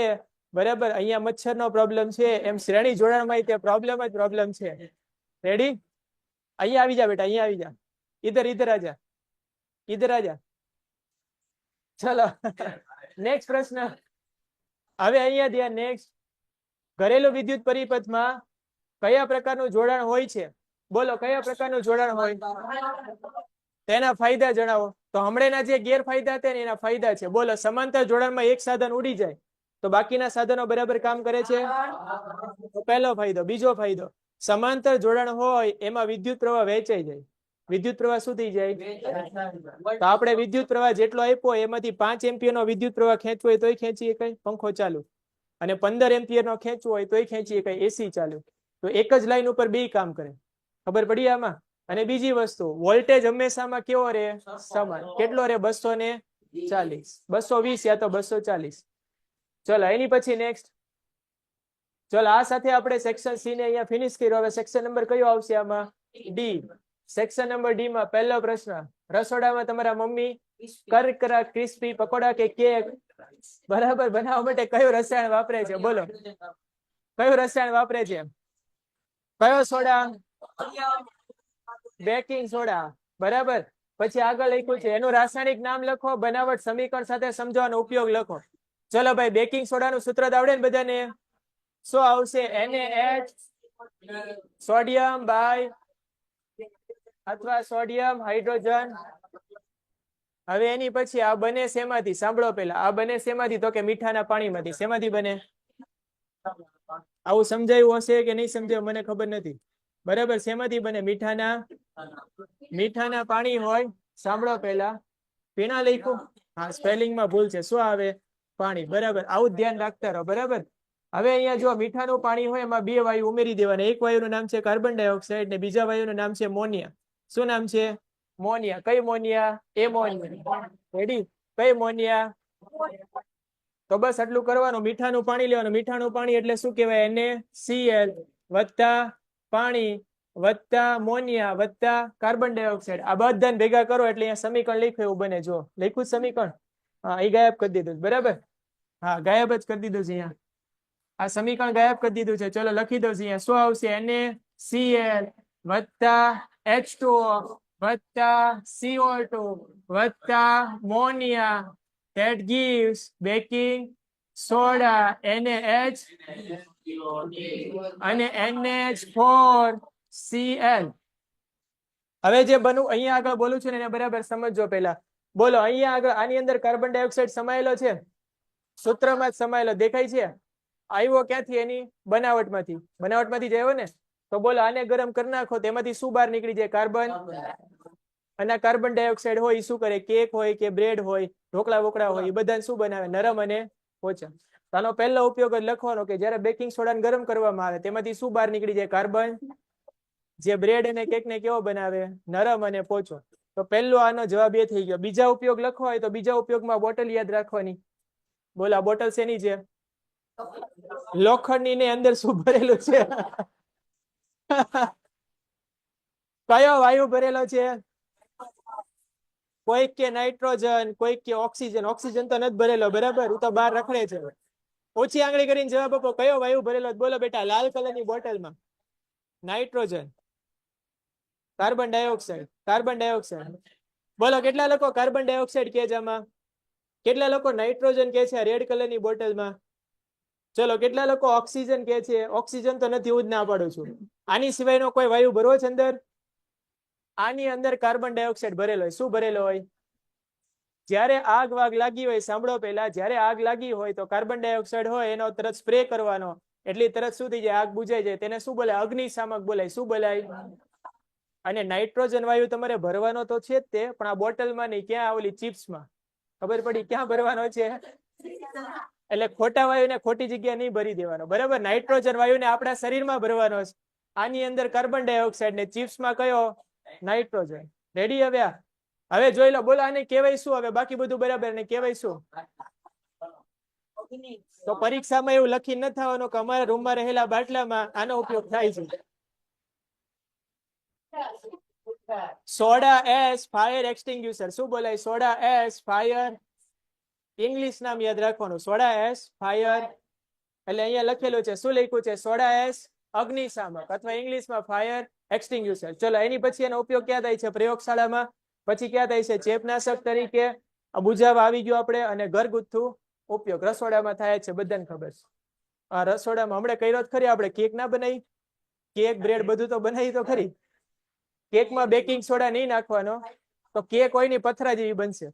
Speaker 1: બરાબર, અહીંયા મચ્છરનો પ્રોબ્લેમ છે, એમ શ્રેણી જોડાણમાં તે પ્રોબ્લેમ જ પ્રોબ્લેમ છે. રેડી? અહીંયા આવી જા બેટા, અહીંયા આવી જા. ઇધર આજા, ઇધર આજા. ચલો નેક્સ્ટ પ્રશ્ન. હવે અહીંયા ધ્યાન. નેક્સ્ટ, ઘરેલું વિદ્યુત પરિપથમાં કયા પ્રકારનું જોડાણ હોય છે? બોલો કયા પ્રકારનું જોડાણ હોય? તેના ફાયદા જણાવો. તો હમણાંના જે ગેરફાયદા હતા ને એના ફાયદા છે. બોલો, સમાંતર જોડાણમાં એક સાધન ઉડી જાય તો બાકીના સાધનો બરાબર કામ કરે છે. તો પહેલો ફાયદો. બીજો ફાયદો, સમાંતર જોડાણ હોય એમાં વિદ્યુત પ્રવાહ વહેંચાઈ જાય. વિદ્યુત પ્રવાહ શું થઈ જાય? તો આપણે વિદ્યુત પ્રવાહ જેટલો આપ્યો એમાંથી 5 એમ્પિયર નો વિદ્યુત પ્રવાહ ખેંચવો હોય તોય ખેંચીએ કઈ, પંખો ચાલુ. અને 15 એમ્પિયર નો ખેંચવો હોય તોય ખેંચીએ કઈ, એસી ચાલુ. તો એક જ લાઈન ઉપર બે કામ કરે. ખબર પડી આમાં? અને બીજી વસ્તુ, વોલ્ટેજ હંમેશામાં કેવો રહે? સમાન. કેટલો રહે? 240, 220 યા તો 240. ચલો એની પછી નેક્સ્ટ. ચલો આ સાથે આપણે સેક્શન સી ને અહીંયા ફિનિશ કર્યો. હવે સેક્શન નંબર કયો આવશે આમાં? ડી. સેક્શન નંબર ડી માં પહેલો પ્રશ્ન, રસોડામાં તમારા મમ્મી કરકરા ક્રિસ્પી પકોડા કે કેક બરાબર બનાવવા માટે કયું રસાયણ વાપરે છે? બોલો કયું રસાયણ વાપરે છે? કયો સોડા? Baking soda. બરાબર. પછી આગળ લખ્યું છે એનું રાસાયણિક નામ લખો, બનાવટ સમીકરણ સાથે સમજાવવાનો ઉપયોગ લખો. ચલો ભાઈ, બેકિંગ સોડાનું સૂત્ર આવડે ને બધાને? શું આવશે? NaH, સોડિયમ બાય અથવા સોડિયમ હાઇડ્રોજન. હવે એની પછી આ બને શેમાંથી? સાંભળો પેલા, આ બને શેમાંથી? તો કે મીઠાના પાણીમાંથી. શેમાંથી બને? આવું સમજાયું હશે કે નહીં સમજાયું મને ખબર નથી. બરાબર, શેમાંથી બને? મીઠાના પાણી હોય. સાંભળો પેલા, પીણા લખ્યું, હા સ્પેલિંગમાં ભૂલ છે. શું આવે? પાણી. બરાબર, આવું ધ્યાન રાખતા રહો. બરાબર. હવે અહીંયા જો મીઠાનું પાણી હોય એમાં બે વાયુ ઉમેરી દેવાના. એક વાયુનું નામ છે કાર્બન ડાયોક્સાઇડ ને બીજા વાયુનું નામ છે મોનિયા. શું નામ છે? મોનિયા. કઈ મોનિયા? એમોનિયા. રેડી? કઈ મોનિયા? તો બસ આટલું કરવાનું. મીઠાનું પાણી લેવાનું. મીઠાનું પાણી એટલે શું કહેવાય? NaCl વત્તા પાણી વત્તા મોનિયા વત્તા કાર્બન ડાયોક્સાઇડ. આ બધાને ભેગા કરો એટલે અહીંયા સમીકરણ લખ્યું એવું બને. જો લખ્યું સમીકરણ? હા, એ ગાયબ કરી દીધું. બરાબર, હા ગાયબ જ કરી દીધું છે. અહીંયા આ સમીકરણ ગાયબ કરી દીધું છે. ચલો લખી દઉં છું. અહીંયા શું આવશે? NaCl વત્તા H2O વત્તા CO2 વત્તા મોનિયા, that gives baking soda NaH અને NH4Cl. હવે જે બનવું અહીંયા આગળ બોલું છું ને એને બરાબર સમજજો પેલા. બોલો અહીંયા આગળ આની અંદર કાર્બન ડાયોક્સાઇડ સમાયેલો છે, સૂત્રમાં જ સમાયેલો દેખાય છે. આવ્યો ક્યાંથી? એની બનાવટમાંથી. બનાવટમાંથી જ આવ્યો ને. તો બોલો આને ગરમ કરી નાખો તો એમાંથી શું બહાર નીકળી જાય? કાર્બન. અને કાર્બન ડાયોક્સાઇડ હોય એ શું કરે? કેક હોય કે બ્રેડ હોય, ઢોકળા બોકળા હોય, એ બધાને શું બનાવે? નરમ અને પોચા. આનો પહેલો ઉપયોગ જ લખવાનો કે જ્યારે બેકિંગ સોડાને ગરમ કરવામાં આવે તેમાંથી શું બહાર નીકળી જાય? કાર્બન. જે બ્રેડ અને કેક ને કેવો બનાવે? નરમ અને પોચો. તો પહેલો આનો જવાબ એ થઈ ગયો. બીજા ઉપયોગ લખવા હોય તો બીજા ઉપયોગમાં બોટલ યાદ રાખવાની. બોલો આ બોટલ શેની છે? લોખંડની ને અંદર શું ભરેલું છે? કયો વાયુ ભરેલો છે? કોઈક કે નાઇટ્રોજન, કોઈક કે ઓક્સિજન. ઓક્સિજન તો નથી ભરેલો. બરાબર, હું તો બહાર રખડે છે. ઓછી આંગળી કરીને જવાબ આપો. કયો વાયુ ભરેલો? બોલો બેટા. લાલ કલરની બોટલમાં nitrogen, carbon dioxide, carbon dioxide. બોલો કેટલા લોકો કાર્બન ડાયોક્સાઇડ કે છે આમાં? કેટલા લોકો નાઇટ્રોજન કે છે રેડ કલરની બોટલમાં? ચલો કેટલા લોકો ઓક્સિજન કે છે? ઓક્સિજન તો નથી, હું જ ના પાડું છું. આની સિવાયનો કોઈ વાયુ ભરવો છે અંદર? આની અંદર કાર્બન ડાયોક્સાઇડ ભરેલો હોય. શું ભરેલો હોય? જ્યારે આગ વાગ લાગી હોય, સાંભળો પહેલા, જ્યારે આગ લાગી હોય તો કાર્બન ડાયોક્સાઇડ હોય એનો તરત સ્પ્રે કરવાનો, એટલી તરત શું થઈ જાય? આગ બુઝાઈ જાય. તેને શું બોલાય? અગ્નિશામક બોલાય. શું બોલાય? અને નાઇટ્રોજન વાયુ તમારે ભરવાનો તો છે જ તે, પણ આ બોટલમાં નહીં, ક્યાં? ઓલી ચિપ્સમાં. ખબર પડી ક્યાં ભરવાનો છે? એટલે ખોટા વાયુને ખોટી જગ્યા નહીં ભરી દેવાનો, બરાબર? નાઇટ્રોજન વાયુને આપણા શરીરમાં ભરવાનો છે. આની અંદર કાર્બન ડાયોક્સાઇડ ને ચિપ્સમાં કયો? નાઇટ્રોજન. રેડી? હવે જોઈ લો. બોલો આને કહેવાય શું? હવે બાકી બધું બરાબર ને કહેવાય શું? તો પરીક્ષામાં એવું લખી ન થવાનું કે અમારા રૂમમાં રહેલા બાટલામાં આનો ઉપયોગ થાય છે. Soda S fire extinguisher. શું બોલાય? Soda S fire. ઇંગ્લિશ નામ યાદ રાખવાનું. Soda S fire. એટલે અહીંયા લખેલું છે, શું લખ્યું છે? સોડા એસ અગ્નિશામક, અથવા ઇંગ્લિશમાં ફાયર એક્સટિંગ્યુશર. ચલો, એની પછી એનો ઉપયોગ ક્યાં થાય છે? પ્રયોગશાળામાં. પછી ક્યાં થાય છે? ચેપનાશક તરીકે. બુઝાવા આવી ગયો આપણે. અને ઘરગથ્થુ ઉપયોગ રસોડામાં થાય છે, બધાને ખબર છે. આ રસોડામાં હમણાં કર્યો જ ખરી આપણે. કેક ના બનાવી? કેક બ્રેડ બધું તો બનાવી તો ખરી. કેકમાં બેકિંગ સોડા નહીં નાખવાનો તો કેક હોય ની પથરા જેવી બનશે,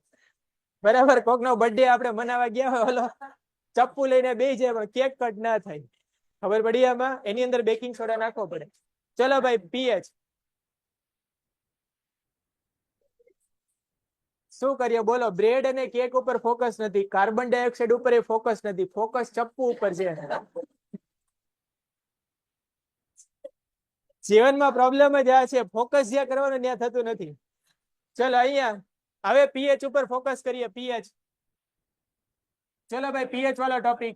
Speaker 1: બરાબર? કોકનો બર્થડે આપણે મનાવા ગયા હોય, ઓલો ચપ્પુ લઈને બેસી જાય પણ કેક કટ ના થાય. ખબર પડી આમાં? એની અંદર બેકિંગ સોડા નાખવો પડે. ચલો ભાઈ, પીએચ શું કરીએ? બોલો. બ્રેડ અને કેક ઉપર ફોકસ નથી, કાર્બન ડાયોક્સાઇડ ઉપર એ ફોકસ નથી, ફોકસ ચપ્પુ ઉપર છે. જીવનમાં પ્રોબ્લેમ જ આ છે, ફોકસ જ્યાં કરવાનું ત્યાં થતું નથી. ચલો અહીંયા હવે પીએચ ઉપર ફોકસ કરીએ. પીએચ. ચલો ભાઈ, પીએચ વાળો ટોપિક.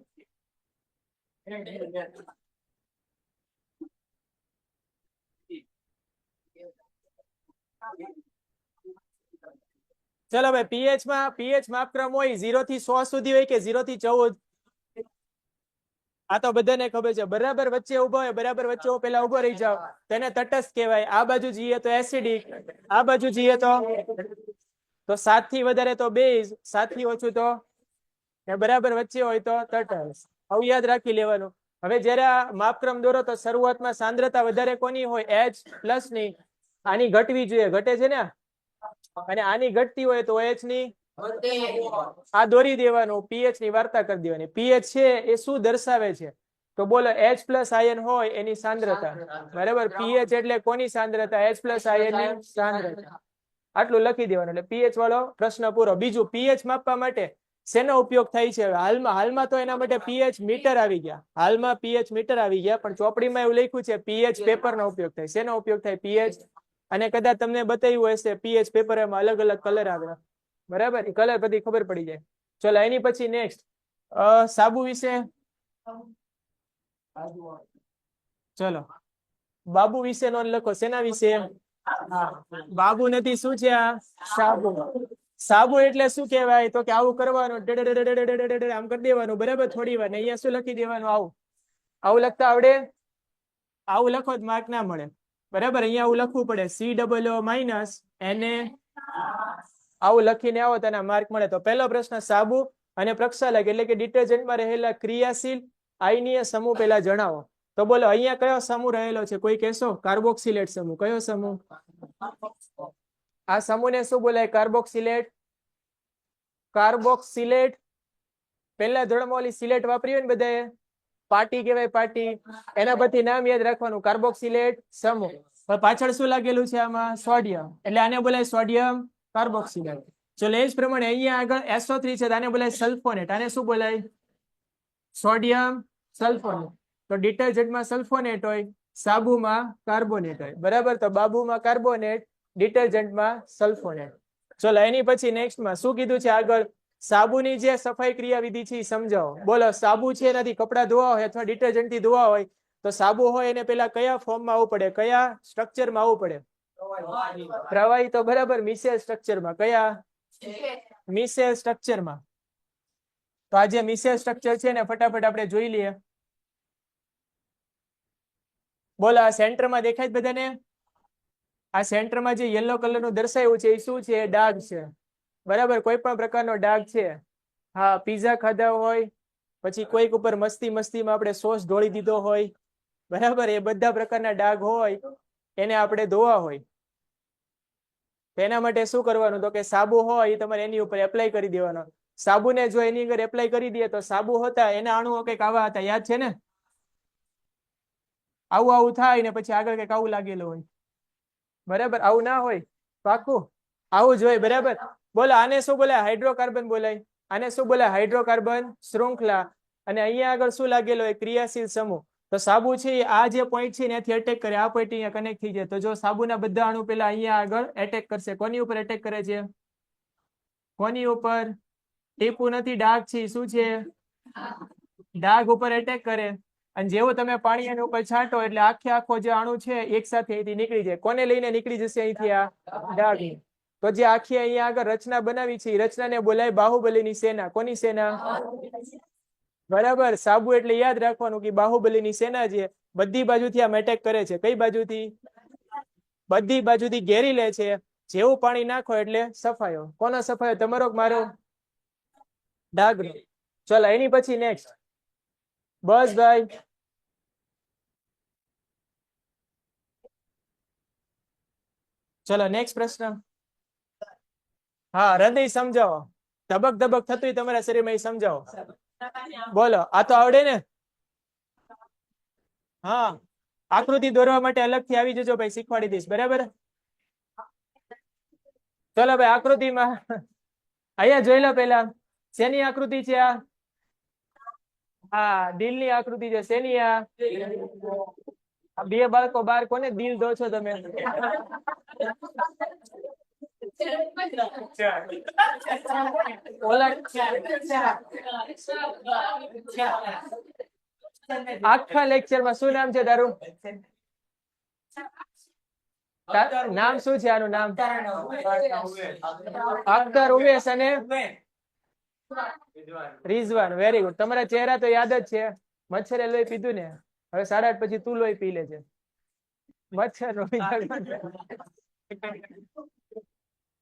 Speaker 1: ચલો ભાઈ, પીએચ માપક્રમ હોય 0 થી 100 સુધી હોય કે 0 થી 14? આ તો બધાને ખબર છે. બરાબર વચ્ચે ઉભો હોય, બરાબર વચ્ચે પેલા ઉભો રહી જાવ, તેને તટસ્થ કહેવાય. આ બાજુ જઈએ તો એસિડિક, આ બાજુ જઈએ તો 7 થી વધારે તો બેઝ, 7 થી ઓછું તો બરાબર વચ્ચે હોય તો તટસ્થ. આવું યાદ રાખી લેવાનું. હવે જયારે આ માપક્રમ દોરો તો શરૂઆતમાં સાંદ્રતા વધારે કોની હોય? H+ ની. આની ઘટવી જોઈએ, ઘટે છે ને? અને આની ઘટતી હોય તો OH ની આ દોરી દેવાનું, પીએચ ની વાર્તા કરી દેવાની. પીએચ છે એ શું દર્શાવે છે? તો બોલો, H+ આયન હોય એની સાંદ્રતા, બરાબર? પીએચ એટલે કોની સાંદ્રતા? H+ આયન ની સાંદ્રતા. આટલું લખી દેવાનું એટલે પીએચ વાળો પ્રશ્ન પૂરો. બીજું, પીએચ માપવા માટે શેનો ઉપયોગ થાય છે? હાલમાં તો એના માટે પીએચ મીટર આવી ગયા. હાલમાં પીએચ મીટર આવી ગયા, પણ ચોપડીમાં એવું લખ્યું છે પીએચ પેપર નો ઉપયોગ થાય. શેનો ઉપયોગ થાય? પીએચ. અને કદાચ તમને બતાવ્યું હશે પીએચ પેપર, એમાં અલગ અલગ કલર આવે, બરાબર? એ કલર બધી ખબર પડી જાય. ચલો, એની પછી નેક્સ્ટ સાબુ વિશે. ચલો, બાબુ વિશે નોંધ લખો. શેના વિશે? બાબુ નથી. શું છે આ? સાબુ. સાબુ એટલે શું કહેવાય? તો કે આવું કરવાનું, આમ કરી દેવાનું, બરાબર? થોડી વાર. અહીંયા શું લખી દેવાનું? આવું લખતા આવડે? આવું લખો જ માર્ક ના મળે, બરાબર? અહીંયા આવું લખવું પડે, COO- Na. આવું લખીને આવો તેના માર્ક મળે. તો પહેલો પ્રશ્ન, સાબુ અને પ્રક્ષાલક એટલે કે ડિટર્જન્ટમાં રહેલા ક્રિયાશીલ આયનીય સમૂહ પહેલા જણાવો. તો બોલો, અહીંયા કયો સમૂહ રહેલો છે? કોઈ કહેશો? કાર્બોક્સિલેટ સમૂહ. કયો સમૂહ? આ સમૂહને શું બોલાય? કાર્બોક્સિલેટ. કાર્બોક્સિલેટ. પહેલા ધોરણમાં ઓલી સિલેટ વાપરી હોય ને બધાએ, પાટી કહેવાય, પાટી. એના પરથી નામ યાદ રાખવાનું, કાર્બોક્સિલેટ સમૂહ. પાછળ શું લાગેલું છે આમાં? સોડિયમ. એટલે આને બોલાય સોડિયમ કાર્બોક્સિલેટ. ચલો, એ જ પ્રમાણે અહીંયા આગળ SO3 છે, આને બોલાય સલ્ફોનેટ. આને શું બોલાય? Sodium sulphonate. તો ડિટર્જન્ટમાં સલ્ફોનેટ હોય, સાબુમાં કાર્બોનેટ હોય, બરાબર? તો બાબુમાં કાર્બોનેટ, ડિટર્જન્ટમાં સલ્ફોનેટ. ચલો, એની પછી નેક્સ્ટમાં શું કીધું છે આગળ? સાબુની જે સફાઈ ક્રિયાવિધિ છે એ સમજાવો. બોલો, સાબુ છે એનાથી કપડા ધોવા હોય અથવા ડિટર્જન્ટથી ધોવા હોય તો સાબુ હોય એને પેલા કયા ફોર્મમાં આવવું પડે? કયા સ્ટ્રક્ચરમાં આવવું પડે? પ્રવાહી. તો બરાબર, મિસેલ સ્ટ્રક્ચરમાં. કયા? મિસેલ સ્ટ્રક્ચરમાં. તો આ જે મિસેલ સ્ટ્રક્ચર છે ને ફટાફટ આપણે જોઈ લઈએ. બોલો, આ સેન્ટરમાં દેખાય જ બધાને? આ સેન્ટરમાં જે યલો કલરનું દર્શાવ્યું છે એ શું છે? ડાઘ છે, બરાબર? કોઈ પણ પ્રકારનો ડાઘ છે. હા, પીઝા ખાધા હોય પછી કોઈક ઉપર મસ્તીમાં આપણે સોસ ઢોળી દીધો હોય, બરાબર, એ બધા પ્રકારના ડાઘ હોય એને આપણે ધોવા હોય. તેના માટે શું કરવાનું, તો કે સાબુ હોય એ તમારે એની ઉપર એપ્લાય કરી દેવાનો. સાબુને જો એની અંદર એપ્લાય કરી દઈએ તો સાબુ હતા એના અણુઓ કંઈક આવા હતા, યાદ છે ને? આવું થાય ને પછી આગળ કંઈક આવું લાગેલું હોય, બરાબર. આવું ના હોય, પાકું આવું જ હોય, બરાબર. બોલો આને શું બોલાય? હાઇડ્રોકાર્બન બોલાય. આને શું બોલાય? હાઇડ્રોકાર્બન શૃંખલા. અને અહીંયા આગળ શું લાગેલો હોય? ક્રિયાશીલ સમૂહ. તો સાબુ છે આ જે પોઈન્ટ છે એનાથી અટેક કરે, આ પોઈન્ટ અહીંયા કનેક્ટ થઈ જાય. તો જો સાબુના બધા અણુ પેલા અહીંયા આગળ એટેક કરશે. કોની ઉપર એટેક કરે છે? કોની ઉપર? ટીપું નથી, ડાઘ છે. શું છે? ડાઘ ઉપર એટેક કરે. અને જેવું તમે પાણી એની ઉપર છાંટો એટલે આખો જે અણુ છે એક સાથે અહીંથી નીકળી જાય. કોને લઈને નીકળી જશે અહીંથી? આ ડાઘ. તો જે આખી અહીંયા આગળ રચના બનાવી છે એ રચનાને બોલાય બાહુબલીની સેના. કોની સેના? બરાબર. સાબુ એટલે યાદ રાખવાનું કે બાહુબલીની સેના છે, બધી બાજુથી આમ એટેક કરે છે. કઈ બાજુથી? બધી બાજુથી ઘેરી લે છે. જેવું પાણી નાખો એટલે સફાયો. કોનો સફાયો? તમારો કે મારો? ડાઘનો. ચલો એની પછી નેક્સ્ટ. બસ ભાઈ, ચલો નેક્સ્ટ પ્રશ્ન. હા, હૃદય સમજાવો. ધબક ધબક થતું તમારા શરીરમાં એ સમજાવો. બોલો. આ તો આવડે ને? હા, આકૃતિ દોરવા માટે અલગથી આવી જજો ભાઈ, શીખવાડી દઈશ, બરાબર. ચલો ભાઈ, આકૃતિમાં અહીંયા જોઈ લો પેલા. શેની આકૃતિ છે આ? હા, દિલની આકૃતિ છે. શેની આ? બે બાળકો બાર કોને દિલ દો છો તમે? આખા લેક્ચરમાં શું નામ છે તારું? નામ શું છે આનું નામ? અખ્તર, ઉવેશ અને રિઝવાન. Very good. તમારા ચહેરા તો યાદ જ છે. મચ્છરે લોહી પીધું ને, હવે 8:30 પછી તું લોહી પી લે છે. મચ્છર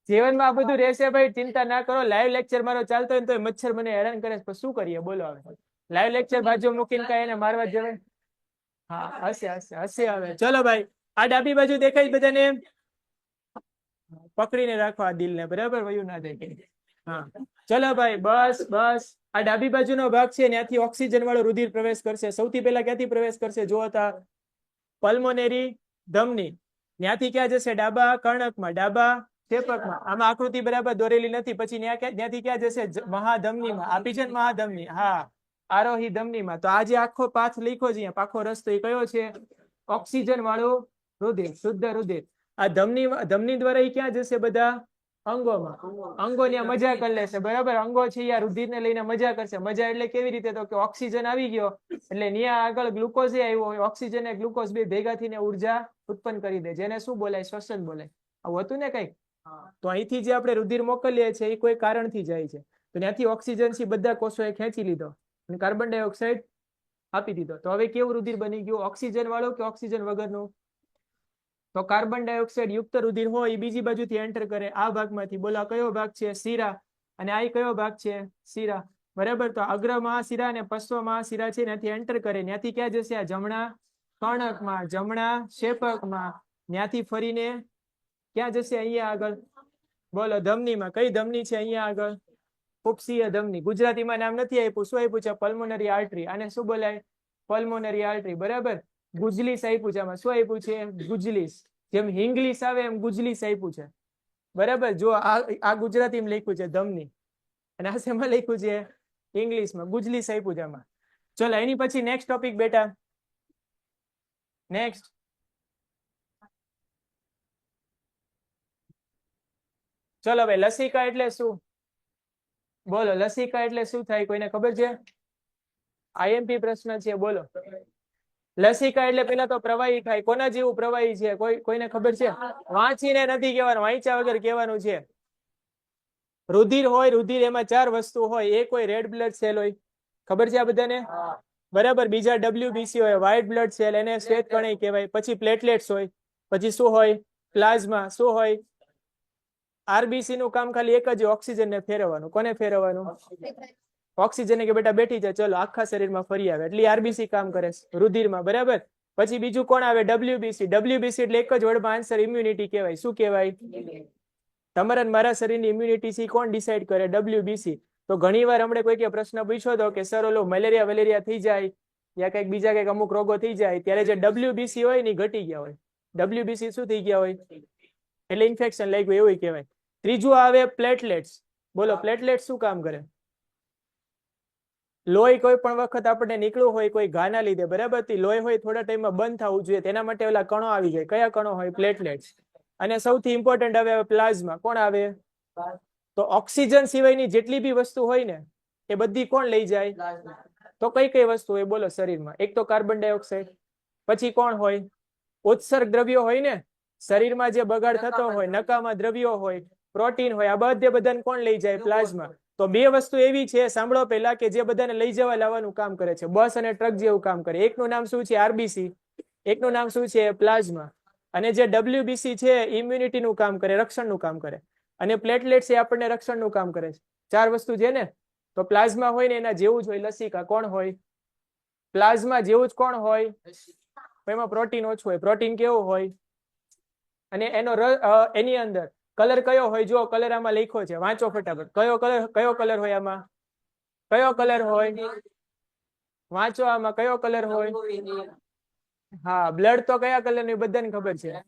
Speaker 1: જીવનમાં આ બધું રહેશે ભાઈ, ચિંતા ના કરો. લાઈવ લેક્ચર મારો ચાલતો હોય તો મચ્છર મને હેરાન કરે છે, શું કરીએ બોલો? હવે લાઈવ લેક્ચર બાજુ મૂકીને કઈ એને મારવા જવાય? હા, હશે હવે. ચલો ભાઈ, આ ડાબી બાજુ દેખાય બધાને? પકડીને રાખો આ દિલને, બરાબર, વયું ના જાય. હા, ચલો ભાઈ, બસ બસ. આ ડાબી બાજુનો ભાગ છે ત્યાંથી ઓક્સિજન વાળો રુધિર પ્રવેશ કરશે. સૌથી પહેલા ક્યાંથી પ્રવેશ કરશે? જો હતા પલ્મોનેરી ધમની. ત્યાંથી ક્યાં જશે? ડાબા કર્ણકમાં, ડાબા ક્ષેપકમાં. આમાં આકૃતિ બરાબર દોરેલી નથી. પછી ત્યાંથી ક્યાં જશે? મહાધમનીમાં. આપી છે ને મહાધમની? હા, આરોહી ધમનીમાં. તો આ જે આખો પાથ લખ્યો છે, પાખો રસ્તો, એ કયો છે? ઓક્સિજન વાળું રુધિર, શુદ્ધ રુધિર. આ ધમની દ્વારા એ ક્યાં જશે? બધા અંગોમાં. અંગો ત્યાં મજા કરી લેશે, બરાબર. અંગો છે આ રુધિર ને લઈને મજા કરશે. મજા એટલે કેવી રીતે? તો કે ઓક્સિજન આવી ગયો એટલે ત્યાં આગળ ગ્લુકોઝ આવ્યો, ઓક્સિજન અને ગ્લુકોઝ બે ભેગા થઈને ઉર્જા ઉત્પન્ન કરી દે, જેને શું બોલાય? શ્વસન બોલાય. આવું હતું ને કઈક? તો અહીંથી જે આપણે રુધિર મોકલીએ છીએ એ કોઈ કારણથી જાય છે. તો ત્યાંથી ઓક્સિજન થી બધા કોષોએ ખેંચી લીધો અને કાર્બન ડાયોક્સાઇડ આપી દીધો. તો હવે કેવું રુધિર બની ગયું? ઓક્સિજન વાળું કે ઓક્સિજન વગરનું? તો કાર્બન ડાયોક્સાઇડ યુક્ત રુધિર હોય એ બીજી બાજુથી એન્ટર કરે આ ભાગમાંથી. બોલો કયો ભાગ છે? શિરા. અને આ કયો ભાગ છે? શિરા, બરાબર. તો અગ્ર મહાશિરા અને પશ્વ મહાશિરા છે ત્યાંથી એન્ટર કરે. ત્યાંથી ક્યાં જશે? આ જમણા કર્ણકમાં, જમણા ક્ષેપકમાં. ત્યાંથી ફરીને ક્યાં જશે? અહીંયા આગળ. બોલો ધમનીમાં. કઈ ધમની છે અહીંયા આગળ? ફૂફસીય ધમની. ગુજરાતીમાં નામ નથી આપ્યું. શું આપ્યું છે? Pulmonary artery. આને શું બોલાય? પલ્મોનરી આર્ટરી, બરાબર. ગુજલીસ આપ્યું છે. આમાં શું આપ્યું છે? ગુજલીસ. જેમ ઇંગ્લિશ આવે એમ ગુજલીસ આપ્યું છે, બરાબર. જો આ ગુજરાતીમાં લખ્યું છે ધમની, અને આ શેમાં લખ્યું છે? ઇંગ્લિશમાં. ગુજલીસ આપ્યું છે આમાં. ચલો એની પછી નેક્સ્ટ ટોપિક બેટા. નેક્સ્ટ. ચલો ભાઈ, લસિકા એટલે શું? બોલો, લસિકા એટલે શું થાય? કોઈને ખબર છે? આઈએમપી પ્રશ્ન છે, બોલો. લસિકા એટલે પેલા તો પ્રવાહી થાય. કોના જેવું પ્રવાહી છે? કોઈને ખબર છે? વાંચીને નથી કહેવાનું, વાંચ્યા વગર કહેવાનું છે. રુધિર હોય, રુધિર એમાં 4 વસ્તુ હોય. એક હોય રેડ બ્લડ સેલ હોય, ખબર છે આ બધાને? બરાબર. બીજા WBC હોય, વ્હાઇટ બ્લડ સેલ, એને શ્વેત કણિકા કહેવાય. પછી પ્લેટલેટ્સ હોય. પછી શું હોય? પ્લાઝમા. શું હોય? RBC નું કામ ખાલી એક જ, ઓક્સિજન ને ફેરવવાનું. કોને ફેરવવાનું? ઓક્સિજન કે બેટા બેઠી જાય, ચલો આખા શરીરમાં ફરી આવે એટલે આરબીસી કામ કરે છે રુધિરમાં, બરાબર. પછી બીજું કોણ આવે? ડબ્લ્યુબીસી. ડબ્લ્યુબીસી એટલે એક જ વર્ડમાં આન્સર ઇમ્યુનિટી કહેવાય. શું કહેવાય? તમારા અને મારા શરીરની ઇમ્યુનિટી સી કોણ ડિસાઈડ કરે? ડબ્લ્યુબીસી. તો ઘણી વાર હમણાં કોઈ કે પ્રશ્ન પૂછ્યો હતો કે સર ઓલો મલેરિયા થઈ જાય યા કંઈક બીજા કંઈક અમુક રોગો થઈ જાય ત્યારે જે ડબ્લ્યુબીસી હોય ને ઘટી ગયા હોય. ડબ્લ્યુબીસી શું થઈ ગયા હોય? એટલે ઇન્ફેક્શન લાગ્યું એવું કહેવાય. ત્રીજું આવે પ્લેટલેટ્સ. બોલો પ્લેટલેટ શું કામ કરે? લોહી કોઈ પણ વખત આપણે નીકળવું હોય કોઈ ઘાના લીધે, બરાબર, લોહી હોય થોડા ટાઈમમાં બંધ થવું જોઈએ, તેના માટે ઓલા કણો આવી જાય. કયા કણો હોય? પ્લેટલેટ્સ. અને સૌથી ઇમ્પોર્ટન્ટ આવે પ્લાઝ્મા. કોણ આવે? તો ઓક્સિજન સિવાયની જેટલી બી વસ્તુ હોય ને એ બધી કોણ લઈ જાય? તો કઈ કઈ વસ્તુ હોય બોલો શરીરમાં? એક તો કાર્બન ડાયોક્સાઇડ, પછી કોણ હોય? ઉત્સર્ગ દ્રવ્યો હોય ને શરીરમાં જે બગાડ થતો હોય, નકામા દ્રવ્યો હોય, પ્રોટીન હોય, આ બધાને કોણ લઈ જાય? પ્લાઝ્મા. તો બે વસ્તુ એવી છે, સાંભળો પહેલા, કે જે બધાને લઈ જવા લાવવાનું કામ કરે છે, બસ અને ટ્રક જેવું કામ કરે. એકનું નામ શું છે? આરબીસી. એકનું નામ શું છે? પ્લાઝ્મા. અને જે ડબ્લ્યુબીસી છે ઇમ્યુનિટી નું કામ કરે, રક્ષણનું કામ કરે. અને પ્લેટલેટ્સ એ આપણને રક્ષણનું કામ કરે છે. ચાર વસ્તુ છે ને. તો પ્લાઝ્મા હોય ને એના જેવું જ હોય લસિકા. કોણ હોય? પ્લાઝ્મા જેવું જ કોણ હોય? એમાં પ્રોટીન ઓછું હોય. પ્રોટીન કેવું હોય? અને એનો એની અંદર કલર કયો હોય? જો કલર આમાં લખ્યો છે, વાંચો ફટાફટ. કયો કલર હોય આમાં? કયો કલર હોય? વાંચો આમાં કયો કલર હોય? હા, બ્લડ તો કયા કલર ની બધાને ખબર છે,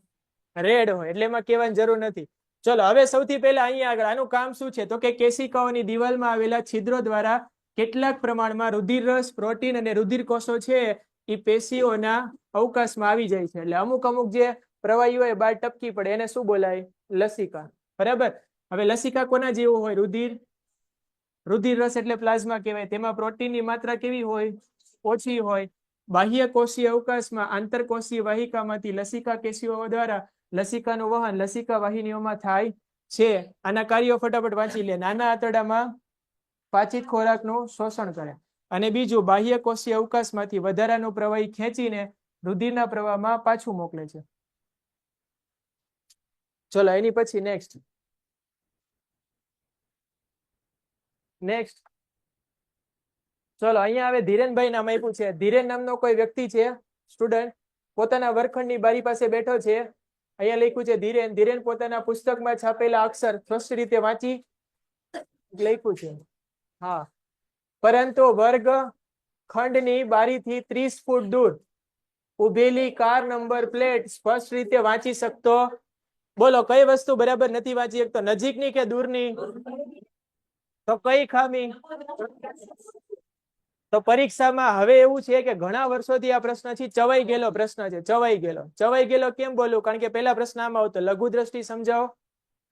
Speaker 1: રેડ હોય, એટલે એમાં કહેવાની જરૂર નથી. ચલો હવે સૌથી પહેલા અહીંયા આગળ આનું કામ શું છે? તો કે કેશિકાઓની દિવાલમાં આવેલા છિદ્રો દ્વારા કેટલાક પ્રમાણમાં રુધિર રસ, પ્રોટીન અને રુધિર કોષો છે એ પેશીઓના અવકાશમાં આવી જાય છે. એટલે અમુક જે પ્રવાહીઓ એ બહાર ટપકી પડે એને શું બોલાય? લસિકા. બરાબર. હવે લસિકા કોના જેવું હોય? રુધિર રસ એટલે પ્લાઝ્મા કહેવાય. તેમાં પ્રોટીનની માત્રા કેવી હોય? ઓછી હોય. બાહ્ય કોષીય અવકાશમાં આંતરકોષીય વાહિકામાંથી લસિકા કેશીઓ દ્વારા લસિકાનું વહન લસિકા વાહિનીઓમાં થાય છે. આના કાર્યો ફટાફટ વાંચી લે. નાના આંતરડામાં પાચિત ખોરાકનું શોષણ કરે. અને બીજું, બાહ્ય કોષીય અવકાશમાંથી વધારાનું પ્રવાહી ખેંચીને રુધિરના પ્રવાહમાં પાછું મોકલે છે. ચલો એની પછી નેક્સ્ટ ચલો અહીંયા હવે ધીરેનભાઈ નામ આપ્યું છે. ધીરેન નામનો કોઈ વ્યક્તિ છે, સ્ટુડન્ટ, પોતાના વર્ગખંડની બારી પાસે બેઠો છે. અહીંયા લખ્યું છે ધીરેન. ધીરેન પોતાના પુસ્તકમાં છાપેલા અક્ષર સ્પષ્ટ રીતે વાંચી લખ્યું છે. હા, પરંતુ વર્ગ ખંડની બારીથી 30 ફૂટ દૂર ઉભેલી કાર નંબર પ્લેટ સ્પષ્ટ રીતે વાંચી શકતો. બોલો કઈ વસ્તુ બરાબર નથી વાંચી શકતો? નજીકની કે દૂરની? તો કઈ ખામી? તો પરીક્ષામાં હવે એવું છે કે ઘણા વર્ષોથી આ પ્રશ્ન છે ચવાઈ ગયેલો પ્રશ્ન છે. ચવાઈ ગયેલો કેમ બોલું? કારણ કે પહેલા પ્રશ્ન આમાં આવતો લઘુ દ્રષ્ટિ સમજાવો,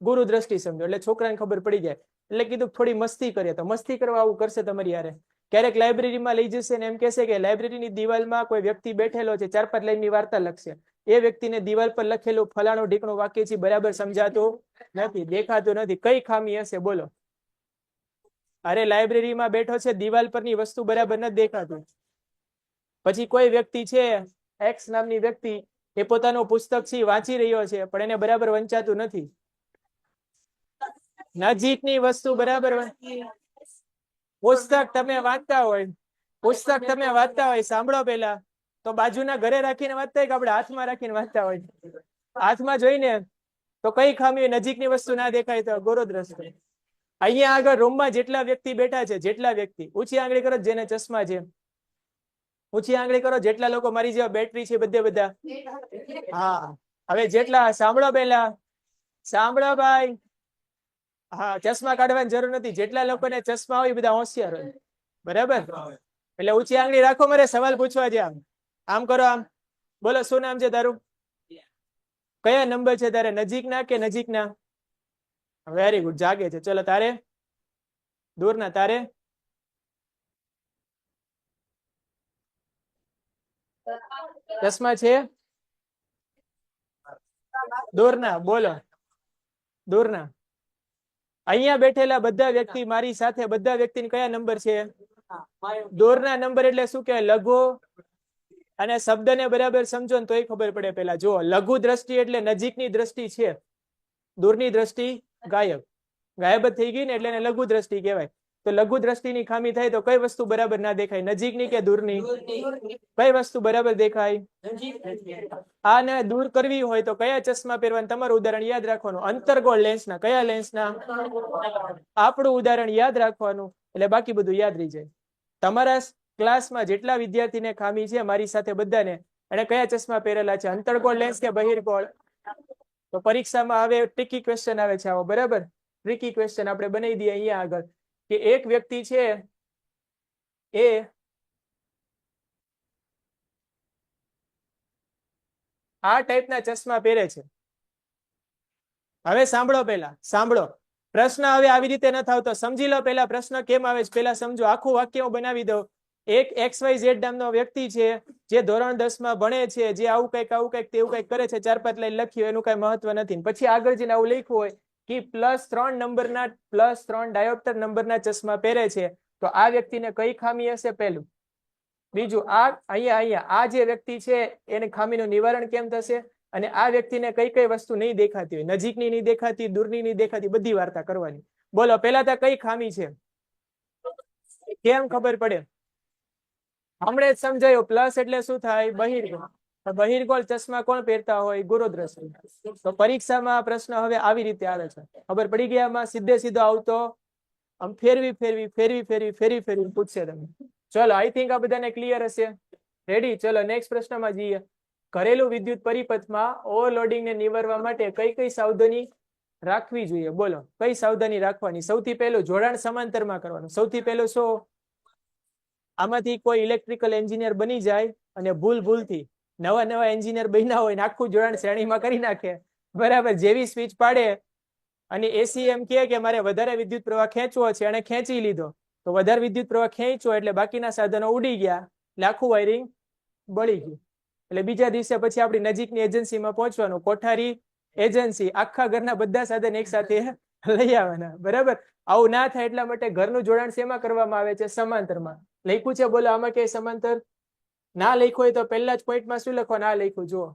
Speaker 1: ગુરુ દ્રષ્ટિ સમજો, એટલે છોકરાને ખબર પડી જાય. એટલે કીધું થોડી મસ્તી કરીએ. તો મસ્તી કરવા આવું કરશે તમારી યારે. ક્યારેક લાઇબ્રેરીમાં લઈ જશે ને એમ કહેશે કે લાઇબ્રેરીની દિવાલમાં કોઈ વ્યક્તિ બેઠેલો છે, 4-5 લાઈનની વાર્તા લખશે. એ વ્યક્તિને દિવાલ પર લખેલું ફલાણું ઢીકણું વાક્ય છે બરાબર સમજાતું નથી, દેખાતું નથી. કઈ ખામી હશે બોલો? અરે લાઇબ્રેરીમાં બેઠો છે, દિવાલ પરની વસ્તુ બરાબર નથી દેખાતું. પછી કોઈ વ્યક્તિ છે, એક્સ નામની વ્યક્તિ, એ પોતાનું પુસ્તક છે વાંચી રહ્યો છે પણ એને બરાબર વંચાતું નથી. નજીકની વસ્તુ બરાબર. પુસ્તક તમે વાંચતા હોય, સાંભળો પેલા, તો બાજુના ઘરે રાખીને વાંચતા હોય કે આપણે હાથમાં રાખીને વાંચતા હોય? હાથમાં જોઈને. તો કઈ ખામી? નજીકની વસ્તુ ના દેખાય તો ગોરોદ્રષ્ટિ. અહીંયા આગળ રૂમમાં જેટલા વ્યક્તિ બેઠા છે, જેટલા વ્યક્તિ, ઊંચી આંગળી કરો જેને ચશ્મા છે, ઊંચી આંગળી કરો જેટલા લોકો મારી જેવા બેટરી છે બધા. હા, હવે જેટલા, સાંભળો પેલા, સાંભળો ભાઈ. હા, ચશ્મા કાઢવાની જરૂર નથી. જેટલા લોકોને ચશ્મા હોય બધા હોશિયાર હોય, બરાબર? એટલે ઊંચી આંગળી રાખો. મારે સવાલ પૂછવા છે. આમ કરો, આમ બોલો. શું નામ છે તારું? કયા નંબર છે તારે? નજીકના કે નજીકના? વેરી ગુડ, જાગે છે. ચલો તારે? દૂરના. તારે? ચશ્મા છે? દૂરના. બોલો દૂરના. અહીંયા બેઠેલા બધા વ્યક્તિ મારી સાથે, બધા વ્યક્તિને કયા નંબર છે? દૂરના નંબર. એટલે શું કહેવાય? લઘુ. અને શબ્દને બરાબર સમજો ને તોય ખબર પડે. પેલા જો, લઘુ દ્રષ્ટિ એટલે નજીકની દ્રષ્ટિ છે, દૂરની દ્રષ્ટિ ગાયબ જ થઈ ગઈ ને, એટલે એને લઘુ દ્રષ્ટિ કહેવાય. તો લઘુ દ્રષ્ટિની ખામી થાય તો કઈ વસ્તુ બરાબર ના દેખાય, નજીકની કે દૂરની? કઈ વસ્તુ બરાબર દેખાય? આને દૂર કરવી હોય તો કયા ચશ્મા પહેરવાનું? તમારું ઉદાહરણ યાદ રાખવાનું, અંતર્ગોળ લેન્સના. કયા લેન્સના? આપણું ઉદાહરણ યાદ રાખવાનું, એટલે બાકી બધું યાદ રહી જાય. તમારા ક્લાસમાં જેટલા વિદ્યાર્થીને ખામી છે મારી સાથે બધાને, અને કયા ચશ્મા પહેરેલા છે, અંતર્ગોળ લેન્સ કે બહિર્ગોળ? તો પરીક્ષામાં હવે ટ્રિકી ક્વેશ્ચન આવે છે આવો, બરાબર? ટ્રિકી ક્વેશ્ચન આપણે બનાવી દઈએ અહીંયા આગળ કે એક વ્યક્તિ છે એ આ ટાઈપના ચશ્મા પહેરે છે. હવે સાંભળો, પહેલા સાંભળો પ્રશ્ન. હવે આવી રીતે ન થાવ તો સમજી લો. પહેલા પ્રશ્ન કેમ આવે છે પહેલા સમજો. આખું વાક્ય હું બનાવી દઉં. એક XYZ નામનો વ્યક્તિ છે જે ધોરણ 10 માં ભણે છે, જે આવું કંઈક તેવું કંઈક કરે છે. 4-5 લાઈન લખ્યું, એનું કઈ મહત્વ નથી. પછી આગળ જઈને આવું લખ્યું હોય કે +3 નંબરના +3 ડાયોપ્ટર નંબરના ચશ્મા પહેરે છે, તો આ વ્યક્તિને કઈ ખામી હશે? પહેલું. બીજું, અહીંયા આ જે વ્યક્તિ છે એને ખામીનું નિવારણ કેમ થશે? અને આ વ્યક્તિને કઈ કઈ વસ્તુ નહીં દેખાતી હોય, નજીકની નહીં દેખાતી, દૂરની નહીં દેખાતી, બધી વાર્તા કરવાની. બોલો પહેલા તો કઈ ખામી છે? કેમ ખબર પડે? હમણાં જ સમજાયું. પ્લસ એટલે શું થાય? બહિર્ગોળ. બહિર્ગોળ ચશ્મા કોણ પહેરતા હોય? ગુરુદ્રષ્ટિ. તો પરીક્ષામાં પ્રશ્ન હવે આવી રીતે આવે છે. ખબર પડી ગયા? આમાં સીધો આવતો આમ ફેરવી પૂછશે તમે. ચલો, આઈ થિંક આ બધાને ક્લિયર હશે. રેડી? ચલો નેક્સ્ટ પ્રશ્નમાં જઈએ. ઘરેલું વિદ્યુત પરિપથમાં ઓવરલોડિંગ ને નિવારવા માટે કઈ કઈ સાવધાની રાખવી જોઈએ? બોલો કઈ સાવધાની રાખવાની? સૌથી પહેલું, જોડાણ સમાંતરમાં કરવાનું. સૌથી પહેલું શું? આમાંથી કોઈ ઇલેક્ટ્રિકલ એન્જિનિયર બની જાય અને ભૂલથી નવા એન્જિનિયર બન્યા હોય ને આખું જોડાણ શ્રેણીમાં કરી નાખે, બરાબર? જેવી સ્વિચ પાડે અને એસી એમ કે મારે વધારે વિદ્યુત પ્રવાહ ખેંચવો છે, અને ખેંચી લીધો, તો વધારે વિદ્યુત પ્રવાહ ખેંચો એટલે બાકીના સાધનો ઉડી ગયા, એટલે આખું વાયરિંગ બળી ગયું. એટલે બીજા દિવસે પછી આપણી નજીકની એજન્સીમાં પહોંચવાનું. કોઠારી એજન્સી, આખા ઘરના બધા સાધન એક સાથે લઈ આવવાના, બરાબર? આવું ના થાય એટલા માટે ઘરનું જોડાણ શેમાં કરવામાં આવે છે? સમાંતરમાં. લખ્યું છે? બોલો આમાં કે સમાંતર? ના લખ્યું હોય તો પહેલા જ પોઈન્ટમાં શું લખવાનું? આ લખ્યું. જુઓ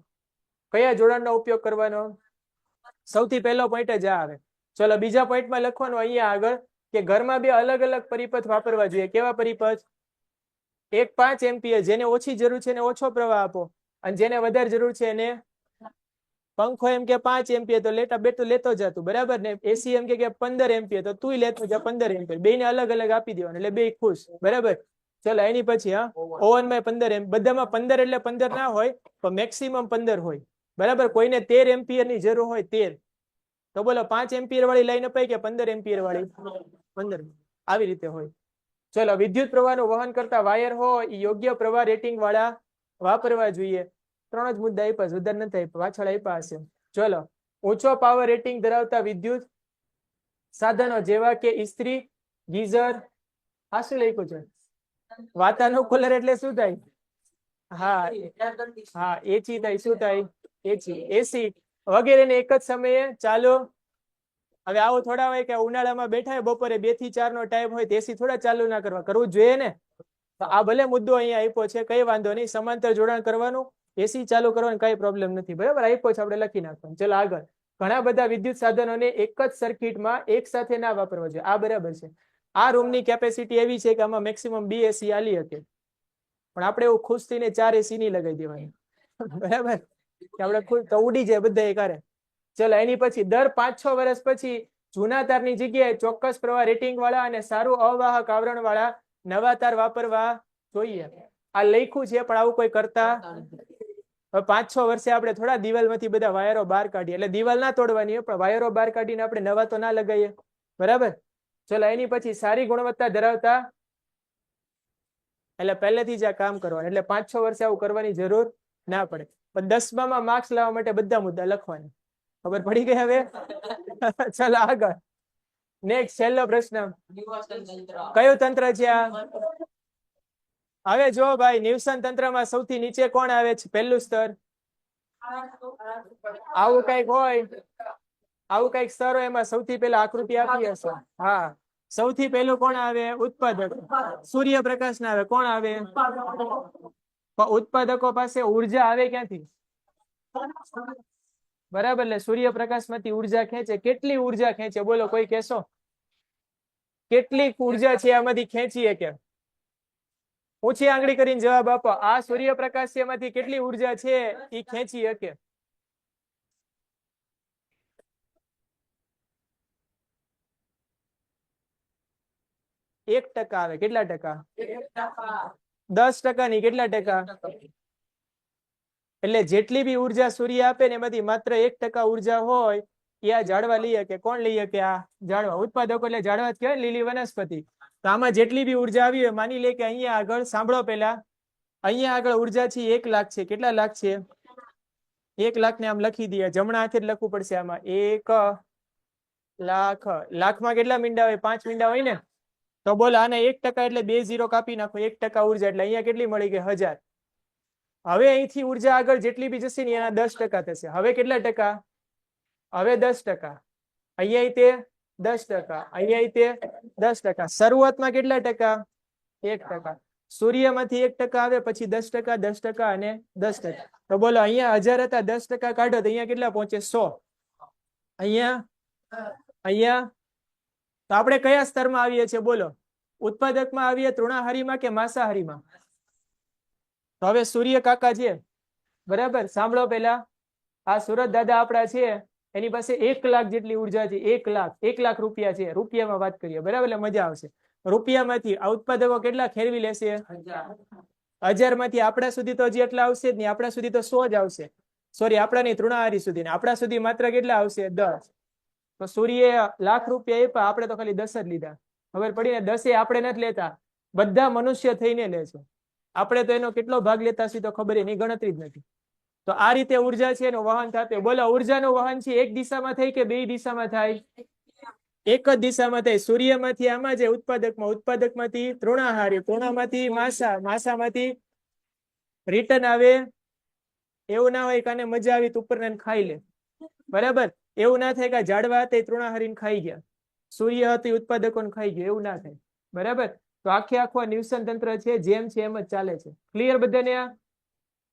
Speaker 1: કયા જોડાણનો ઉપયોગ કરવાનો? સૌથી પહેલો પોઈન્ટ જ આ આવે. ચલો બીજા પોઈન્ટમાં લખવાનું અહીંયા આગળ કે ઘરમાં બે અલગ અલગ પરિપથ વાપરવા જોઈએ. કેવા પરિપથ? એક 5 એમ્પિયર, જેને ઓછી જરૂર છે એને ઓછો પ્રવાહ આપો, અને જેને વધારે જરૂર છે એને પંખો એમ કે 5 એમ્પિયર તો લેતો જતું, બરાબર ને? એસી એમ કે 15 એમ્પિયર તો તું લેતો જા 15 એમ્પિયર. બેને અલગ અલગ આપી દેવાનું, એટલે બે ખુશ, બરાબર? ચલો એની પછી ઓવન માં 15 એમ, બધામાં 15 એટલે 15 ના હોય, તો મેક્સિમમ 15 હોય, બરાબર? કોઈને 13 એમ્પિયર ની જરૂર હોય 13, તો બોલો 5 એમ્પિયર વાળી લાઈન અપાય કે 15 એમ્પિયર વાળી? 15. આવી રીતે હોય. ચલો, વિદ્યુત પ્રવાહનું વહન કરતા વાયર હોય એ યોગ્ય પ્રવાહ રેટિંગ વાળા વાપરવા જોઈએ. 3 જ મુદ્દા આપ્યા છે, વધારે નથી આપ્યા, પાછળ આપ્યા હશે. ચલો, ઓછો પાવર રેટિંગ ધરાવતા વિદ્યુત સાધનો જેવા કે ઇસ્ત્રી, ગીઝર. આ શું લખ્યું છે? વાતાનુકૂલર એટલે શું થાય? હા એસી થાય. શું થાય? એસી વગેરે ને એક જ સમયે ચાલુ. હવે આવું થોડા હોય કે ઉનાળામાં બેઠા હોય, બપોરે 2 થી 4 નો ટાઈમ હોય, તો એસી થોડા ચાલુ ના કરવું જોઈએ ને? તો આ ભલે મુદ્દો અહીંયા આપ્યો છે, કઈ વાંધો નહીં. સમાંતર જોડાણ કરવાનું, એસી ચાલુ કરવાનું કઈ પ્રોબ્લેમ નથી, બરાબર? આપ્યો છે, આપણે લખી નાખવાનું. ચલો આગળ. ઘણા બધા વિદ્યુત સાધનોને એક જ સર્કિટમાં એક સાથે ના વાપરવા જોઈએ. આ બરાબર છે. આ રૂમની કેપેસિટી એવી છે કે આમાં મેક્સિમમ 2 એસી આલી શકે, પણ આપણે એવું ખુશ થઈને 4 એસી નહીં લગાવી દેવાની, બરાબર? કે આપણે ખુશ તો ઉડી જાય બધા એકારે. ચલો એની પછી દર 5-6 વર્ષ પછી જૂના તારની જગ્યાએ ચોક્કસ પ્રવાહ રેટિંગ વાળા અને સારું અવાહક આવરણ વાળા નવા તાર વાપરવા જોઈએ. આ લખ્યું છે, પણ આવું કોઈ કરતા. 5-6 વર્ષે આપણે થોડા દિવાલમાંથી બધા વાયરો બહાર કાઢીએ, એટલે દિવાલ ના તોડવાની, પણ વાયરો બહાર કાઢીને આપણે નવા તો ના લગાવીએ, બરાબર? ચલો એની પછી સારી ગુણવત્તા ધરાવતા, એટલે પહેલેથી જ આ કામ કરવાનું, એટલે 5-6 વર્ષે આવું કરવાની જરૂર ના પડે. પણ 10મા માર્ક્સ લાવવા માટે બધા મુદ્દા લખવાના. ખબર પડી ગઈ હવે? ચલો આગળ. નેક્સ્ટ છેલ્લો પ્રશ્ન. કયું તંત્ર છે આ? હવે જો ભાઈ, નિવસન તંત્રમાં સૌથી નીચે કોણ આવે છે? પહેલું સ્તર. આવું કઈક હોય, આવું કઈક સ્તર હોય, એમાં સૌથી પહેલા આકૃતિ આપી હશે. હા, સૌથી પહેલું કોણ આવે? ઉત્પાદક. સૂર્યપ્રકાશ ના આવે, કોણ આવે? ઉત્પાદકો પાસે ઉર્જા આવે ક્યાંથી? બરાબર, એટલે સૂર્યપ્રકાશ માંથી ઉર્જા ખેંચે. કેટલી ઉર્જા ખેંચે બોલો, કોઈ કહેશો? કેટલીક ઉર્જા છે આમાંથી ખેંચી શકે? ઊંચી આંગળી કરીને જવાબ આપો. આ સૂર્યપ્રકાશ છે એમાંથી કેટલી ઉર્જા છે એ ખેંચી શકે? 1% આવે. કેટલા ટકા? 10% ની કેટલા ટકા? એટલે જેટલી બી ઉર્જા સૂર્ય આપે ને એમાંથી માત્ર 1% ઉર્જા હોય એ આ ઝાડવા લઈ શકે. કોણ લઈ શકે? આ ઝાડવા. ઉત્પાદકો એટલે ઝાડવા જ કહેવાય, લીલી વનસ્પતિ. તો આમાં જેટલી બી ઉર્જા આવી હોય, માની લે કે અહીંયા આગળ સાંભળો પેલા, અહીંયા આગળ ઉર્જા છે 1 લાખ છે. કેટલા લાખ છે? 1 લાખ ને આમ લખી દઈએ. જમણા હાથે જ લખવું પડશે આમાં. 1 લાખ. લાખમાં કેટલા મીંડા હોય? 5 મીંડા હોય ને. તો બોલો આને 1% એટલે 2 0 કાપી નાખો. 1% ઉર્જા એટલે અહીંયા કેટલી મળી ગઈ? 1000. હવે અહીંથી ઉર્જા આગળ જેટલી બી જશે ને એના 10% થશે. હવે કેટલા ટકા? હવે 10%. અહીંયા તે 10%. અહીંયા તે 10%. શરૂઆતમાં કેટલા ટકા? 1%. સૂર્યમાંથી 1% આવે, પછી 10%, 10% અને 10%. તો બોલો અહીંયા 1000 હતા, 10% કાઢો તો અહીંયા કેટલા પહોંચે? 100. અહીંયા તો આપણે કયા સ્તરમાં આવીએ છીએ? બોલો. ઉત્પાદકમાં આવીએ, તૃણાહારીમાં કે માંસાહારીમાં? તો હવે સૂર્ય કાકા છે, બરાબર. સાંભળો પેલા, આ સુરત દાદા આપણા છે, એની પાસે 1 લાખ જેટલી ઉર્જા છે. 1 લાખ રૂપિયા છે. રૂપિયામાં વાત કરીએ, બરાબર, એટલે મજા આવશે. રૂપિયામાંથી આ ઉત્પાદકો કેટલા ખેરવી લેશે? 1000 માંથી આપણા સુધી તો હજી એટલા આવશે જ નહીં. આપણા સુધી તો 100 જ આવશે. સોરી, આપણા નહીં, તૃણાહારી સુધી. આપણા સુધી માત્ર કેટલા આવશે? 10. તો સૂર્ય લાખ રૂપિયા આપ્યા, આપણે તો ખાલી 10 જ લીધા. ખબર પડી ને? 10 આપણે નથી લેતા, બધા મનુષ્ય થઈને લે છે. આપણે તો એનો કેટલો ભાગ લેતા છીએ તો ખબર એની ગણતરી જ નથી. તો આ રીતે ઉર્જા છે એનું વહન થતું. બોલો, ઉર્જાનું વહન છે એક દિશામાં થાય કે 2 દિશામાં થાય? એક જ દિશામાં થાય. સૂર્યમાંથી આમાં છે ઉત્પાદકમાં, ઉત્પાદકમાંથી તૃણાહારી, તૃણામાંથી માસા, માસામાંથી રિટર્ન આવે. એવું ના હોય કે આને મજા આવી તો ઉપરને ખાઈ લે, બરાબર. એવું ના થાય કે ઝાડવા હતા તૃણાહારીને ખાઈ ગયા, સૂર્ય હતી ઉત્પાદકોને ખાઈ ગયો, એવું ના થાય, બરાબર. તો આખે આખું નિવસન તંત્ર છે જેમ છે એમ જ ચાલે છે. ક્લિયર બધાને? આ